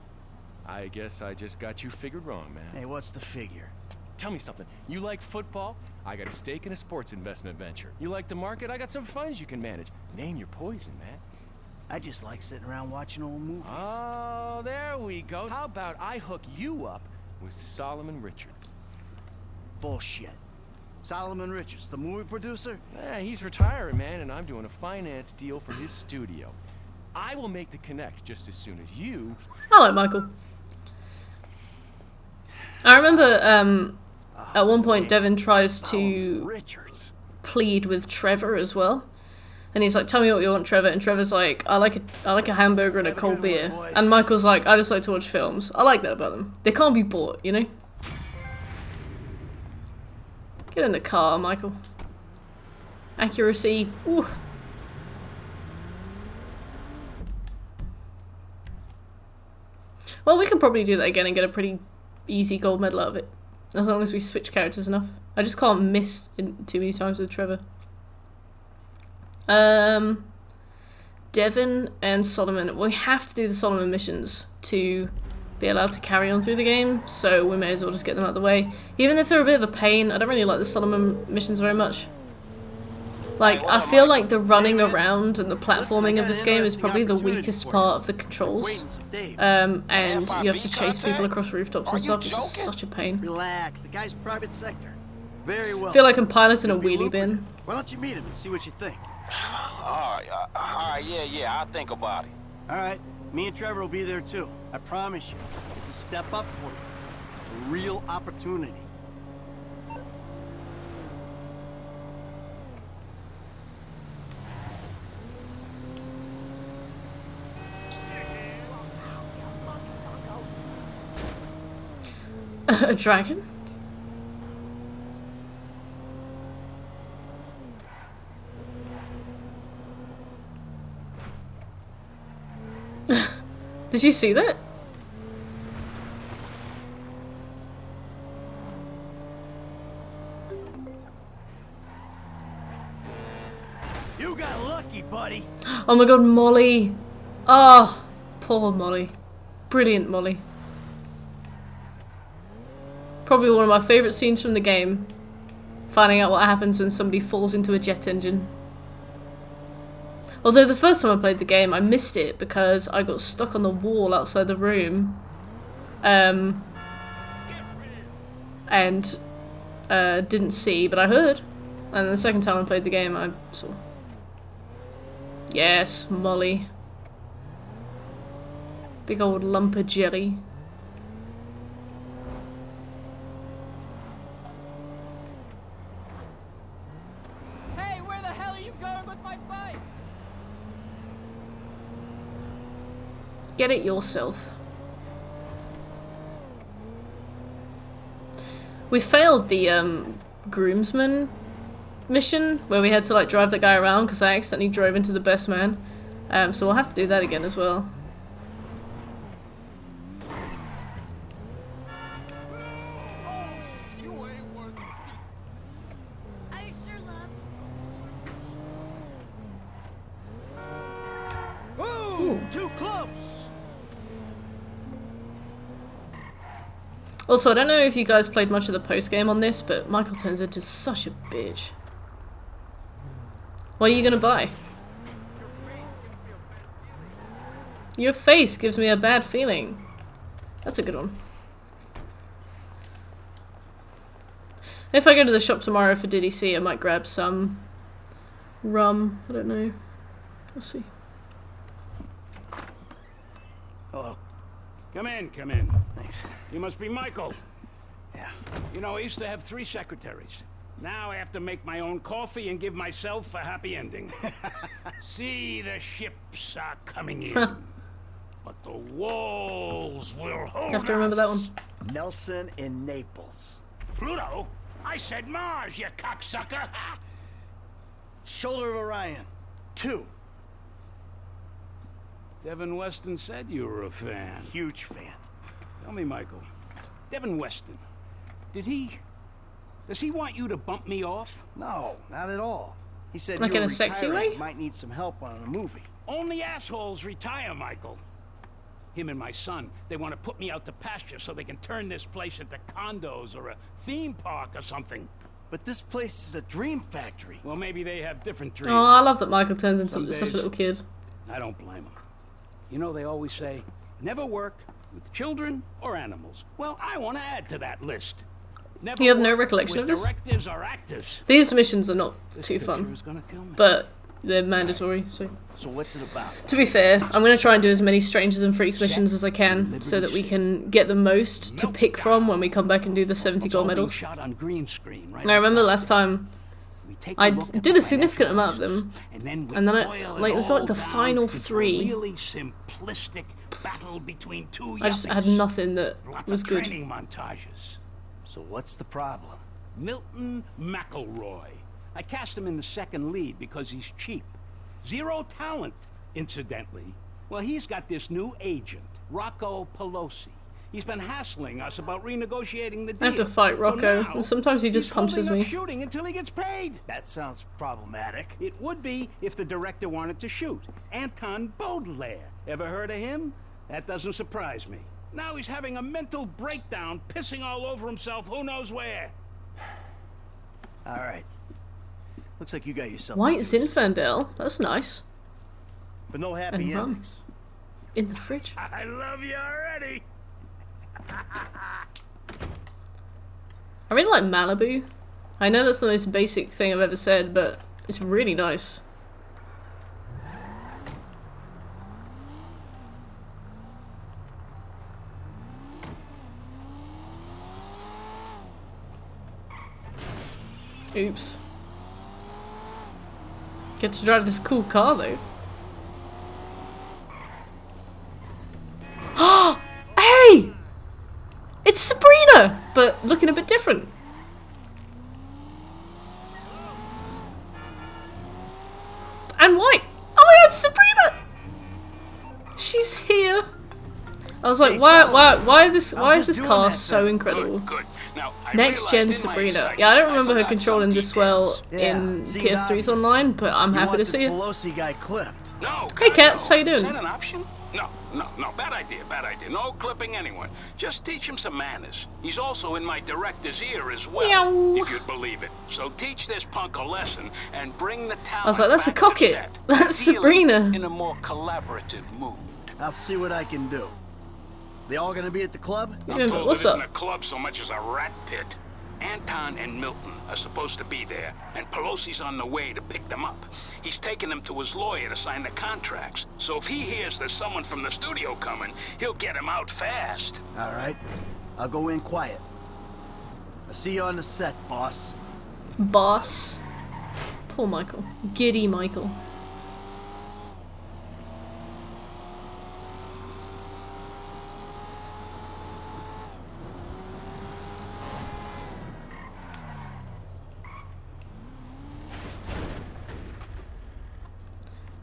I guess I just got you figured wrong, man. Hey, what's the figure? Tell me something. You like football? I got a stake in a sports investment venture. You like the market? I got some funds you can manage. Name your poison, man. I just like sitting around watching old movies. Oh, there we go. How about I hook you up with Solomon Richards? Bullshit. Solomon Richards, the movie producer? Yeah, he's retiring, man, and I'm doing a finance deal for his studio. I will make the connect just as soon as you... Hello, Michael. I remember at one point Devin tries to plead with Trevor as well. And he's like, tell me what you want, Trevor. And Trevor's like, I like a hamburger and a cold beer. And Michael's like, I just like to watch films. I like that about them. They can't be bought, you know? Get in the car, Michael. Accuracy. Ooh. Well, we can probably do that again and get a pretty easy gold medal out of it. As long as we switch characters enough. I just can't miss too many times with Trevor. Devin and Solomon. We have to do the Solomon missions to be allowed to carry on through the game, so we may as well just get them out of the way. Even if they're a bit of a pain, I don't really like the Solomon missions very much. Like, I feel like the running around and the platforming of this game is probably the weakest part of the controls. And you have to chase people across rooftops and stuff. It's just such a pain. Relax, the guy's private sector. Very well. I feel like I'm piloting a wheelie bin. Why don't you meet him and see what you think? Alright, yeah, I'll think about it. Alright, me and Trevor will be there too. I promise you. It's a step up for you. A real opportunity. A dragon? Did you see that? You got lucky, buddy. Oh my god, Molly. Oh, poor Molly. Brilliant Molly. Probably one of my favourite scenes from the game. Finding out what happens when somebody falls into a jet engine. Although the first time I played the game, I missed it because I got stuck on the wall outside the room. And didn't see, but I heard. And the second time I played the game, I saw. Yes, Molly. Big old lump of jelly. Hey, where the hell are you going with my bike? Get it yourself. We failed the groomsman mission where we had to like drive the guy around because I accidentally drove into the best man. So we'll have to do that again as well. Ooh, too close. Also, I don't know if you guys played much of the post-game on this, but Michael turns into such a bitch. What are you gonna buy? Your face gives me a bad feeling. That's a good one. If I go to the shop tomorrow for DDC, I might grab some rum. I don't know. We'll see. Hello. Come in, come in. Thanks. You must be Michael. Yeah. You know, I used to have 3 secretaries. Now I have to make my own coffee and give myself a happy ending. See, the ships are coming in. But the walls will hold You have to remember that one. Nelson in Naples. Pluto? I said Mars, you cocksucker! Shoulder of Orion. 2. Devin Weston said you were a fan. Huge fan. Tell me, Michael. Devin Weston, does he want you to bump me off? No, not at all. He said like you in were a sexy retiring, way? might need some help on a movie. Only assholes retire, Michael. Him and my son, they want to put me out to pasture so they can turn this place into condos or a theme park or something. But this place is a dream factory. Well, maybe they have different dreams. Oh, I love that Michael turns into Some such days, a little kid. I don't blame them. You know, they always say, never work with children or animals. Well, I want to add to that list. Never You have no work recollection with of this? directives or actors. These missions are not This too picture fun, is gonna kill me. but they're mandatory, so... So what's it about? To be fair, I'm going to try and do as many Strangers and Freaks missions as I can, so that we can get the most to pick from when we come back and do the 70 gold medals. Shot on green screen, right? And I remember last time, I did a significant amount of them, and then it was like the final 3. Really simplistic battle between two I just had yuppies. nothing that Lots was of good. training montages. So what's the problem? Milton McElroy. I cast him in the second lead because he's cheap. 0 talent, incidentally. Well, he's got this new agent, Rocco Pelosi. He's been hassling us about renegotiating the deal. I have to fight Rocco, So now, and sometimes he just he's punches holding me. up shooting until he gets paid. That sounds problematic. It would be if the director wanted to shoot. Anton Baudelaire. Ever heard of him? That doesn't surprise me. Now he's having a mental breakdown, pissing all over himself who knows where. All right. Looks like you got yourself. White Zinfandel, that's nice. But no happy And rum. endings. In the fridge. I love you already. I really like Malibu. I know that's the most basic thing I've ever said, but it's really nice. Oops. Get to drive this cool car though. Hey! It's Sabrina! But looking a bit different. And white! Oh my god, Sabrina! She's here! I was like, why is this car so incredible? Good. Now, I Next gen realized in my Sabrina. excitement, Yeah, I don't I remember her forgot controlling some this well Yeah, in seemed PS3's obvious. online, but I'm You happy want to this see it. Pelosi guy clipped. No. Hey God, cats, no. how you Is doing? that an option? No. Bad idea. No clipping anyone. Just teach him some manners. He's also in my director's ear as well, Meow. if you'd believe it. So teach this punk a lesson and bring the talent I was like, that's a back to cocket. set. That's Ideally, Sabrina. in a more collaborative mood. I'll see what I can do. They all gonna be at the club? You I'm doing- told what's it isn't up? a club so much as a rat pit. Anton and Milton are supposed to be there, and Pelosi's on the way to pick them up. He's taking them to his lawyer to sign the contracts. So if he hears there's someone from the studio coming, he'll get him out fast. All right. I'll go in quiet. I'll see you on the set, boss. Boss. Poor Michael. Giddy Michael.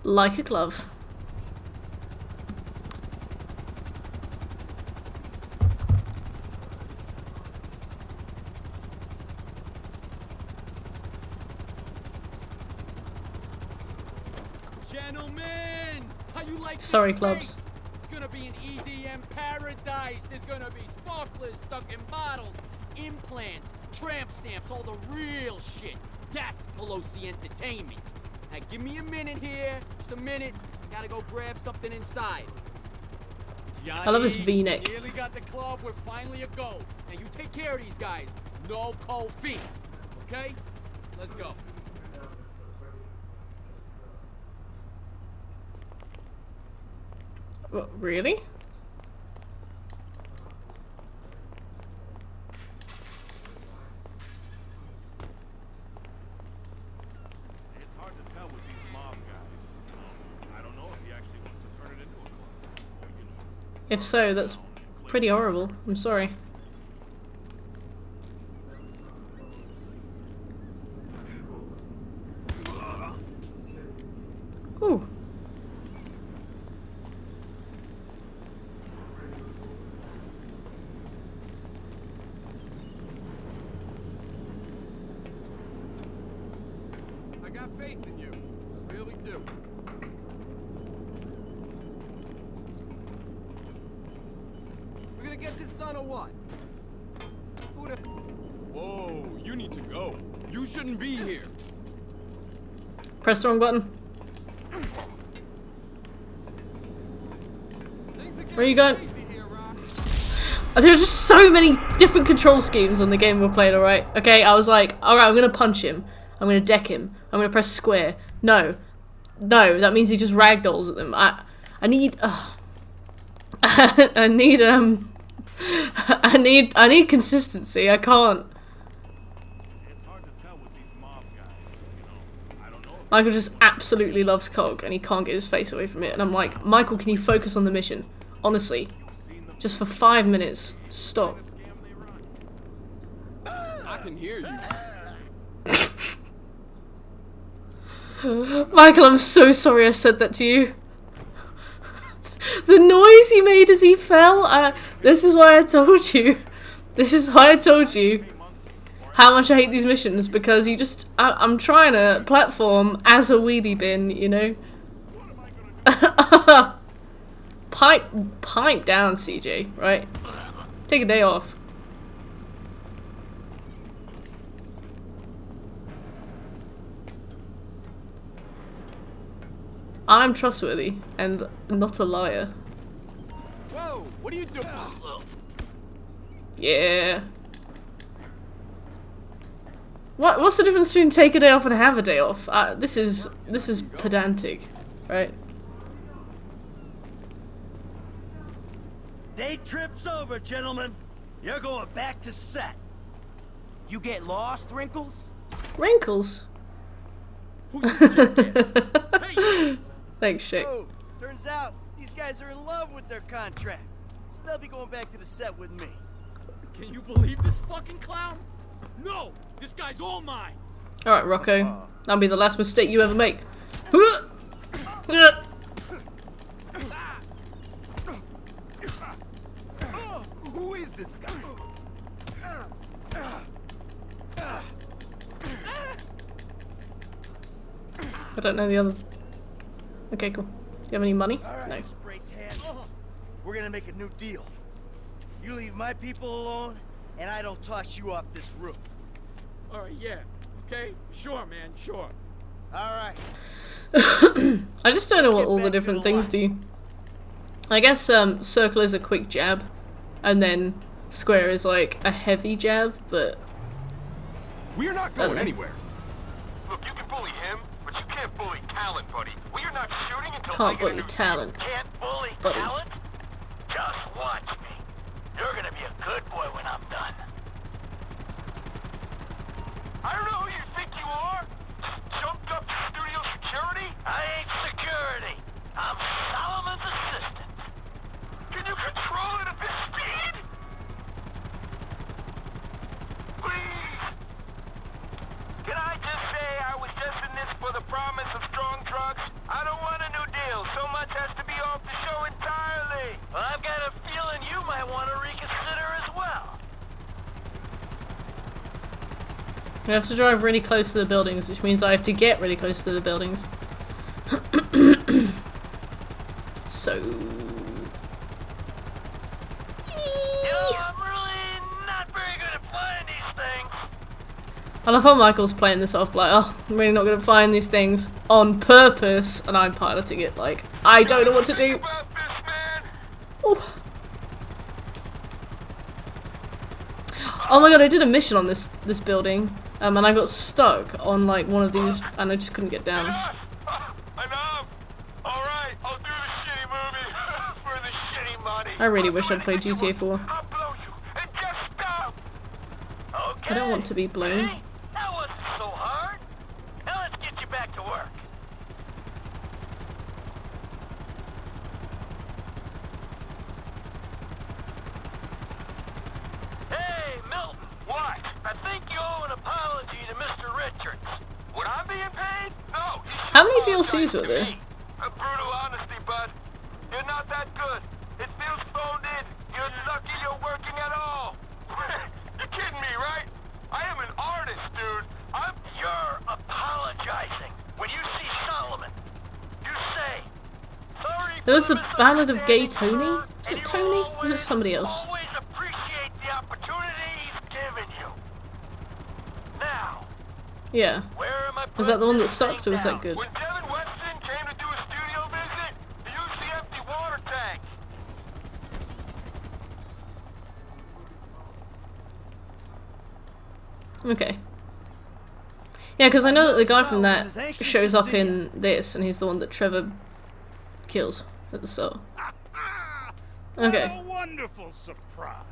Like a glove. Gentlemen, how you like Sorry, this clubs. space? It's gonna be an EDM paradise. There's gonna be sparklers stuck in bottles, implants, tramp stamps, all the real shit. That's Pelosi Entertainment. Now give me a minute here, just a minute. I gotta go grab something inside. I love his Johnny, V-neck. Nearly got the club. We're finally a go. Now you take care of these guys. No cold feet. Okay? Let's go. What, really? It's hard to tell with these mob guys. I don't know if he actually wants to turn it into a club. Or, you know, If so, that's pretty horrible. I'm sorry. Ooh. I got faith in you. I really do. We're gonna get this done or what? Who the... Whoa, you need to go. You shouldn't be here. Press the wrong button. Where are you going? There are just so many different control schemes on the game we're playing, alright? Okay, I was like, alright, I'm gonna punch him. I'm gonna deck him. I'm gonna press square. No. No, that means he just ragdolls at them. I need I need consistency. I can't. Michael just absolutely loves COG and he can't get his face away from it. And I'm like, Michael, can you focus on the mission? Honestly. Just for 5 minutes. Stop. I can hear you. Michael, I'm so sorry I said that to you. The noise he made as he fell. This is why I told you. This is why I told you how much I hate these missions, because you just... I'm trying to platform as a wheelie bin, you know? Pipe down, CJ, right? Take a day off. I'm trustworthy and not a liar. Whoa, what are you doing? Yeah. What's the difference between take a day off and have a day off? This is pedantic, right? Day trip's over, gentlemen. You're going back to set. You get lost, Wrinkles? Wrinkles? Who's this jackass? Hey! Thanks, Shake. Oh, turns out these guys are in love with their contract. So they'll be going back to the set with me. Can you believe this fucking clown? No! This guy's all mine! Alright, Rocco. That'll be the last mistake you ever make. Who is this guy? I don't know the other... Okay, cool. You have any money? Right, No. spray tan. We're gonna make a new deal. You leave my people alone, and I don't toss you off this roof. Alright, yeah. Okay? Sure, man, sure. Alright. I just don't know what all the different things do. I guess circle is a quick jab, and then square is like a heavy jab, but... We're not going anywhere. Look, you can bully him, but you can't bully talent, buddy. We are not shooting until Can't I get a bully new talent, Can't bully buddy. talent? Just watch me. You're gonna be a good boy when I'm done. I don't know who you think you are. Just jumped up to studio security? I ain't security. I'm Solomon's assistant. Can you control it at this speed? Please. Can I just say I was just in this for the promise of strong drugs? I don't want a new deal. So much has to be off the show entirely. Well, I've got a feeling you might want to reconsider as well. I have to drive really close to the buildings, which means I have to get really close to the buildings. So... I'm really not very good at flying these things. I love how Michael's playing this off like, oh, I'm really not going to find these things on purpose, and I'm piloting it like, I don't know what to do. Oh. Oh my god, I did a mission on this building, and I got stuck on like one of these, and I just couldn't get down. Enough! Alright, I'll do the shitty movie for the shitty money. I really wish I'd played GTA 4. I'll blow you and just stop. Okay. I don't want to be blown. Hey, that wasn't so hard. Now let's get you back to work. Hey, Milton. What? I think you owe an apology to Mr. Richards. Would I be paid? No. How many DLCs were there? A brutal honesty, bud. You're not that good. It feels phoned in. You're lucky you're working at all. You're kidding me, right? I am an artist, dude. You're apologizing. When you see Solomon, you say, sorry. There was the Ballad of Gay Tony? Was it Tony? Or was it somebody else? Always appreciate the opportunity he's given you. Now, Yeah. Was that the one that sucked, or was that good? When Devin Weston came to do a studio visit, he used the empty water tank. Okay. Yeah, because I know that the guy from that shows up in this, and he's the one that Trevor kills at the start. Okay. What a wonderful surprise.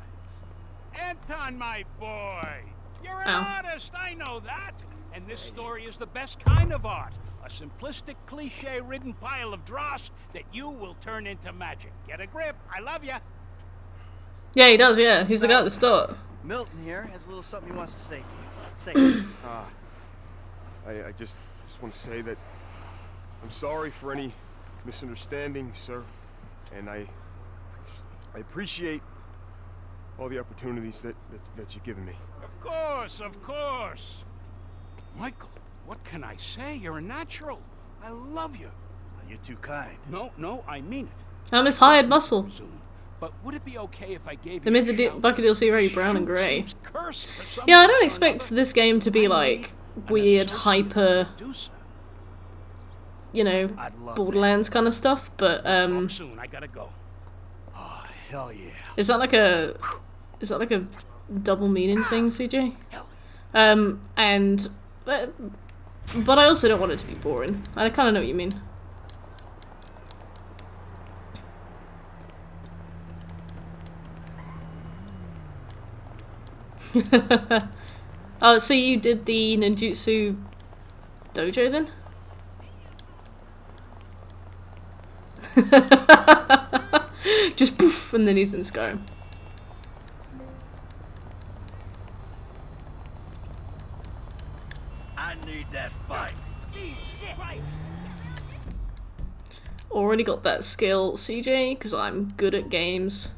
Anton, my boy. You're an Ow. artist, I know that. And this story is the best kind of art. A simplistic, cliche-ridden pile of dross that you will turn into magic. Get a grip. I love ya. Yeah, he does, yeah. He's the guy at the start. Milton here has a little something he wants to say to you. Say it. I just want to say that I'm sorry for any misunderstanding, sir. And I appreciate all the opportunities that you've given me. Of course, of course. Michael, what can I say? You're a natural. I love you. You're too kind. No, I mean it. I'm his hired muscle. But would it be okay if I gave They you made the Bucket DLC very brown and grey. curse for some Yeah, I don't expect this game to be like weird, hyper, you know, Borderlands kind of stuff, but soon. I gotta go. Oh, hell yeah. is that like a double meaning thing, CJ? But I also don't want it to be boring. I kind of know what you mean. Oh, so you did the ninjutsu dojo then? Just poof, and then he's in Skyrim. I need that bike. Already got that skill, CJ, because I'm good at games.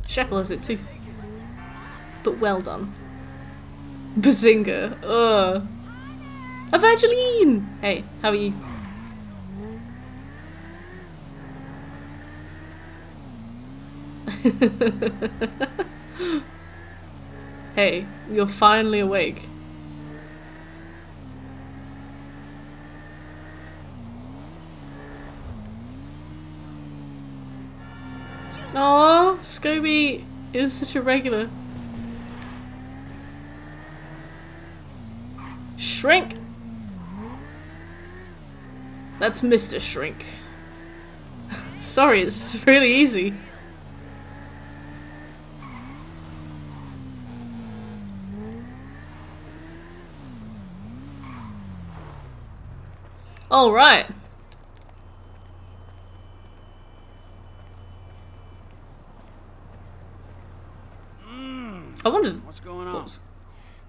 Shackle has it too. But well done. Bazinga. Ugh. Evangeline! Hey, how are you? Hey, you're finally awake. Aww, Scobie is such a regular. Shrink! That's Mr. Shrink. Sorry, it's just really easy. All right. I wondered what's going on.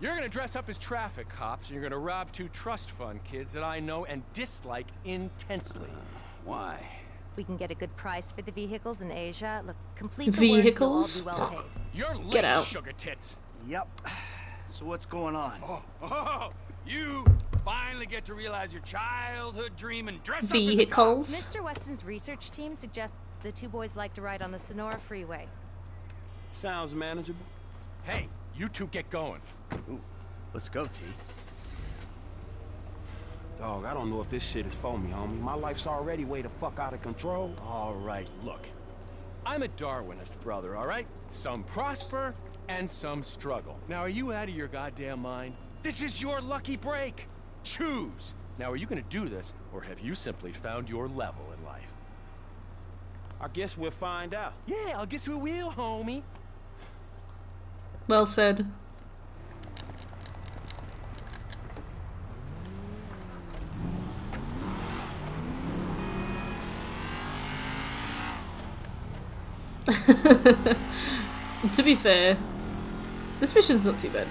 You're gonna dress up as traffic cops, and you're gonna rob 2 trust fund kids that I know and dislike intensely. Why? We can get a good price for the vehicles in Asia. Look, complete the Vehicles? work, you'll all be well paid. You're late, Get out. sugar tits. Yep. So what's going on? Oh, you finally get to realize your childhood dream and dress Vehicles? Mr. Weston's research team suggests the 2 boys like to ride on the Sonora Freeway. Sounds manageable. Hey, you 2 get going. Ooh, let's go, T. Dog, I don't know if this shit is for me, homie. My life's already way the fuck out of control. All right, look. I'm a Darwinist, brother, all right? Some prosper and some struggle. Now, are you out of your goddamn mind? This is your lucky break. Choose. Now, are you gonna do this, or have you simply found your level in life? I guess we'll find out. Yeah, I'll get you a wheel, homie. Well said. To be fair, this mission's not too bad.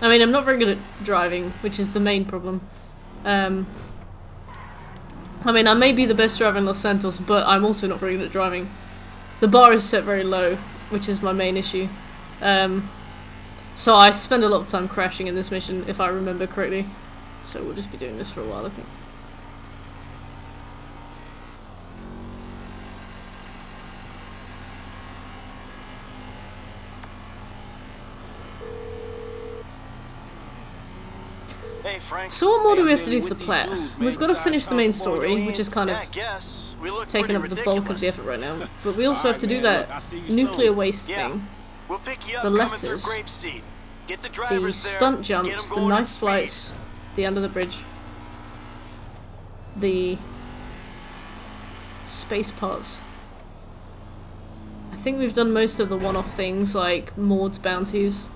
I mean, I'm not very good at driving, which is the main problem. I mean, I may be the best driver in Los Santos, but I'm also not very good at driving. The bar is set very low, which is my main issue. So I spend a lot of time crashing in this mission, if I remember correctly. So we'll just be doing this for a while, I think. Hey, Frank. So what more do we have to do for the plot? We've got to finish the main story, which is kind of taking up the bulk of the effort right now. But we also have to do that nuclear waste thing, the letters, the stunt jumps, the knife flights, the under the bridge, the space parts. I think we've done most of the one-off things like Maud's bounties,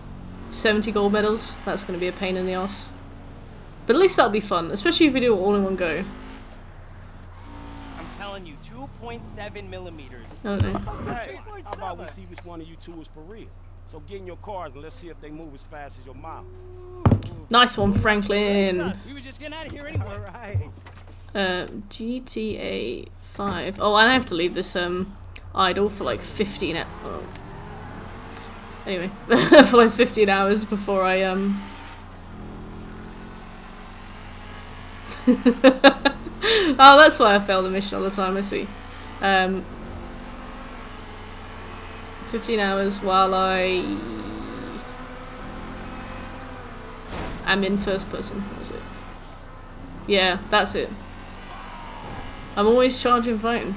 70 gold medals. That's going to be a pain in the ass. But at least that'll be fun, especially if we do it all in one go. I'm telling you, 2.7 millimeters. I don't know. Hey, how about we see which one of you two is for real? So get in your cars and let's see if they move as fast as your mouth. Nice one, Franklin. We were just getting out of here anyway. All right. GTA 5. Oh, and I have to leave this idle for like 15 hours. Oh. Anyway, for like 15 hours before I Oh, that's why I fail the mission all the time, I see. 15 hours while I am in first person. What was it? Yeah, that's it. I'm always charging fighting.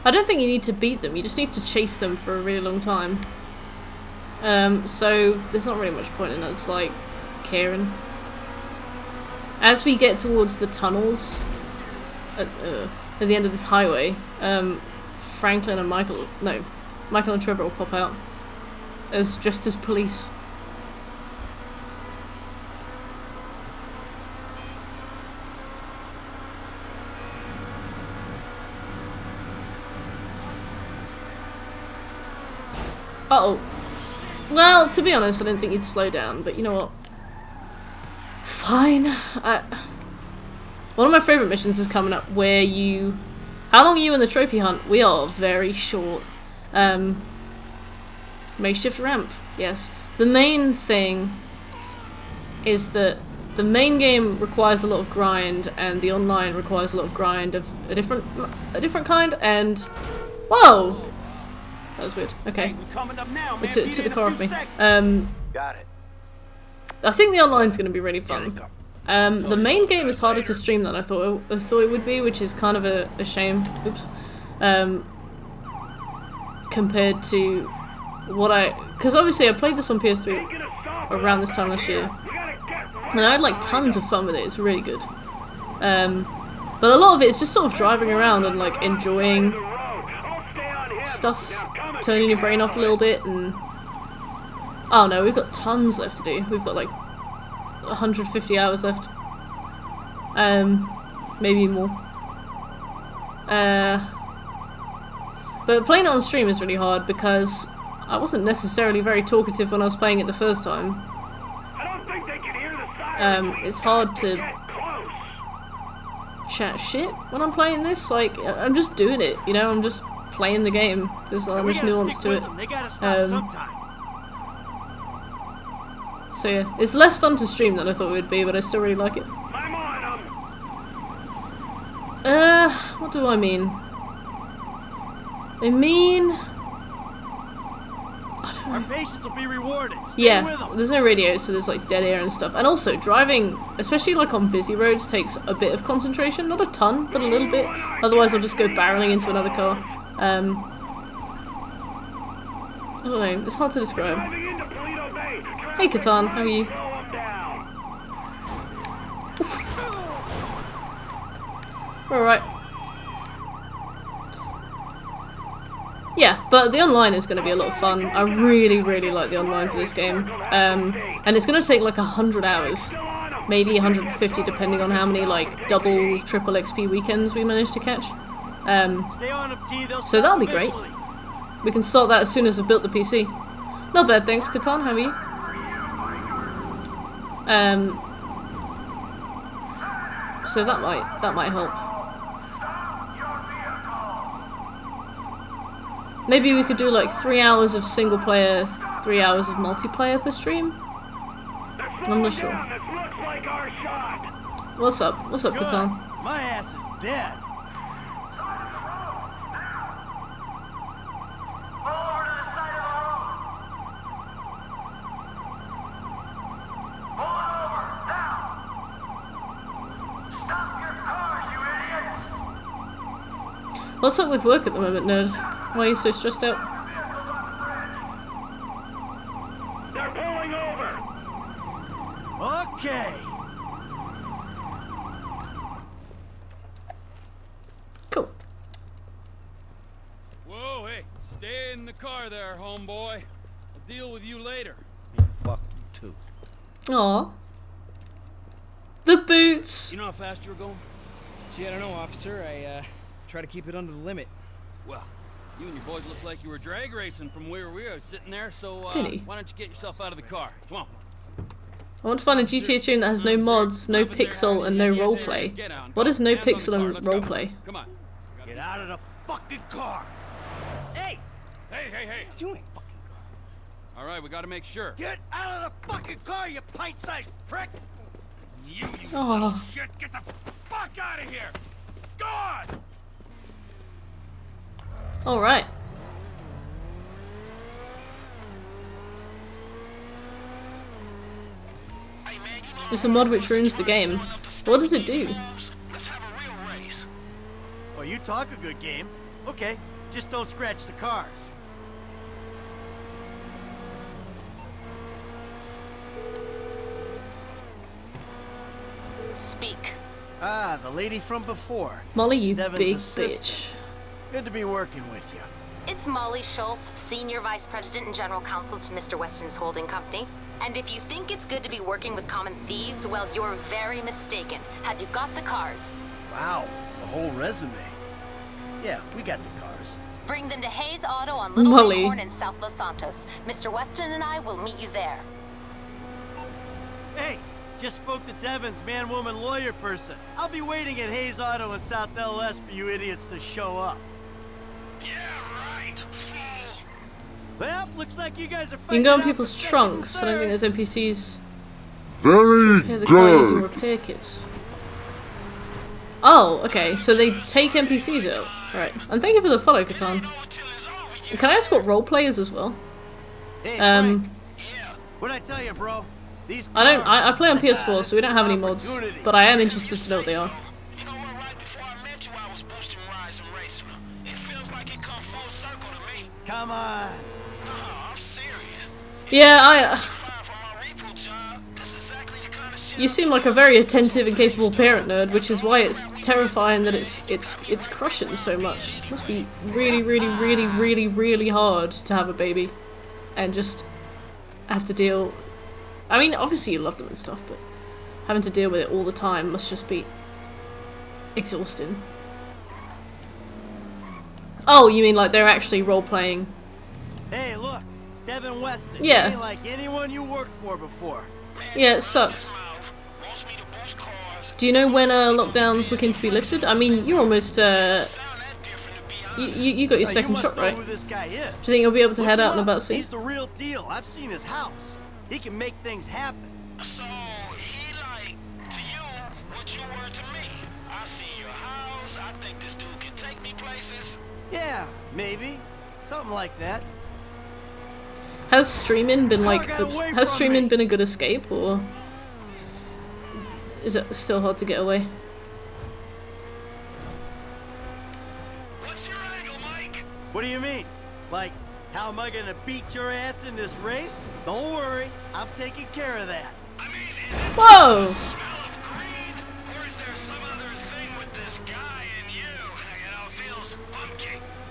I don't think you need to beat them, you just need to chase them for a really long time. So there's not really much point in us, like, caring. As we get towards the tunnels at the end of this highway, Franklin and Michael and Trevor will pop out dressed as police. Uh-oh. Well, to be honest, I didn't think you'd slow down, but you know what? Fine. One of my favourite missions is coming up where you... How long are you in the trophy hunt? We are very short. Makeshift ramp, yes. The main thing is that the main game requires a lot of grind, and the online requires a lot of grind of a different kind, and... Whoa! That was weird. Okay. Hey, coming up now, man. It took the car off me. Got it. I think the online's going to be really fun. The main game is harder to stream than I thought it would be, which is kind of a shame. Oops. Compared to what because obviously I played this on PS3 around this time last year, and I had like tons of fun with it. It's really good. But a lot of it is just sort of driving around and like enjoying stuff, turning your brain off a little bit, and oh no, we've got tons left to do. We've got like 150 hours left, maybe more. But playing it on stream is really hard because I wasn't necessarily very talkative when I was playing it the first time. It's hard to chat shit when I'm playing this. Like, I'm just doing it, you know. I'm just playing the game. There's not much nuance to it. So yeah, it's less fun to stream than I thought it would be, but I still really like it. What do I mean? I don't Our patience will be rewarded. Stay with Yeah, 'em. there's no radio, so there's like dead air and stuff. And also, driving, especially like on busy roads, takes a bit of concentration. Not a ton, but a little bit. Otherwise, I'll just go barreling into another car. I don't know, it's hard to describe. Hey Catan, how are you? Alright. Yeah, but the online is going to be a lot of fun. I really, really like the online for this game. And it's going to take like 100 hours. Maybe 150 depending on how many like double, triple XP weekends we manage to catch. Stay on them, T. They'll So that'll be stop great. eventually. We can start that as soon as I've built the PC. Not bad, thanks Catan, how are you? So that might help. Maybe we could do like 3 hours of single player, 3 hours of multiplayer per stream? I'm not sure. What's up? What's up, Good. Catan? My ass is dead. What's up with work at the moment, nerd? Why are you so stressed out? They're pulling over. Okay. Cool. Whoa, hey, stay in the car there, homeboy. I'll deal with you later. Fuck you too. Aw. The boots! You know how fast you were going? Gee, I don't know, officer. I try to keep it under the limit. Well, you and your boys look like you were drag racing from where we were sitting there, so Really? why don't you get yourself out of the car? Come on. I want to find a GTA stream that has no mods, no pixel, and no roleplay. What is no pixel and roleplay? Come on. Get out of the fucking car. Hey! Hey, hey, hey! Doing? All right, we gotta make sure. Get out of the fucking car, you pint-sized prick! You Aw. little shit! Get the fuck out of here! Go on! Alright. It's a mod which ruins the game. What does it do? Oh, you talk a good game. Okay, just don't scratch the cars. Speak. Ah, the lady from before. Molly, you Devin's big assistant. bitch. Good to be working with you. It's Molly Schultz, Senior Vice President and General Counsel to Mr. Weston's holding company. And if you think it's good to be working with common thieves, well, you're very mistaken. Have you got the cars? Wow, the whole resume. Yeah, we got the cars. Bring them to Hayes Auto on Little Molly. Bighorn in South Los Santos. Mr. Weston and I will meet you there. Hey, just spoke to Devin's man-woman lawyer person. I'll be waiting at Hayes Auto in South LS for you idiots to show up. Well, looks like you guys are You can go on people's trunks. I don't think there's NPCs. Repair the car using repair kits. Oh, okay. So they take NPCs out. Right. And thank you for the follow, Catan. Can I ask what roleplay is as well? Hey, what'd I tell you, bro? These I don't. I cars- play on PS4, so we don't have any mods. But I am interested to know what they are. Come on. Yeah, You seem like a very attentive and capable parent, nerd, which is why it's terrifying that it's crushing so much. It must be really, really, really, really, really hard to have a baby, and just have to deal. I mean, obviously you love them and stuff, but having to deal with it all the time must just be exhausting. Oh, you mean like they're actually role playing? Hey, look, Devin Weston. Yeah. He ain't like anyone you worked for before. Yeah, it sucks. Do you know when lockdown's looking to be lifted? I mean, you're almost you got your second shot, right? Who this guy is. Do you think you'll be able to head out and about soon? He's the real deal. I've seen his house. He can make things happen. So, he like to you what you were to me. I see your house. I think this dude can take me places. Yeah, maybe. Something like that. Has streaming been like, has streaming been a good escape, or is it still hard to get away? What's your angle, Mike? What do you mean? Like, how am I gonna beat your ass in this race? Don't worry, I'm taking care of that. Whoa!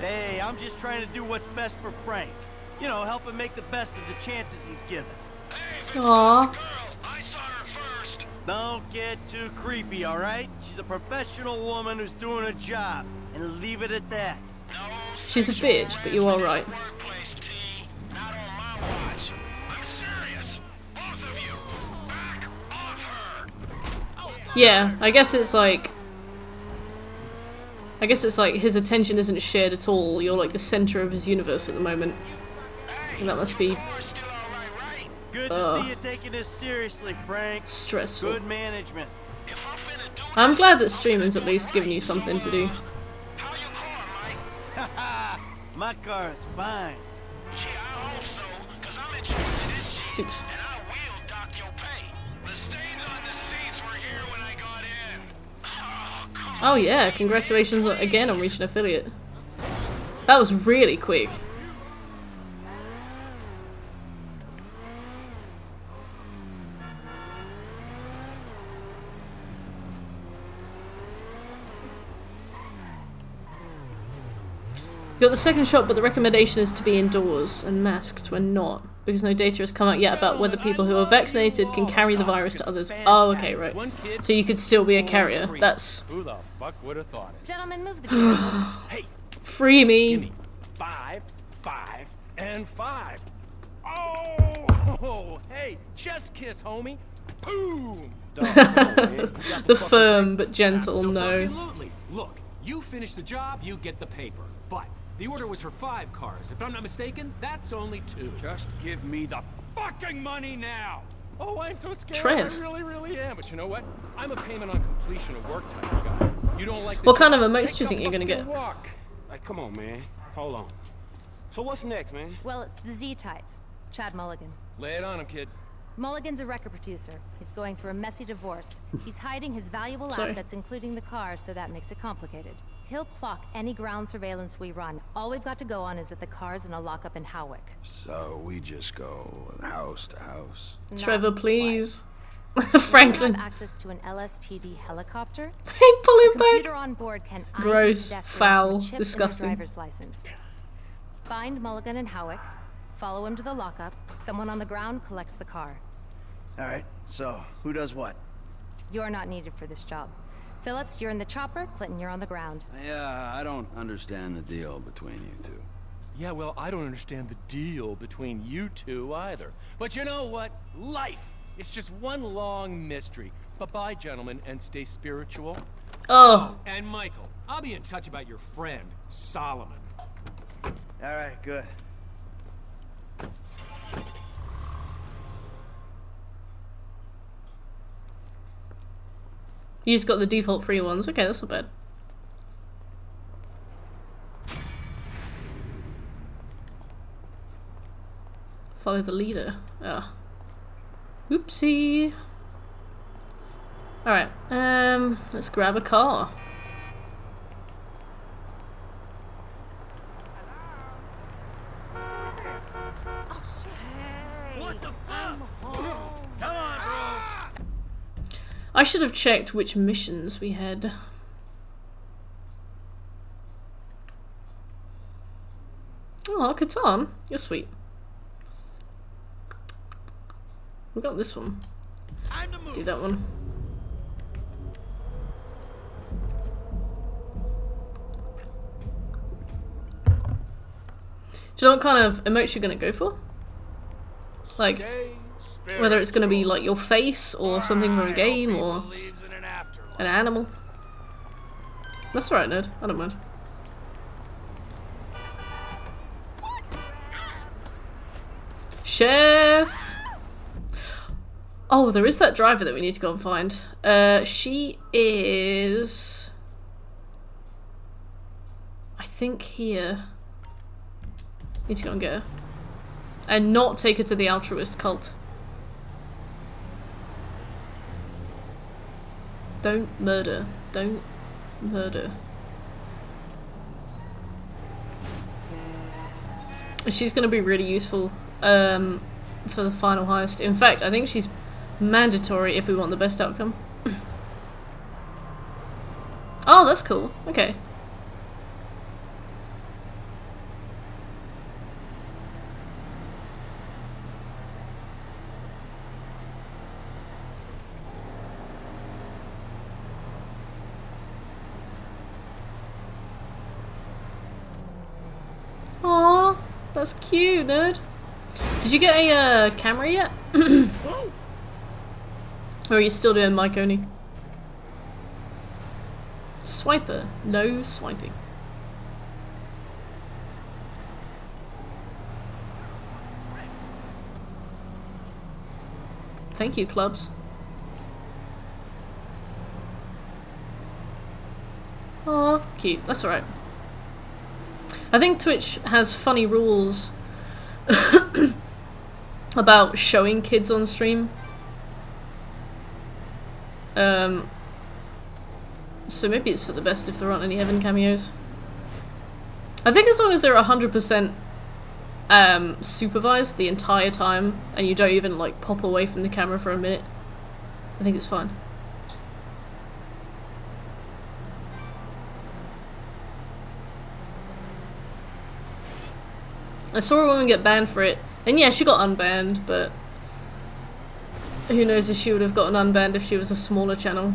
Hey, I'm just trying to do what's best for Frank. You know, help him make the best of the chances he's given. Aww. Don't get too creepy, alright? She's a professional woman who's doing a job. And leave it at that. She's a bitch, but you are right. Yeah, I guess it's like his attention isn't shared at all. You're like the center of his universe at the moment. And that must be good to see you taking this seriously, Frank. Stressful. Good management. I'm glad that streaming's at least giving you something to do. My car is fine. Oops. Oh yeah, congratulations again on reaching affiliate. That was really quick. You got the second shot, but the recommendation is to be indoors and masked when not, because no data has come out yet about whether people who are vaccinated can carry the virus to others. Oh, okay, right. So you could still be a carrier. That's... Who the fuck would have thought it? Gentlemen, move the vehicles. Hey, free me. Give me 5, 5, and 5. Oh, hey, chest kiss, homie. Boom. The firm but gentle no. Absolutely. Look, you finish the job, you get the paper. But the order was for 5 cars. If I'm not mistaken, that's only 2. Just give me the fucking money now. Oh, I'm so scared. Trev. I really, really am. But you know what? I'm a payment on completion of work type of guy. You don't like what kind of emotes do you think you're gonna get? Walk. Like, come on, man. Hold on. So what's next, man? Well, it's the Z-type. Chad Mulligan. Lay it on him, kid. Mulligan's a record producer. He's going through a messy divorce. He's hiding his valuable assets, including the car, so that makes it complicated. He'll clock any ground surveillance we run. All we've got to go on is that the car's in a lockup in Howick. So we just go house to house. Trevor, please. Franklin. We have access to an LSPD helicopter. Hey, pull him the back. Computer on board can gross, ID foul, chip disgusting. In the driver's license. Find Mulligan in Howick. Follow him to the lockup. Someone on the ground collects the car. All right. So who does what? You're not needed for this job. Phillips, you're in the chopper. Clinton, you're on the ground. Yeah, I don't understand the deal between you two. Yeah, well, I don't understand the deal between you two either. But you know what? Life is just one long mystery. Bye-bye, gentlemen, and stay spiritual. Oh. And Michael, I'll be in touch about your friend, Solomon. All right, good. You just got the default free ones. Okay, that's not bad. Follow the leader. Oh. Oopsie. Alright, let's grab a car. What the fuck? Come on, bro. I should have checked which missions we had. Oh, Catan, you're sweet. We got this one. Do that one. Do you know what kind of emotes you're gonna go for? Like, whether it's gonna be like your face or something from a game or an animal. That's alright, nerd. I don't mind. Chef! Oh, there is that driver that we need to go and find. She is... I think here. Need to go and get her. And not take her to the altruist cult. Don't murder. Don't murder. She's going to be really useful for the final heist. In fact, I think she's mandatory if we want the best outcome. Oh, that's cool. Okay. Aww, that's cute, nerd. Did you get a camera yet? Or are you still doing mic only? Swiper, no swiping. Thank you, clubs. Aw, cute. That's alright. I think Twitch has funny rules about showing kids on stream. So maybe it's for the best if there aren't any Evan cameos. I think as long as they're 100% supervised the entire time and you don't even like pop away from the camera for a minute, I think it's fine. I saw a woman get banned for it, and yeah, she got unbanned, but who knows if she would have gotten unbanned if she was a smaller channel.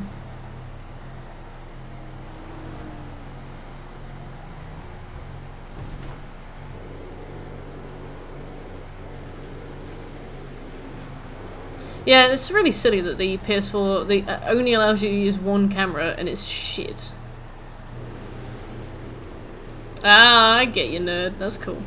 Yeah, it's really silly that the PS4 only allows you to use one camera, and it's shit. Ah, I get you, nerd. That's cool.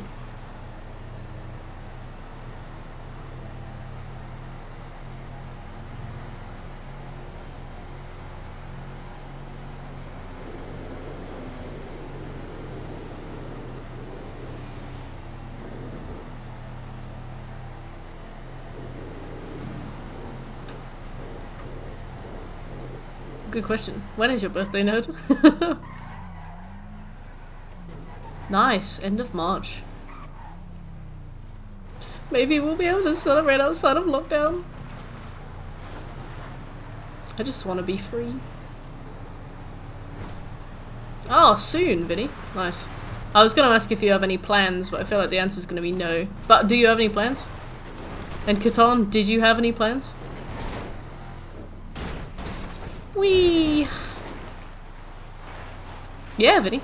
Good question. When is your birthday, nerd? Nice. End of March. Maybe we'll be able to celebrate outside of lockdown. I just want to be free. Oh, soon, Vinny. Nice. I was going to ask if you have any plans, but I feel like the answer's going to be no. But do you have any plans? And Catan, did you have any plans? Wee. Yeah, Vinny.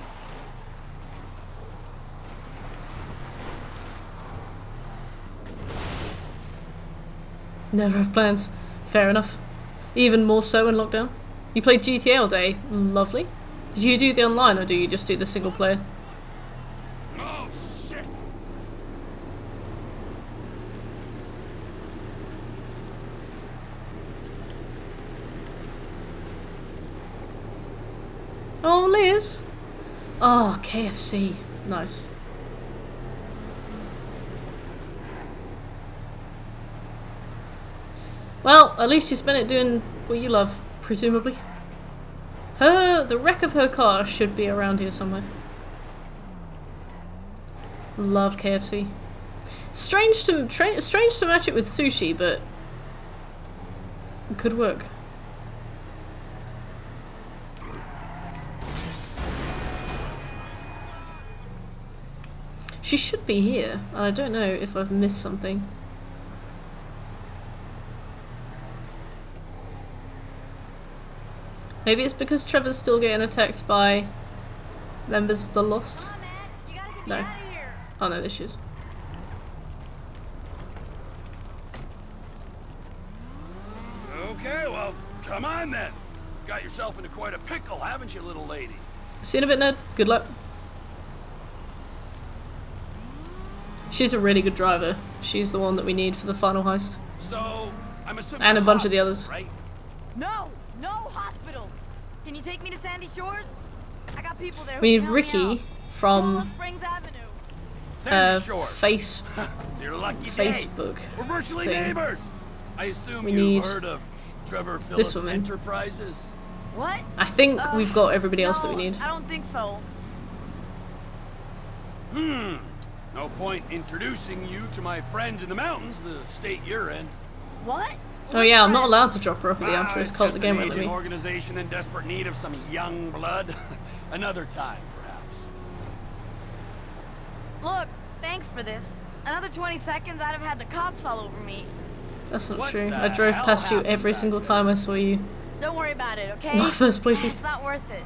Never have plans. Fair enough. Even more so in lockdown. You played GTA all day. Lovely. Did you do the online or do you just do the single player? Oh, shit. Oh, Liz. Oh, KFC. Nice. Well, at least you spent it doing what you love, presumably. The wreck of her car should be around here somewhere. Love KFC. Strange to match it with sushi, but it could work. She should be here, and I don't know if I've missed something. Maybe it's because Trevor's still getting attacked by members of the Lost. No. Oh no, there she is. Okay, well, come on then. Got yourself into quite a pickle, haven't you, little lady? See you in a bit, Ned. Good luck. She's a really good driver. She's the one that we need for the final heist. So, I'm assuming and a bunch of the others. Right? No hospitals. Can you take me to Sandy Shores? I got people there. We need Ricky from It's your lucky day. Facebook. We're virtually thing. neighbors. I assume We you've need heard of Trevor this Phillips woman. Enterprises. What? I think we've got everybody else that we need. I don't think so. No point introducing you to my friends in the mountains, the state you're in. What? Oh yeah, I'm not allowed to drop her off at the altruist cult. Just The game an won't let aging me. organization in desperate need of some young blood. Another time, perhaps. Look, thanks for this. Another 20 seconds, I'd have had the cops all over me. That's not What true. the I drove hell past you happened every back single time I saw you. Don't worry about it, okay? My first playthrough. It's not worth it.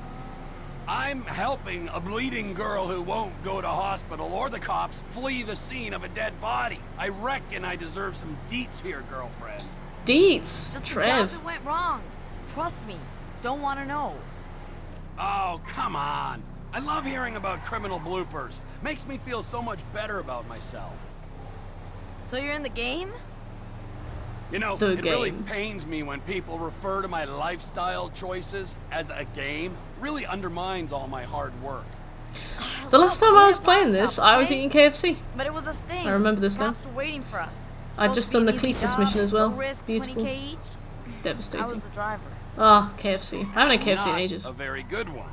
I'm helping a bleeding girl who won't go to hospital or the cops flee the scene of a dead body. I reckon I deserve some deets here, girlfriend. Deets! Just the job Trev. that went wrong. Trust me. Don't want to know. Oh, come on. I love hearing about criminal bloopers. Makes me feel so much better about myself. So you're in the game? You know, The it really game. pains me when people refer to my lifestyle choices as a game. Really undermines all my hard work. The last time I was playing this, I was eating KFC. But it was a sting. I remember this now. Cops were waiting for us. I'd just done the Cletus mission as well. Low risk, Beautiful. 20K each. I Devastating. was the driver. Ah, KFC. I haven't had KFC in Not ages. a very good one.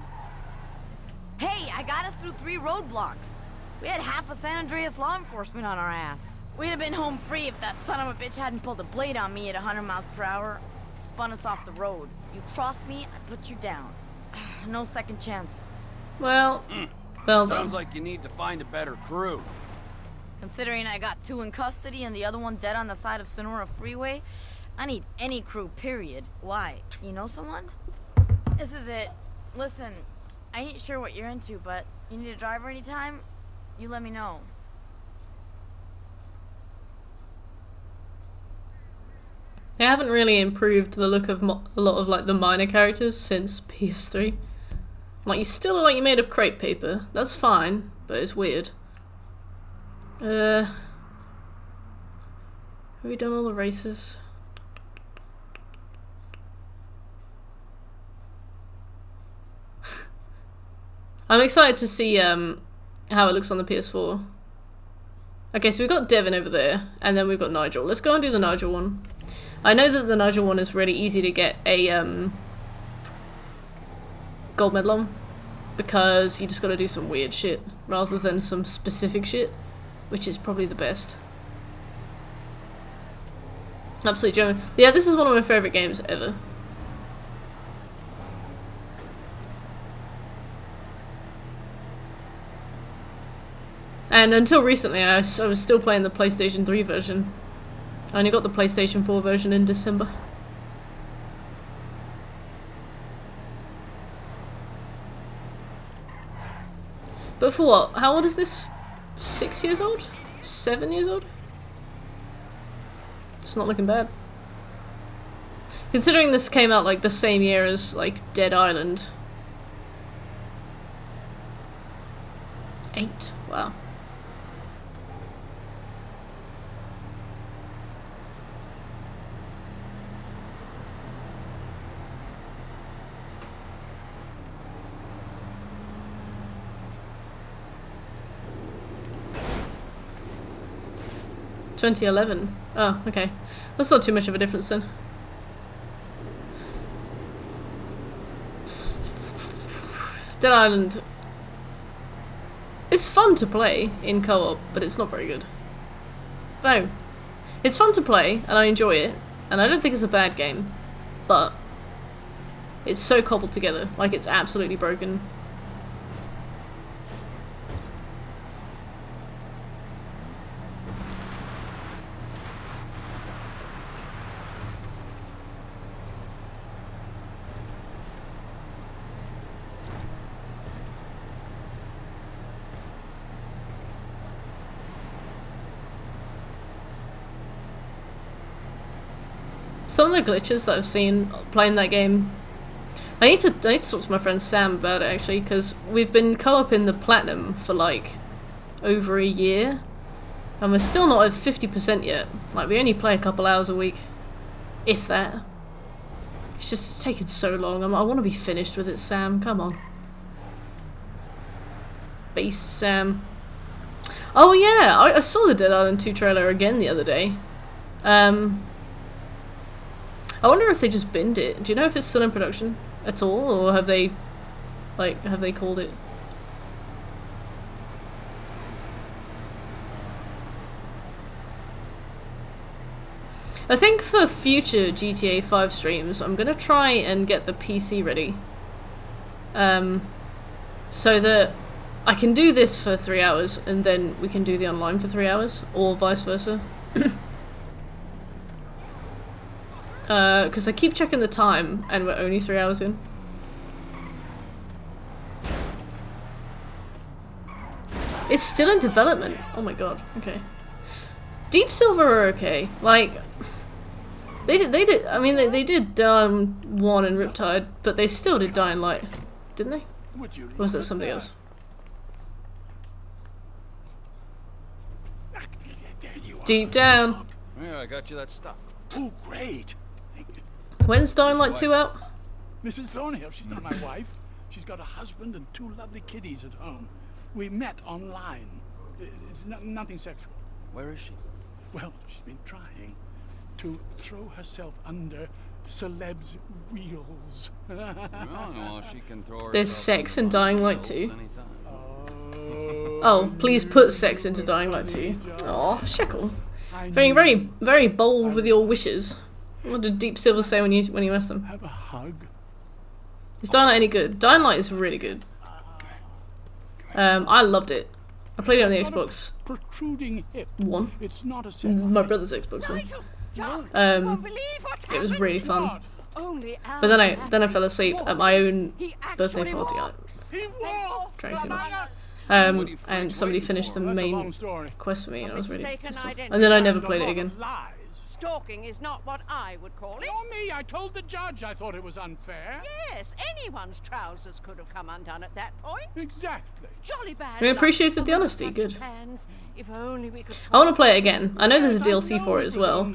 Hey, I got us through 3 roadblocks. We had half of San Andreas law enforcement on our ass. We'd have been home free if that son of a bitch hadn't pulled a blade on me at 100 miles per hour. Spun us off the road. You crossed me, I put you down. No second chances. Well, well done. Sounds like you need to find a better crew. Considering I got 2 in custody and the other one dead on the side of Sonora Freeway, I need any crew, period. Why? You know someone? This is it. Listen, I ain't sure what you're into, but you need a driver anytime? You let me know. They haven't really improved the look of a lot of like the minor characters since PS3. Like, you still look like you're made of crepe paper. That's fine, but it's weird. Have we done all the races? I'm excited to see how it looks on the PS4. Okay, so we've got Devin over there, and then we've got Nigel. Let's go and do the Nigel one. I know that the Nigel one is really easy to get a gold medal on, because you just gotta do some weird shit, rather than some specific shit, which is probably the best. Absolutely genuine. Yeah, this is one of my favourite games ever. And until recently, I was still playing the PlayStation 3 version. I only got the PlayStation 4 version in December. But for what? How old is this? 6 years old? 7 years old? It's not looking bad. Considering this came out like the same year as like Dead Island. 8. Wow. $2011. Oh, okay. That's not too much of a difference then. Dead Island. It's fun to play in co-op, but it's not very good. No. It's fun to play, and I enjoy it, and I don't think it's a bad game, but it's so cobbled together, like it's absolutely broken. Some of the glitches that I've seen playing that game, I need to talk to my friend Sam about it actually, because we've been co-oping the platinum for like over a year, and we're still not at 50% yet. Like, we only play a couple hours a week, if that. It's taken so long. I want to be finished with it, Sam. Come on, Beast Sam. Oh yeah, I saw the Dead Island 2 trailer again the other day. I wonder if they just binned it. Do you know if it's still in production at all, or have they called it? I think for future GTA 5 streams, I'm gonna try and get the PC ready. So that I can do this for 3 hours and then we can do the online for 3 hours, or vice versa. Because I keep checking the time and we're only 3 hours in. It's still in development. Oh my god. Okay. Deep Silver are okay. Like, they did. I mean, they did 1 and Riptide, but they still did Dying Light, didn't they? Or was that somebody else? Deep down. Yeah, I got you that stuff. Oh, great. When's Dying Light 2 out? Mrs. Thornhill, she's not my wife. She's got a husband and 2 lovely kiddies at home. We met online. It's nothing sexual. Where is she? Well, she's been trying to throw herself under celebs' wheels. Well, she can throw There's sex in Dying Light 2. Oh, please put sex into Dying Light 2. Aw, Shekel. Very bold with your wishes. What did Deep Silver say when you asked them? Have a hug. Is Dying Light any good? Dying Light is really good. I loved it. I played it on the Xbox One. It's not a my brother's Xbox One. It was really fun. But then I fell asleep at my own birthday party. I drank too much. And somebody finished the main quest for me, and I was really pissed off. And then I never played it again. Stalking is not what I would call it. Nor me. I told the judge I thought it was unfair. Yes, anyone's trousers could have come undone at that point. Exactly. Jolly bad. We appreciated the honesty. Good. If only we could I want to play it again. I know there's a DLC for it as well.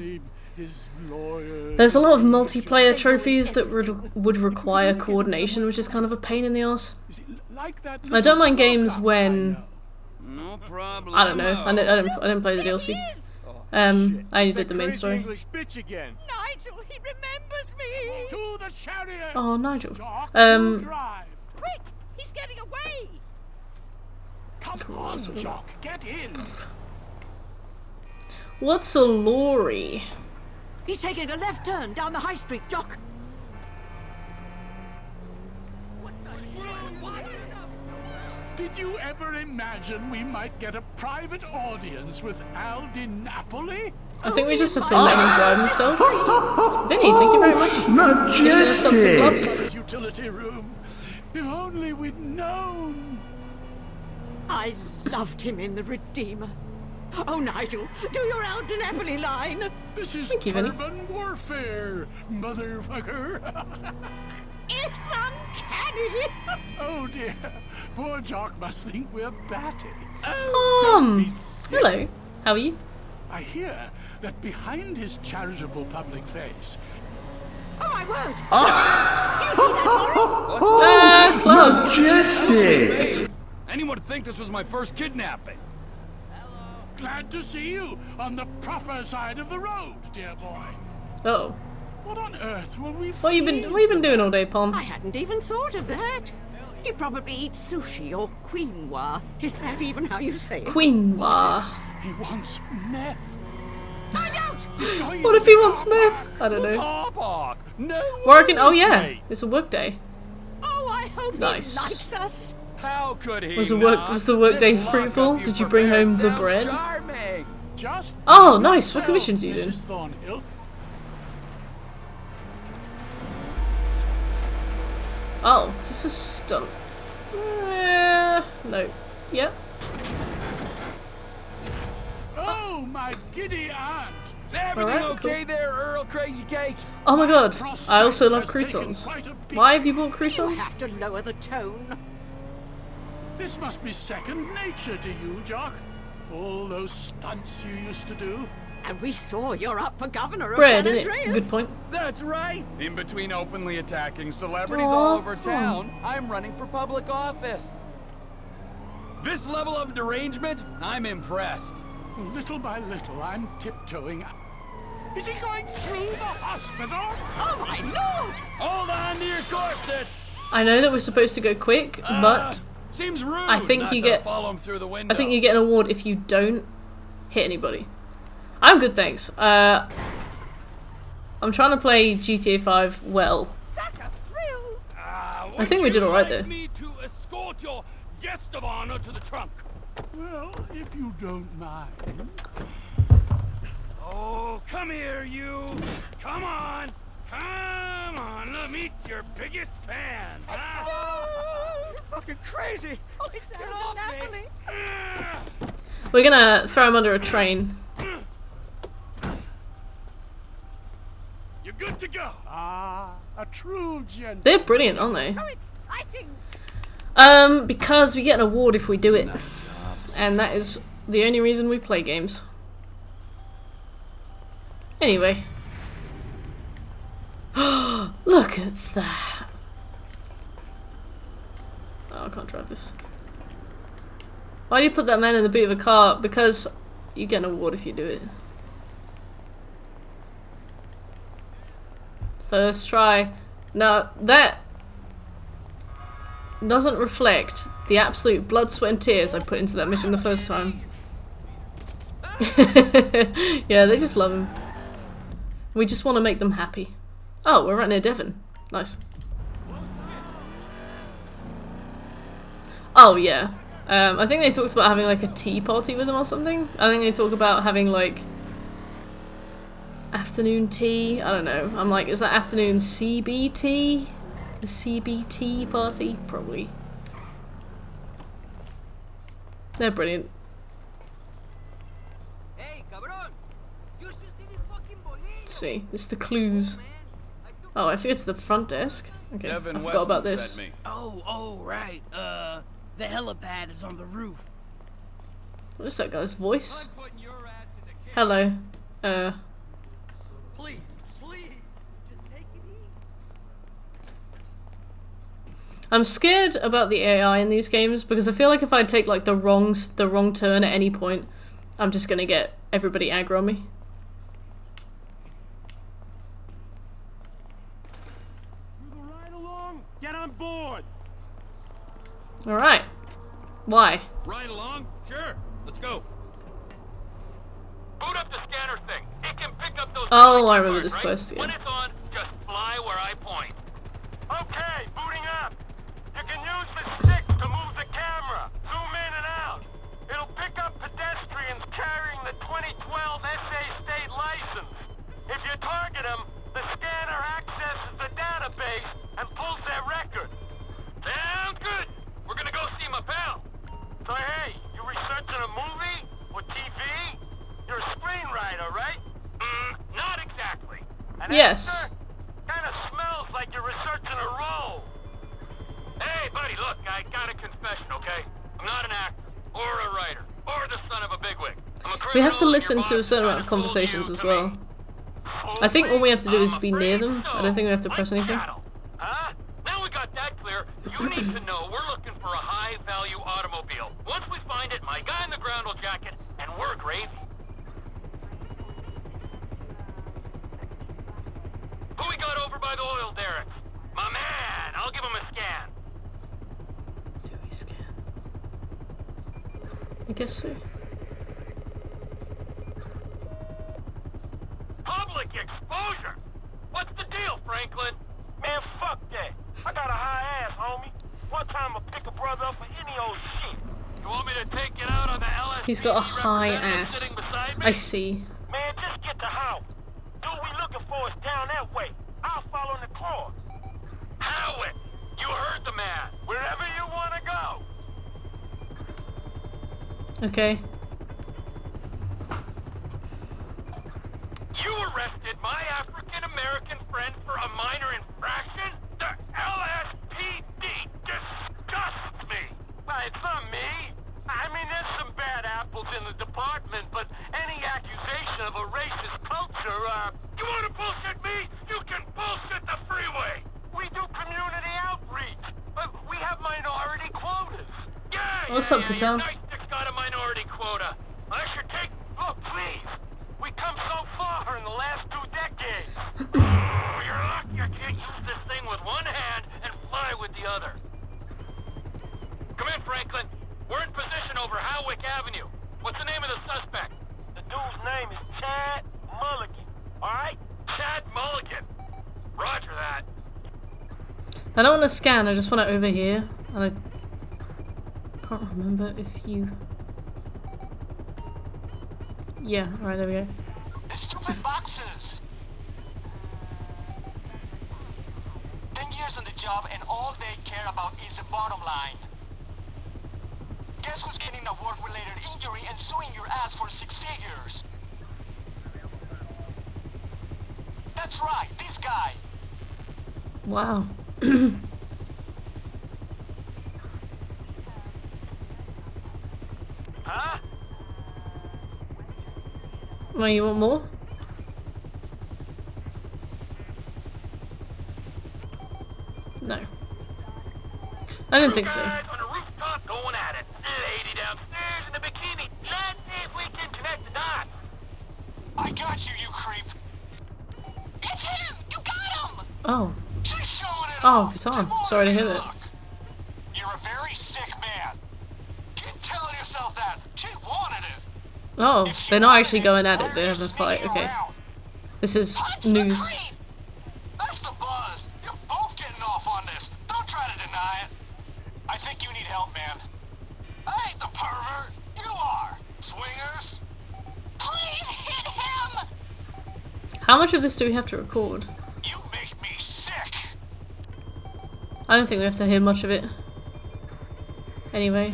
There's a lot of multiplayer trophies that would require coordination, which is kind of a pain in the ass. I don't mind games when no problem. I don't know. I didn't play the DLC. I only did the main story. Nigel, he remembers me. To the chariot. Oh, Nigel. Quick, he's getting away. Come on, Jock, get in. What's a lorry? He's taking a left turn down the high street, Jock. Did you ever imagine we might get a private audience with Al Di Napoli? I think we just have to let him drive himself. Vinny, thank you very much. Majestic! Utility room. If only we'd known. I loved him in The Redeemer. Oh, Nigel, do your Al Di Napoli line. This is urban warfare, motherfucker. It's uncanny. Oh dear, poor Jock must think we're batty. Hello, how are you? I hear that behind his charitable public face. Oh my word! Do you see that, clubs. Majestic! Anyone would think this was my first kidnapping. Glad to see you on the proper side of the road, dear boy. Oh. What on earth will we What you been doing all day, Pom? I hadn't even thought of that. You probably eat sushi or quinoa. Is that even how you say it? Quinoa. He wants meth. Find out! What if he wants meth? I don't know. No Working? Oh yeah, it's a work day. Oh, I hope he likes us. How could he? Was the work day fruitful? Did you bring home the bread? Just oh, nice. What commissions are you doing? Thornhill. Oh, is this a stunt? No. Yep. Oh, my giddy aunt. Is everything okay there, Earl Crazy Cakes? Oh my god, I also love croutons. Why have you bought croutons? You have to lower the tone. This must be second nature to you, Jock. All those stunts you used to do. And we saw you're up for governor of Bread, San innit? Andreas. Good point. That's right. In between openly attacking celebrities all over town, I'm running for public office. This level of derangement, I'm impressed. Little by little, I'm tiptoeing up. Is he going through the hospital? Oh my lord! Hold on to your corsets! I know that we're supposed to go quick, but seems rude I think not you to get follow him through the window. I think you get an award if you don't hit anybody. I'm good, thanks. I'm trying to play GTA 5 well. I think we did alright there. Me to escort your guest of honor to the trunk. Well, if you don't mind. Oh, come here, you! Come on! Come on, let me meet your biggest fan, huh? Oh, you're fucking crazy! Oh, it's Get off me! We're gonna throw him under a train. You're good to go. Ah, a true gentleman. They're brilliant, aren't they? So exciting! Because we get an award if we do it. And that is the only reason we play games. Anyway. Look at that. Oh, I can't drive this. Why do you put that man in the boot of a car? Because you get an award if you do it. First try. Now, that doesn't reflect the absolute blood, sweat and tears I put into that mission the first time. Yeah, they just love him. We just want to make them happy. Oh, we're right near Devon. Nice. Oh, yeah. I think they talked about having like a tea party with them or something. I think they talked about having like afternoon tea. I don't know. I'm like, is that afternoon CBT? A CBT party? Probably. They're brilliant. Let's see, it's the clues. Oh, I have to get to the front desk? Okay, Devin I forgot about Weston this. sent me. Oh, right. The helipad is on the roof. What's that guy's voice? Hello. Please, please, just take it easy. I'm scared about the AI in these games because I feel like if I take like the wrong turn at any point, I'm just gonna get everybody aggro on me. Get on board! Alright. Why? Ride along? Sure. Let's go. Boot up the scanner thing. It can pick up those. Oh, I remember this right? quest, yeah. When it's on, just fly where I point. Okay, booting up. You can use the stick to move the camera. Zoom in and out. It'll pick up pedestrians carrying the 2012 SA state license. If you target them, the scanner accesses the database and pulls their record. Sounds good. We're gonna go see my pal. So hey, you researching a movie or TV? You're a screenwriter, right? Not exactly. An Yes. Kind of smells like you're researching a role. Hey, buddy, look, I got a confession, okay? I'm not an actor, or a writer, or the son of a bigwig. We have to listen to a certain amount of conversations as well. I think all we have to do is be near them. I don't think we have to press anything. Huh? Now we got that clear, you need to know we're looking for a high-value automobile. Once we find it, my guy in the ground will jack it, and we're gravy. Who we got over by the oil derricks? My man! I'll give him a scan. Do we scan? I guess so. Public exposure! What's the deal, Franklin? Man, fuck that. I got a high ass, homie. One time I'll pick a brother up for any old shit. You want me to take it out on the LSPD? He's got a high ass. I see. Man, just get the house. Dude we looking for is down that way. I'll follow in the car. Howard, you heard the man. Wherever you want to go. Okay. You arrested my African-American friend for a minor infraction? The LSPD disgusts me! It's not me. I mean, there's some bad apples in the department, but any accusation of a racist culture, you wanna bullshit me? You can bullshit the freeway! We do community outreach, but we have minority quotas. Yeah, What's up, Catan? Nightstick's got a minority quota. I should take... Look, please. We come so far in the last 2 decades. You're lucky I can't use this thing with one hand and fly with the other. Come in, Franklin. We're in position over Howick Avenue. What's the name of the suspect? The dude's name is Chad Mulligan. Alright? Chad Mulligan. Roger that. I don't want to scan, I just want it over here. And I can't remember if you... Yeah, alright, there we go. Stupid boxes. 10 years on the job and all they care about is the bottom line. Guess who's getting a work-related injury and suing your ass for 6 figures? That's right, this guy. Wow. Huh? Well, you want more? No. I didn't think so. On a rooftop going at it. Lady downstairs in the bikini. Let's see if we can connect the dots. I got you, you creep. It's him! You got him! Oh. She's showing it Oh, Catan. Sorry to hear that. You're a very sick man. Keep telling yourself that. She wanted it. Oh, they're not actually going at it, they're having a fight, okay. This is news. That's the buzz. You're both getting off on this. Don't try to deny it. I think you need help, man. I ain't the pervert. You are. Swingers. Please hit him! How much of this do we have to record? You make me sick. I don't think we have to hear much of it. Anyway.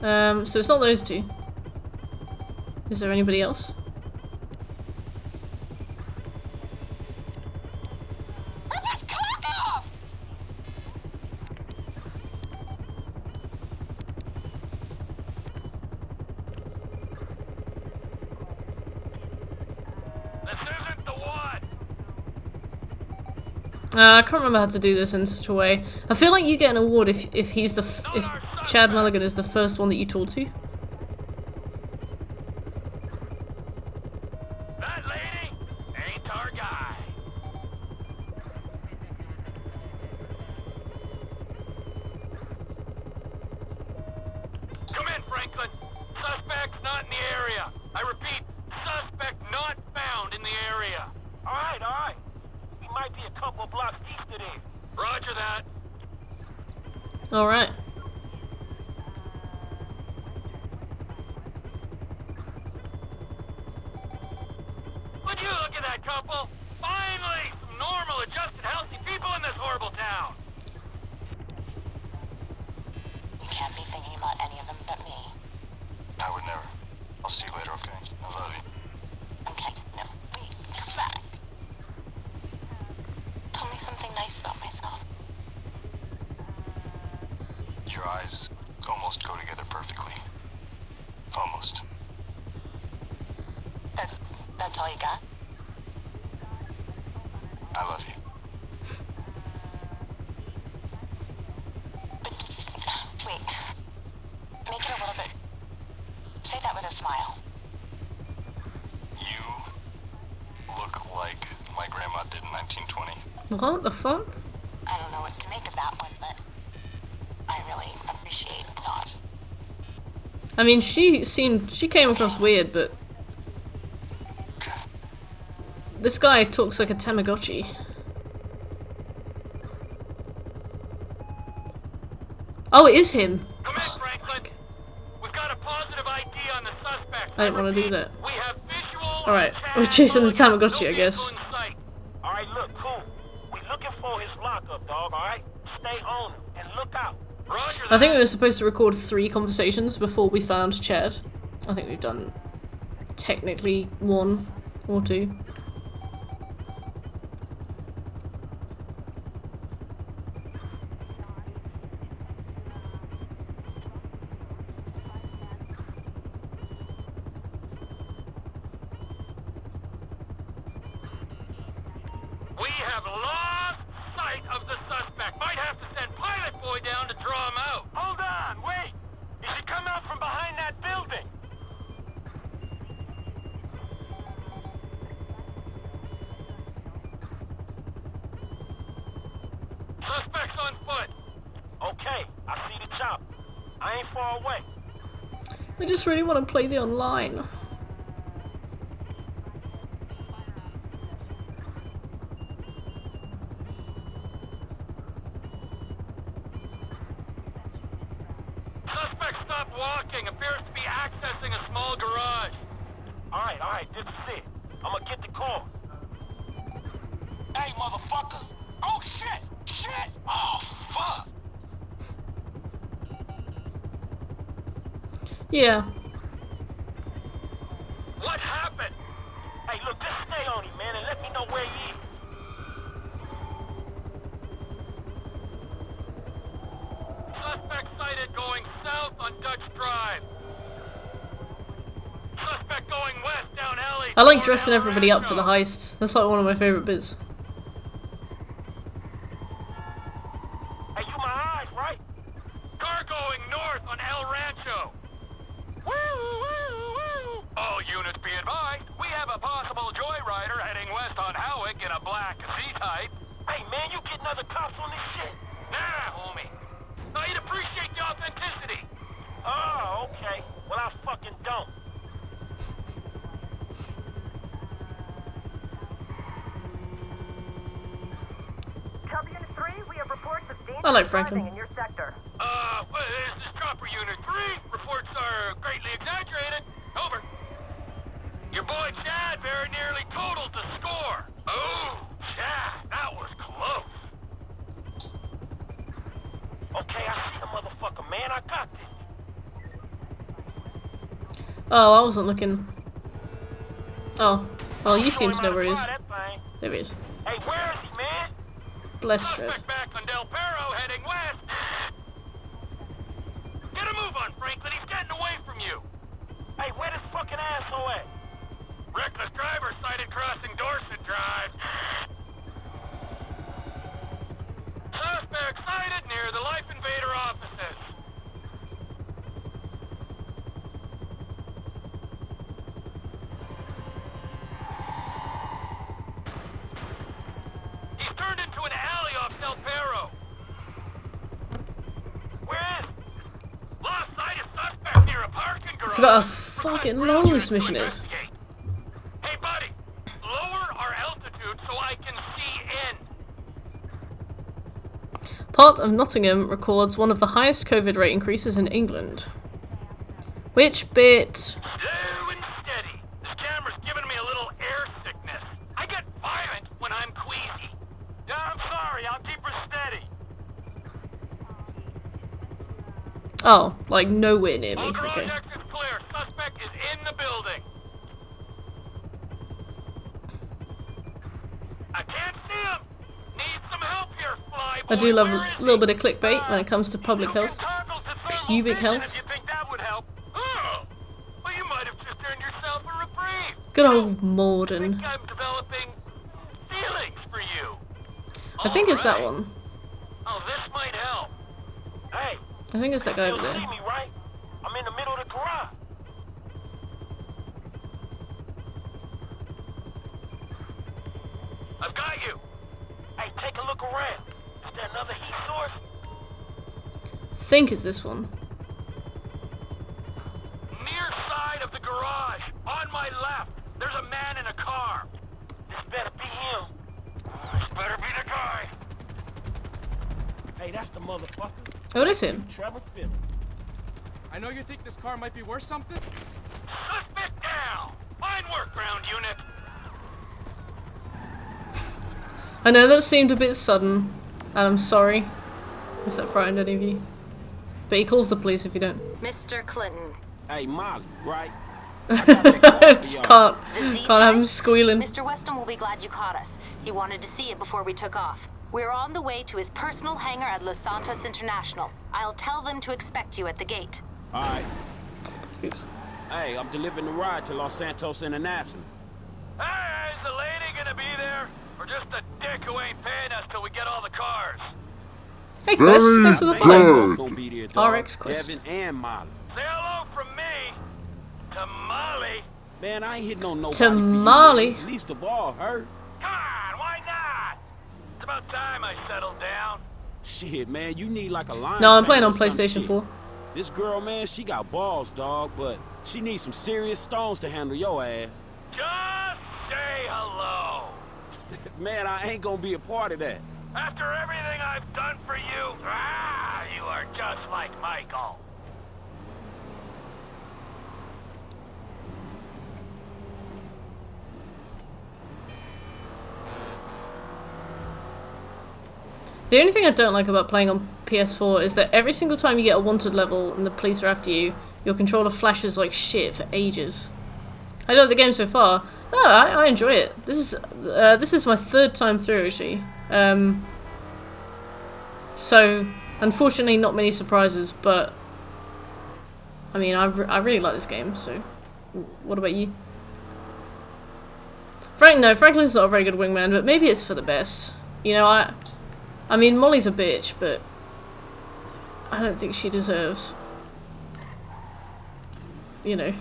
So it's not those two. Is there anybody else? Rip his cock off! This isn't the one. I can't remember how to do this in such a way. I feel like you get an award if he's the if Chad Mulligan is the first one that you talk to. That lady ain't our guy. Come in, Franklin. Suspect's not in the area. I repeat, suspect not found in the area. All right. He might be a couple blocks east of there. Roger that. All right. Would you look at that couple? Finally, some normal, adjusted, healthy people in this horrible town. You can't be thinking about any of them but me. I would never. I'll see you later, okay? I love you. Okay, no, wait, come back. Tell me something nice about myself. Your eyes almost go together perfectly. Almost. That's all you got? I love you. But, wait. Make it a little bit... Say that with a smile. You look like my grandma did in 1920. What the fuck? I don't know what to make of that one, but I really appreciate the thought. I mean, she came across weird, but this guy talks like a Tamagotchi. Oh, it is him. Come in, Franklin. We've got a positive ID on the suspect. I didn't want to do that. We have visual. Alright, we're chasing the Tamagotchi, I guess. Alright, look, cool. We looking for his lockup, dog, alright? Stay on him and look out. Roger. I think we were supposed to record 3 conversations before we found Chad. I think we've done technically 1 or 2. We have lost sight of the suspect. Might have to send Pilot Boy down to draw him out. Hold on, wait. way. I just really want to play the online. Suspect stopped walking. Appears to be accessing a small garage. Alright, this is it. I'm gonna get the call. Hey, motherfucker! Oh, shit! Oh, fuck! Yeah. What happened? Hey, look, just stay on him, man, and let me know where he is. Suspect sighted going south on Dutch Drive. Suspect going west down alley. I like dressing everybody up for the heist. That's like one of my favorite bits. Hey, you my eyes, right? Car going north on El Rancho. Woo, woo, woo. All units be advised, we have a possible joyrider heading west on Howick in a black C-type. Hey, man, you getting other cops on this shit? Nah, homie. I'd appreciate the authenticity. Oh, okay. Well, I fucking don't. Unit 3, we have reports of dangerous I like Franklin. driving in your sector. This is Chopper Unit 3. Reports are greatly exaggerated. Over. Your boy Chad very nearly totaled the score. Oh, Chad, that was close. Okay, I see the motherfucker, man. I got this. Oh, I wasn't looking. Oh. Well, you seem to know where he is. There he is. Hey, where is he, man? Bless Trev. Suspect back on Del Perro, heading west. Get a move on, Franklin. He's getting away from you. Hey, where this fucking asshole at? Reckless driver sighted crossing Dorset Drive. Suspect sighted near the Life Invader offices. He's turned into an alley off Del Perro. Where is? Lost sight of suspect near a parking garage. I forgot how fucking long this mission is. Hey, buddy, lower our altitude so I can see in. Part of Nottingham records one of the highest COVID rate increases in England. Which bit? Slow and steady. This camera's giving me a little air sickness. I get violent when I'm queasy. Yeah, I'm sorry. I'll keep her steady. Oh, like nowhere near me. All garage Okay. exits clear. Suspect is in the building. I can't see him. Need some help here, fly boy. I do love Where a is little bit of clickbait when it comes to public health. Pubic health. If you think that would help. Oh, well, you might have just earned yourself a reprieve. Good old Morden. I think I'm developing feelings for you. I think it's that one. Oh, this might help. Hey. I think it's that guy over You there. see me, right? I'm in the middle of the garage. I've got you. Hey, take a look around. Is there another heat source? Think it's this one. Near side of the garage. On my left. There's a man in a car. This better be him. This better be the guy. Hey, that's the motherfucker. Oh, it is him. Trevor Phillips. I know you think this car might be worth something? Suspect down. Fine work, ground unit. I know that seemed a bit sudden, and I'm sorry if that frightened any of you. But he calls the police if you don't. Mr. Clinton. Hey, Molly, right? Can't have him squealing. Mr. Weston will be glad you caught us. He wanted to see it before we took off. We're on the way to his personal hangar at Los Santos International. I'll tell them to expect you at the gate. All right. Oops. Hey, I'm delivering the ride to Los Santos International. Hey, is the lady gonna be there? Or just a dick who ain't paying us till we get all the cars? Hey, Quest, thanks for the follow. Gonna be there, dog. RX Quest. Devin and Molly. Say hello from me to Molly. Man, I ain't hitting on nobody To for you, Molly. man. Least of all her. Come on, why not? It's about time I settled down. Shit, man, you need like a line. No, I'm playing trainer on or some PlayStation shit. 4. This girl, man, she got balls, dog, but she needs some serious stones to handle your ass. Just say hello. Man, I ain't gonna be a part of that. After everything I've done for you, you are just like Michael. The only thing I don't like about playing on PS4 is that every single time you get a wanted level and the police are after you, your controller flashes like shit for ages. I don't like the game so far. No, I enjoy it. This is my 3rd time through, actually. So, unfortunately, not many surprises, but I mean, I really like this game. So, what about you? Franklin's not a very good wingman, but maybe it's for the best. You know, I mean, Molly's a bitch, but I don't think she deserves, you know.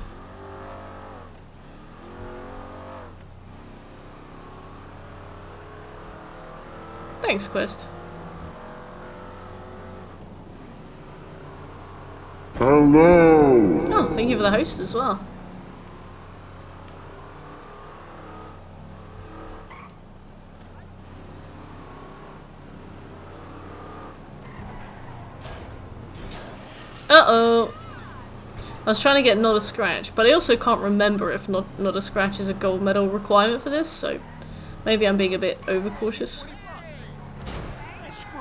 Thanks, Quest. Hello! Oh, thank you for the host as well. Uh-oh. I was trying to get not a scratch, but I also can't remember if not a scratch is a gold medal requirement for this, so maybe I'm being a bit overcautious.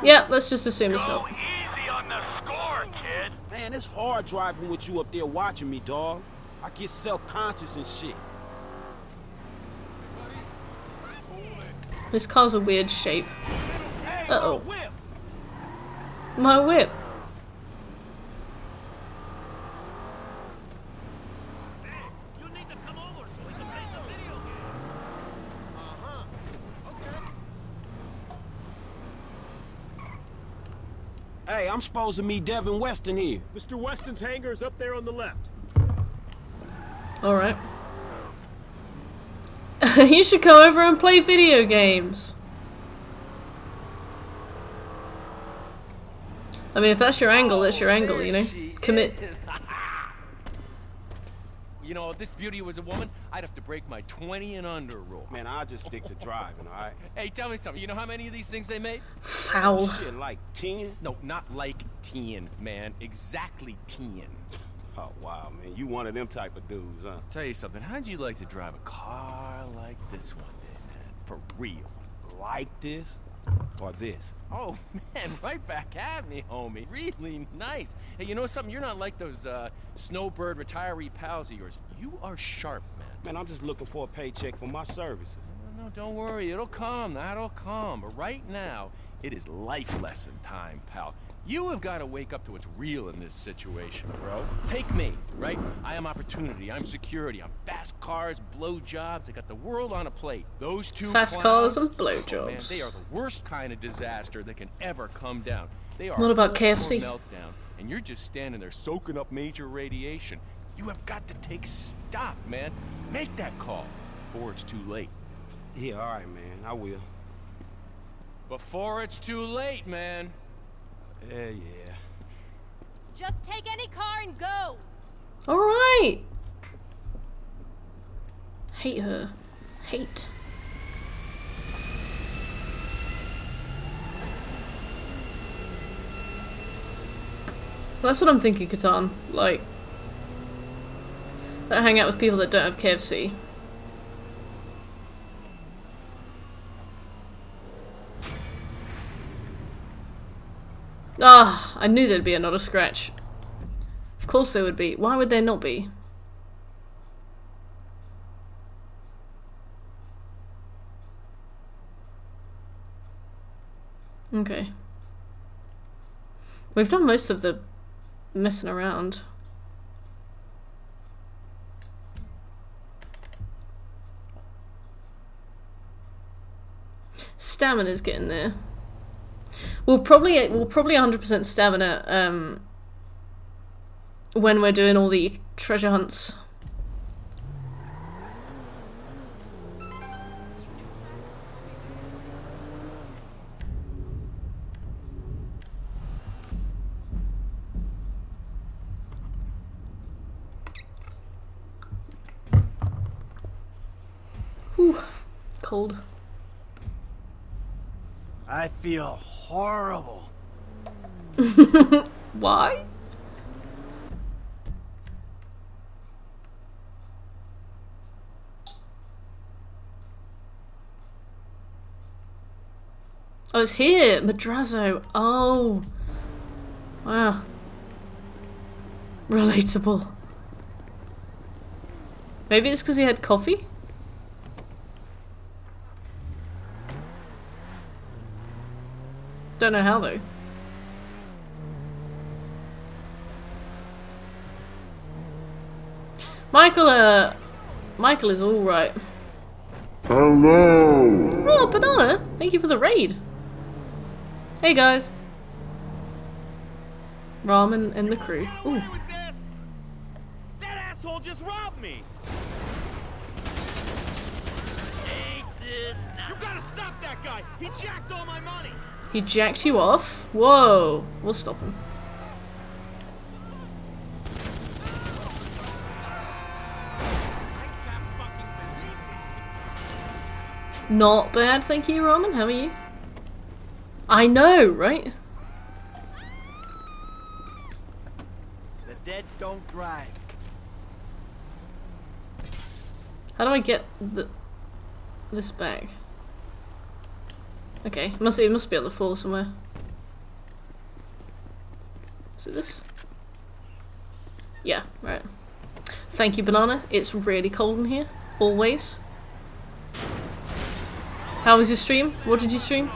Yeah, let's just assume it's not. Easy on the score, kid. Man, it's hard driving with you up there watching me, dog. I get self-conscious and shit. This car's a weird shape. Uh-oh. My whip. Hey, I'm supposed to meet Devin Weston here. Mr. Weston's hangar is up there on the left. Alright. You should come over and play video games. I mean, if that's your angle, that's your angle, you know? Commit. You know, if this beauty was a woman, I'd have to break my 20 and under rule. Man, I'll just stick to driving, alright? Hey, tell me something. You know how many of these things they made? Foul. Oh, shit, like 10? No, not like 10, man. Exactly 10. Oh, wow, man. You one of them type of dudes, huh? Tell you something. How'd you like to drive a car like this one day, man? For real. Like this? Or this? Oh, man, right back at me, homie. Really nice. Hey, you know something? You're not like those snowbird retiree pals of yours. You are sharp, man. Man, I'm just looking for a paycheck for my services. No, don't worry. It'll come. That'll come. But right now, it is life lesson time, pal. You have got to wake up to what's real in this situation, bro. Take me, right? I am opportunity. I'm security. I'm fast cars, blowjobs. I got the world on a plate. Those two fast clowns, cars and blowjobs. Oh, man, they are the worst kind of disaster that can ever come down. They are what about a KFC? Meltdown, and you're just standing there soaking up major radiation. You have got to take stock, man. Make that call before it's too late. Yeah, all right, man. I will. Before it's too late, man. Yeah. Just take any car and go. All right. Hate her. Hate. That's what I'm thinking, Catan. Like, don't hang out with people that don't have KFC. Ah, I knew there'd be another scratch. Of course there would be. Why would there not be? Okay. We've done most of the messing around. Stamina's getting there. We'll probably 100% stamina when we're doing all the treasure hunts. cold. I feel horrible. Why? Oh, it's here! Madrazo! Oh! Wow. Relatable. Maybe it's because he had coffee? Don't know how though. Michael is alright. Hello. Oh, Banana! Thank you for the raid. Hey guys. Ramen and the crew. Ooh. That asshole just robbed me. Take this now. You gotta stop that guy. He jacked all my money. He jacked you off? Whoa. We'll stop him. Not bad, thank you, Ramen. How are you? I know, right? The dead don't drive. How do I get this bag? Okay, it must be on the floor somewhere. Is it this? Yeah, right. Thank you, Banana. It's really cold in here. Always. How was your stream? What did you stream?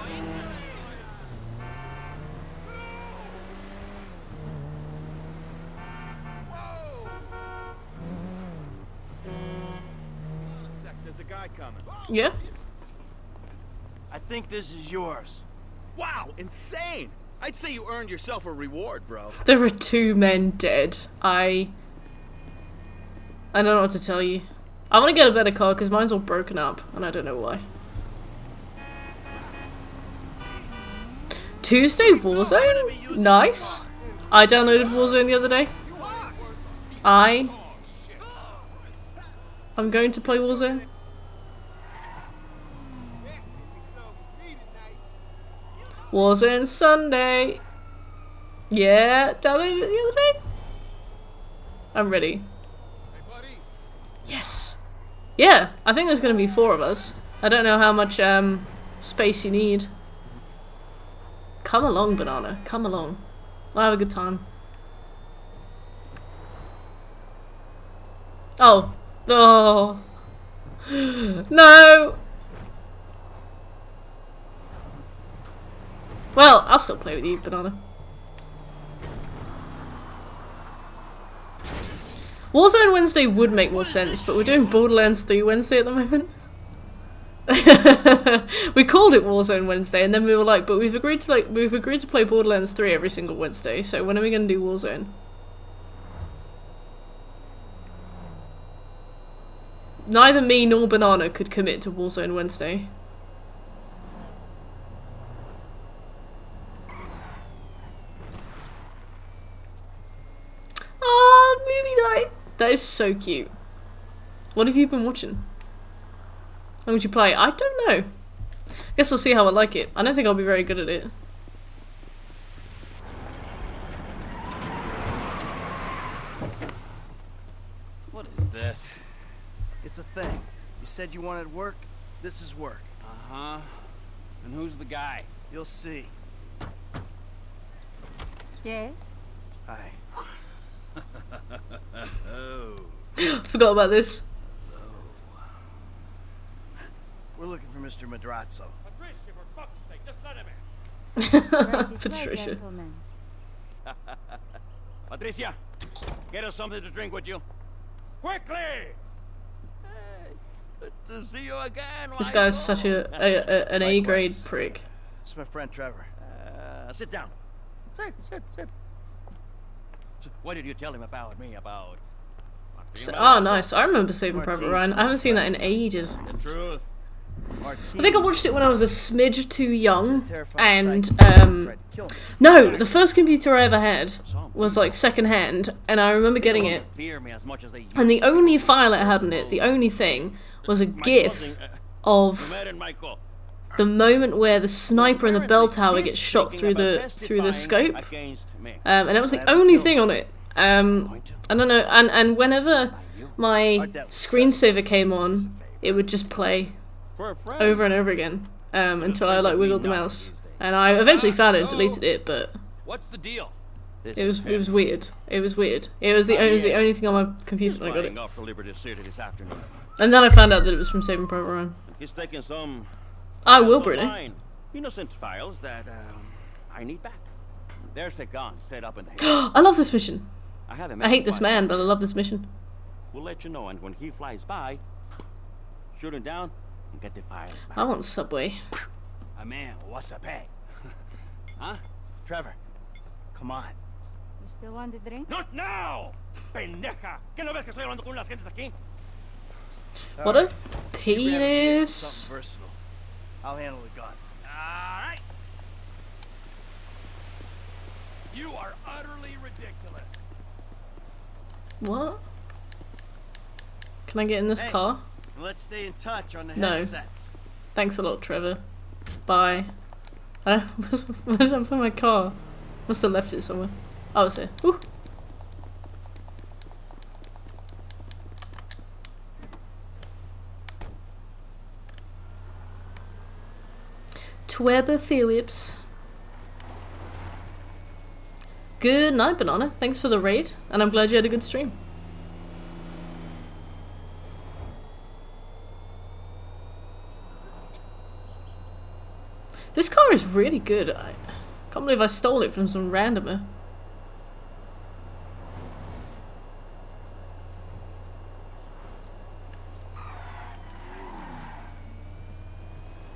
There's a guy coming. Yeah? I think this is yours. Wow, insane! I'd say you earned yourself a reward, bro. There are 2 men dead. I don't know what to tell you. I want to get a better car because mine's all broken up and I don't know why. Tuesday Warzone? Nice. I downloaded Warzone the other day. I'm going to play Warzone. Warzone Sunday. Yeah, downloaded it the other day. I'm ready. Yes. Yeah, I think there's going to be 4 of us. I don't know how much space you need. Come along, Banana. Come along. I'll have a good time. Oh. Oh. No! Well, I'll still play with you, Banana. Warzone Wednesday would make more sense, but we're doing Borderlands 3 Wednesday at the moment. We called it Warzone Wednesday, and then we were like, but we've agreed to play Borderlands 3 every single Wednesday. So when are we going to do Warzone? Neither me nor Banana could commit to Warzone Wednesday. Oh, movie night! That is so cute. What have you been watching? How would you play? I don't know. Guess I'll see how I like it. I don't think I'll be very good at it. What is this? It's a thing. You said you wanted work. This is work. Uh-huh. And who's the guy? You'll see. Yes? Hi. Forgot about this. We're looking for Mr. Madrazo. Patricia, for fuck's sake, just let him in. Patricia. Patricia, get us something to drink, would you? Quickly! Hey, good to see you again. This guy's such an A-grade prick. It's my friend Trevor. Sit down. Sit. So, what did you tell him about me, about... Oh, nice. I remember Saving Private Ryan. I haven't seen that in ages. The truth. I think I watched it when I was a smidge too young, and no, the first computer I ever had was like secondhand, and I remember getting it, and the only file it had in it, the only thing, was a GIF of the moment where the sniper in the bell tower gets shot through the scope, and that was the only thing on it. I don't know, and whenever my screensaver came on, it would just play over and over again until I like wiggled the mouse, and I eventually found it and deleted it. But what's the deal? it was weird. It was weird. It was the only thing on my computer when I got it. And then I found out that it was from Saving Private Ryan. He's taking some. I will, Bruno. Innocent files that I need back. There's a gun set up in the house. I love this mission. I hate this man, but I love this mission. We'll let you know, and when he flies by, shoot him down and get the files back. I want Subway. Man, what's up, hey? Huh? Trevor, come on. You still want the drink? Not now! Pendeja! ¿Qué no ves que estoy hablando con las gentes aquí? What a penis. Something versatile. I'll handle the gun. Alright. You are utterly ridiculous. What? Can I get in this car? Let's stay in touch on the No. headsets. Thanks a lot, Trevor. Bye. Where did I put my car? Must have left it somewhere. Oh, it's here. Woo. Trevor Phillips. Good night, Banana. Thanks for the raid, and I'm glad you had a good stream. This car is really good. I can't believe I stole it from some randomer.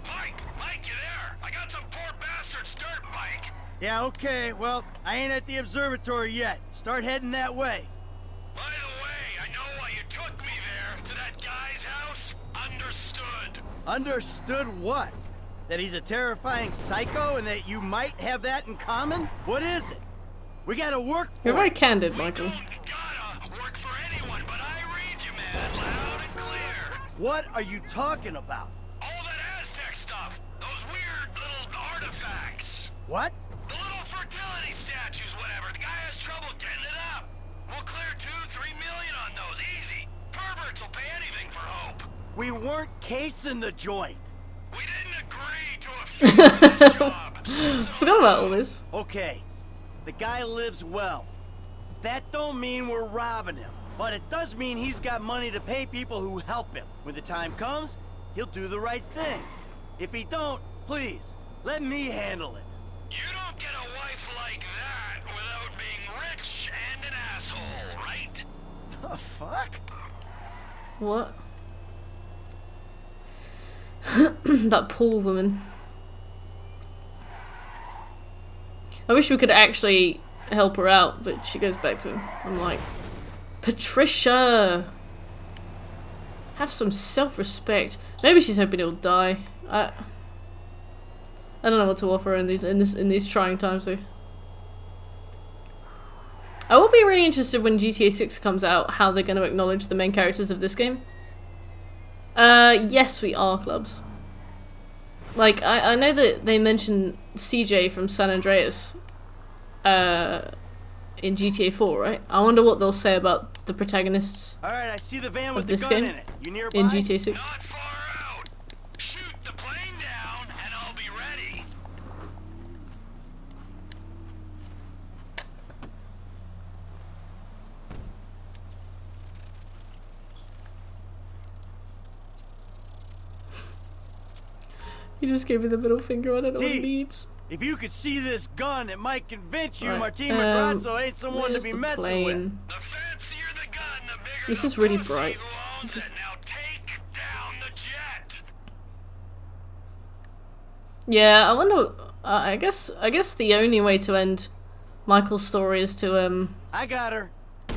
Mike, you there? I got some poor bastard's dirt bike. Yeah, okay. Well, I ain't at the observatory yet. Start heading that way. By the way, I know why you took me there, to that guy's house. Understood. Understood what? That he's a terrifying psycho and that you might have that in common? What is it? We gotta work for You're very candid, Michael. Work for anyone, but I read you, man, loud and clear. What are you talking about? All that Aztec stuff. Those weird little artifacts. What? The little fertility statues, whatever. The guy has trouble getting it up. We'll clear 2-3 million on those, easy. Perverts will pay anything for hope. We weren't casing the joint. We didn't agree to a fee for this job. Forgot about all this. Okay, the guy lives well. That don't mean we're robbing him, but it does mean he's got money to pay people who help him. When the time comes, he'll do the right thing. If he don't, please, let me handle it. You don't get a wife like that without being rich and an asshole, right? The fuck? What? That poor woman. I wish we could actually help her out, but she goes back to him. I'm like, Patricia, have some self-respect. Maybe she's hoping he'll die. I don't know what to offer in these trying times though. I will be really interested when GTA 6 comes out how they're going to acknowledge the main characters of this game. Yes, we are, Clubs. Like, I know that they mentioned CJ from San Andreas in GTA 4, right? I wonder what they'll say about the protagonists All right, I see the van with of the this gun game in it. You nearby? in GTA 6. Not far out. Shoot the plane down and I'll be ready. He just gave me the middle finger. I don't know what he T, needs. if you could see this gun, it might convince you Right, Martin Madrazo ain't someone to where's be the messing plane? with. The fancier the gun, the bigger This the is really pussy bright. who owns it. Now take down the jet. Yeah, I wonder. I guess the only way to end Michael's story is to I got her.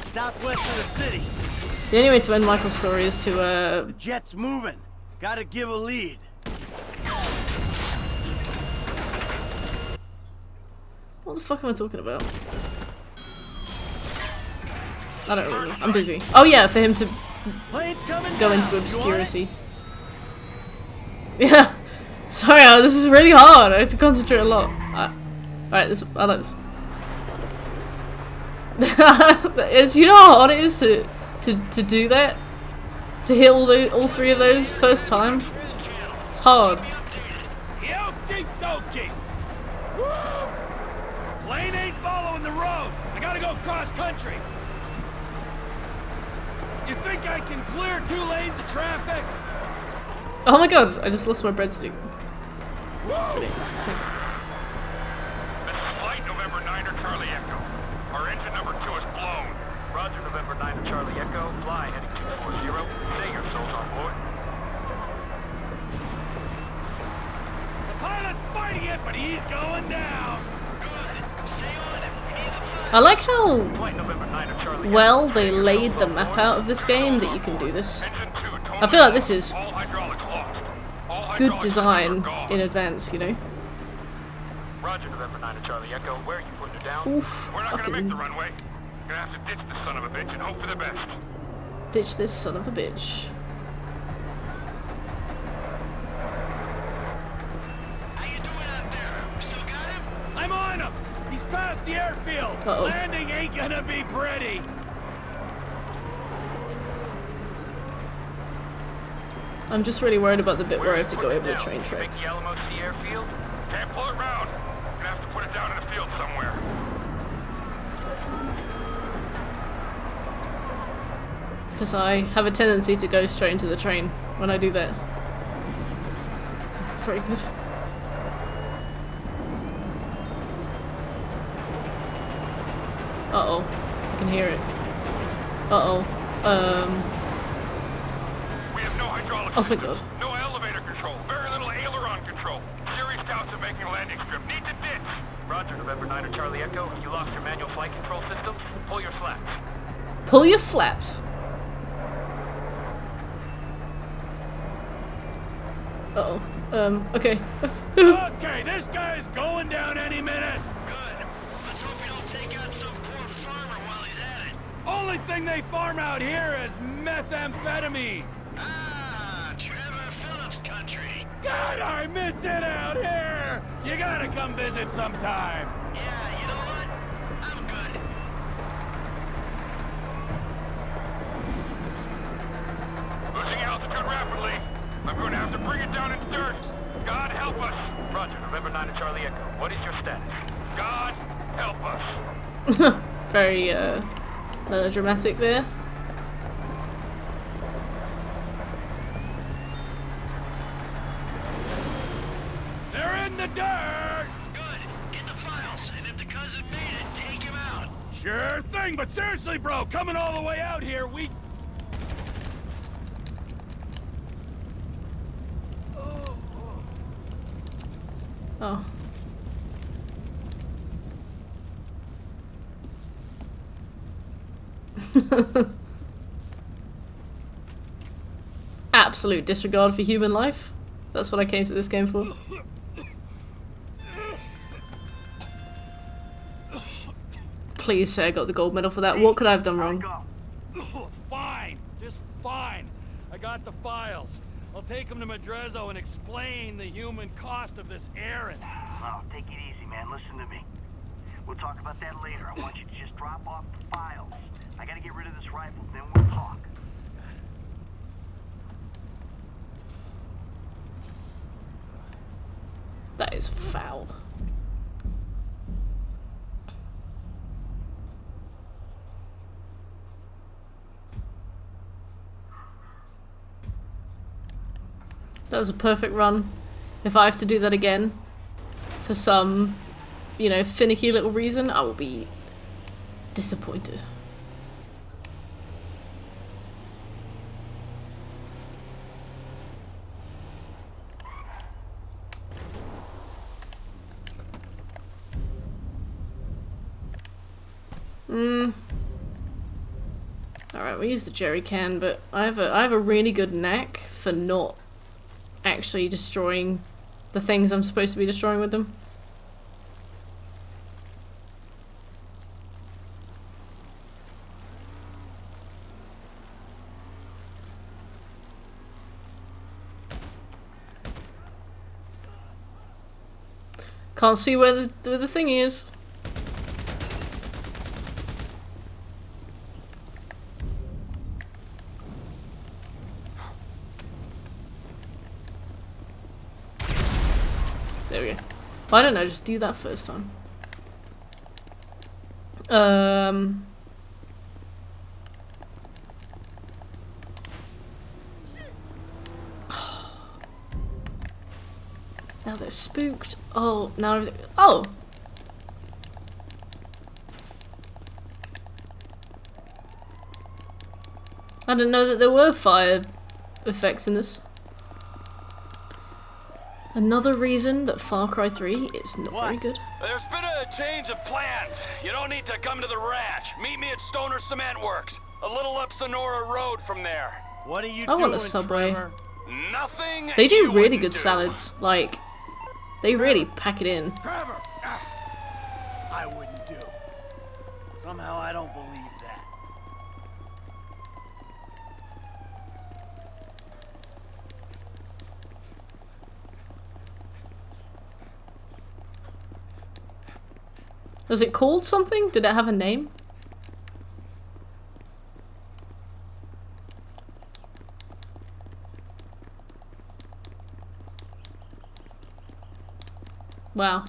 Southwest of the city. The only way to end Michael's story is to The jet's moving. Gotta give a lead. What the fuck am I talking about? I don't really know. I'm busy. Oh yeah, for him to Plane's coming go down. into You on it? obscurity. Yeah. Sorry, this is really hard. I have to concentrate a lot. Alright, I like this. You know how hard it is to do that? To hit all three of those first time? It's hard. Okie dokie. Woo! Plane ain't following the road. I gotta go cross country. You think I can clear 2 lanes of traffic? Oh my god, I just lost my breadstick. Whoa! Thanks. This is flight November 9er Charlie Echo. Our engine number 2 is blown. Roger, November 9er Charlie Echo. Fly heading 240. Say your souls on board. The pilot's fighting it, but he's going down. Good. Stay on him. I like how well they laid the map out of this game that you can do this. I feel like this is good design in advance, you know? Roger, November 9er Charlie Echo. Where are you putting her down? Oof, We're not gonna fucking make the runway. Gonna have to ditch this son of a bitch and hope for the best. ditch this son of a bitch. I'm on him. He's past the airfield. Uh-oh. Landing ain't gonna be pretty. I'm just really worried about the bit where I have to go over the train tracks. The Alamo Sea Airfield? Can't pull it round. Gonna have to put it down in a field somewhere. Because I have a tendency to go straight into the train when I do that. Very good. Uh-oh. I can hear it. Uh-oh. We have no hydraulics. Oh, thank God. No elevator control. Very little aileron control. Series scouts are making a landing strip. Need to ditch. Roger, November 9er Charlie Echo. You lost your manual flight control system. Pull your flaps. Pull your flaps. Uh-oh. Okay. Okay, this guy's going down any minute. Good. Let's hope you don't take out some poor farmer while he's at it. Only thing they farm out here is methamphetamine. Ah, Trevor Phillips country. God, I miss it out here. You gotta come visit sometime. Yeah, you know what? I'm good. Losing altitude rapidly. I'm going to have to bring it down in dirt. God help us. Roger, November 9er Charlie Echo. What is your status? God help us. Very, melodramatic there. They're in the dirt. Good. Get the files, and if the cousin made it, take him out. Sure thing, but seriously, bro, coming all the way out here, we... Oh. Absolute disregard for human life. That's what I came to this game for. Please say I got the gold medal for that. What could I have done wrong? Fine, just fine. I got the files. I'll take them to Madrezzo and explain the human cost of this errand. Oh, take it easy, man. Listen to me. We'll talk about that later. I want you to just drop off the files. I gotta get rid of this rifle, then we'll talk. That is foul. That was a perfect run. If I have to do that again, for some, you know, finicky little reason, I will be disappointed. Alright, we use the jerry can, but I have a really good knack for not actually destroying the things I'm supposed to be destroying with them. Can't see where the thing is. There we go. Why don't I just do that first time? Now they're spooked. Oh, now everything. Oh! I didn't know that there were fire effects in this. Another reason that Far Cry 3 is not very good. There's been a change of plans. You don't need to come to the ranch. Meet me at Stoner Cement Works, a little up Sonora Road from there. What are you I want a Subway. Trevor? Nothing. They do really good salads. Like, they really pack it in. Trevor! I wouldn't do. Somehow I don't believe that. Was it called something? Did it have a name? Wow.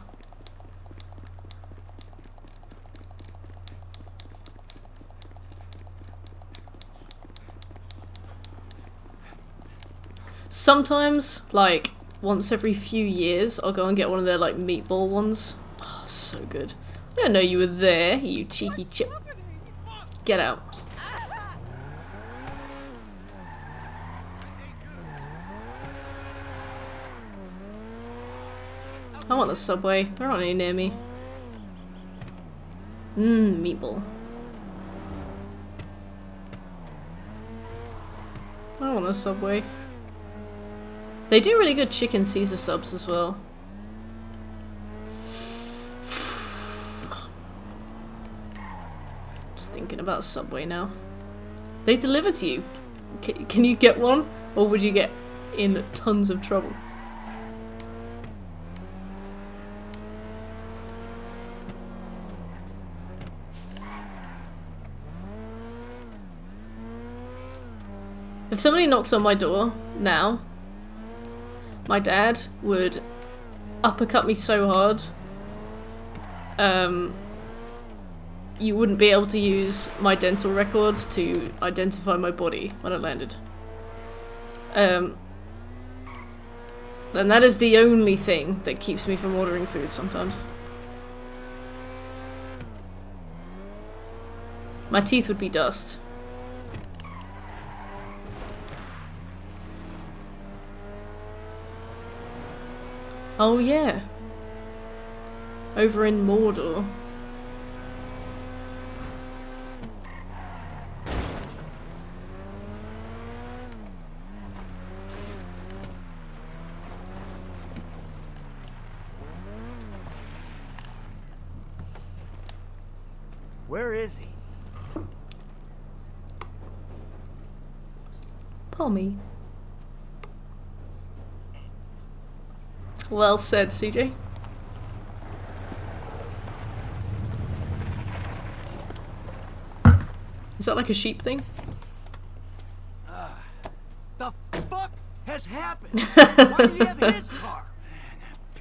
Sometimes, like, once every few years, I'll go and get one of their, like, meatball ones. Oh, so good. I didn't know you were there, you cheeky chip. Get out. I want a Subway. There aren't any near me. Meatball. I want a Subway. They do really good chicken Caesar subs as well. Just thinking about Subway now. They deliver to you. Can you get one? Or would you get in tons of trouble? If somebody knocked on my door now, my dad would uppercut me so hard, you wouldn't be able to use my dental records to identify my body when it landed. And that is the only thing that keeps me from ordering food sometimes. My teeth would be dust. Oh yeah. Over in Mordor. Where is he? Pommy. Well said, CJ. Is that like a sheep thing? The fuck has happened? Why do you have his car?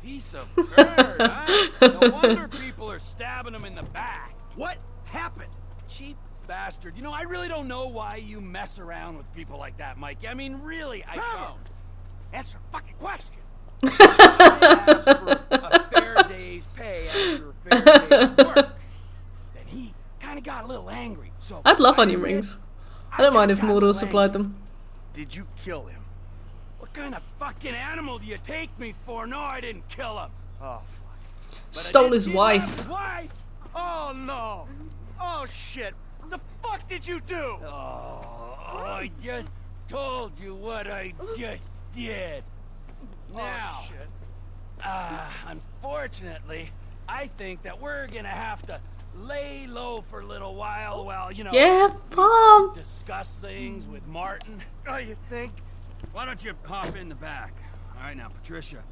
Piece of turd, huh? No wonder people are stabbing him in the back. What happened? Cheap bastard. You know, I really don't know why you mess around with people like that, Mikey. I mean, really, I don't. Answer a fucking question. I asked for a fair day's pay after a fair day's work. Then he kind of got a little angry. So I'd love onion rings. I don't mind if Mordor supplied them. Did you kill him? What kind of fucking animal do you take me for? No, I didn't kill him. Oh, fuck. Stole his wife. Why? Oh, no. Oh, shit. What the fuck did you do? Oh, I just told you what I just did. Now, oh, shit. Unfortunately, I think that we're gonna have to lay low for a little while you know, yeah, Mom. discuss things with Martin. Oh, you think? Why don't you hop in the back? All right, now, Patricia,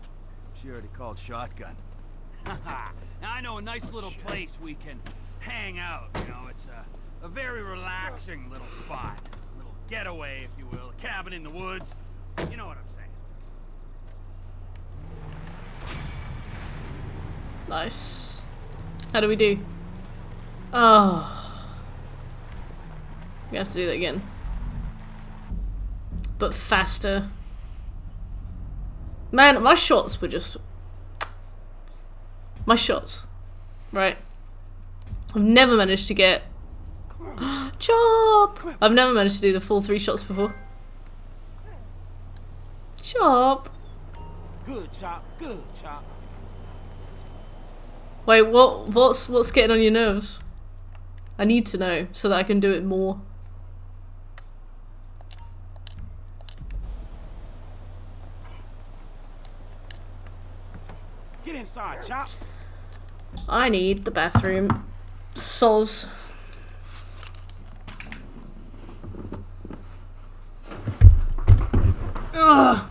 she already called shotgun. Now I know a nice little place we can hang out, you know, it's a very relaxing little spot. A little getaway, if you will, a cabin in the woods. You know what I'm saying. Nice. How do we do? Oh. We have to do that again. But faster. Man, my shots were just... My shots. Right. I've never managed to get... Chop! I've never managed to do the full 3 shots before. Chop! Good, Chop. Good, Chop. Wait, what's getting on your nerves? I need to know so that I can do it more. Get inside, Chop. I need the bathroom. Soz. Ugh.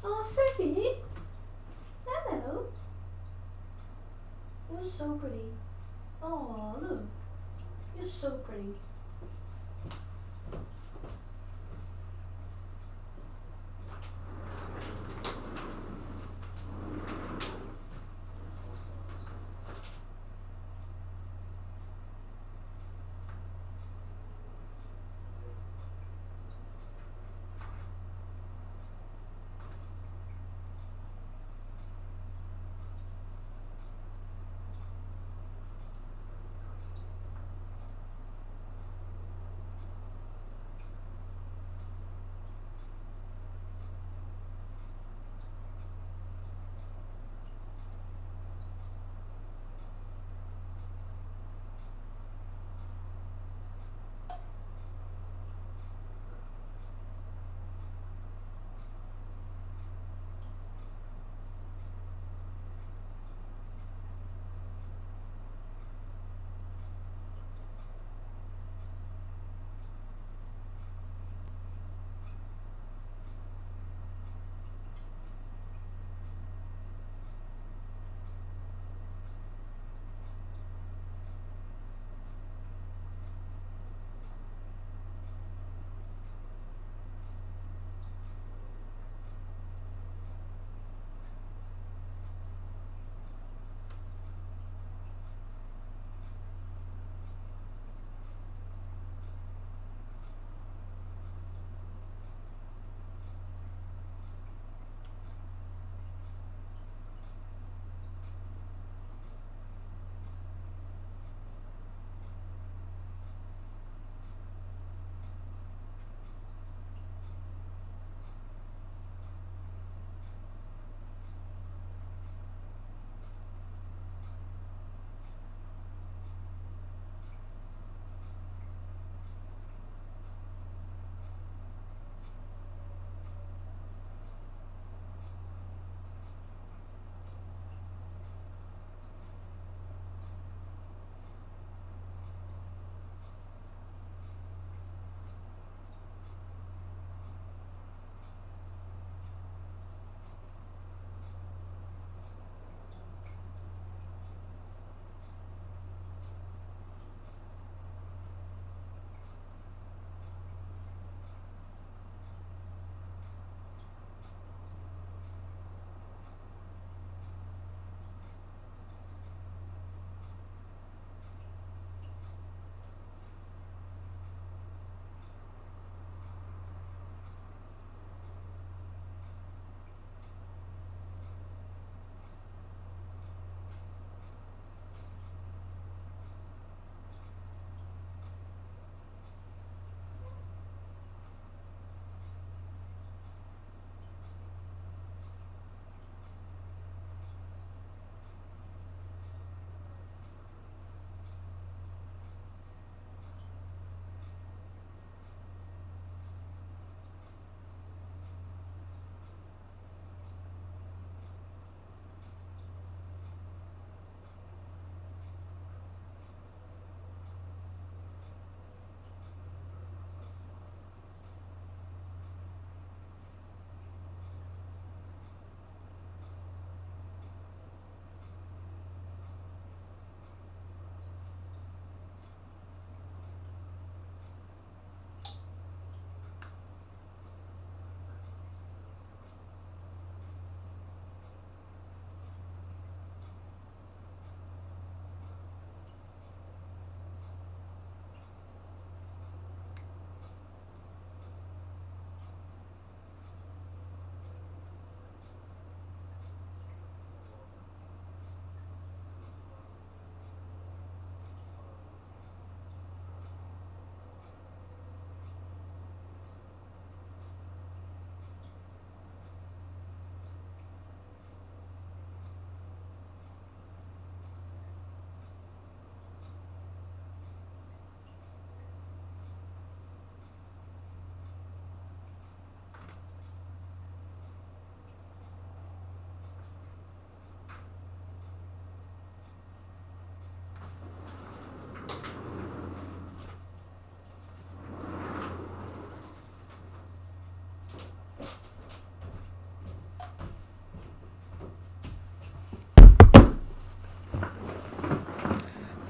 Oh, Sophie. Hello. You're so pretty. Oh, look. You're so pretty.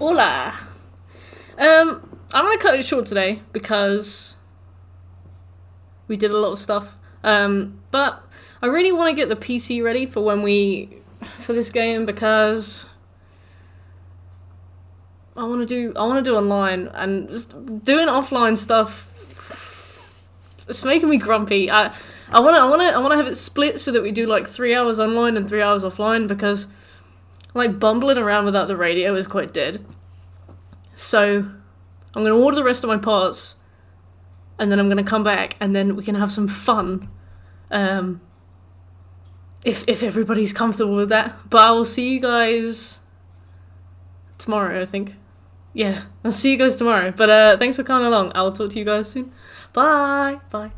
Hola. I'm gonna cut it short today because we did a lot of stuff. But I really want to get the PC ready for for this game because I want to do online, and just doing offline stuff. It's making me grumpy. I want to have it split so that we do like 3 hours online and 3 hours offline, because like bumbling around without the radio is quite dead. So I'm going to order the rest of my parts, and then I'm going to come back, and then we can have some fun. If everybody's comfortable with that. But I will see you guys tomorrow, I think. Yeah, I'll see you guys tomorrow. But thanks for coming along. I'll talk to you guys soon. Bye. Bye.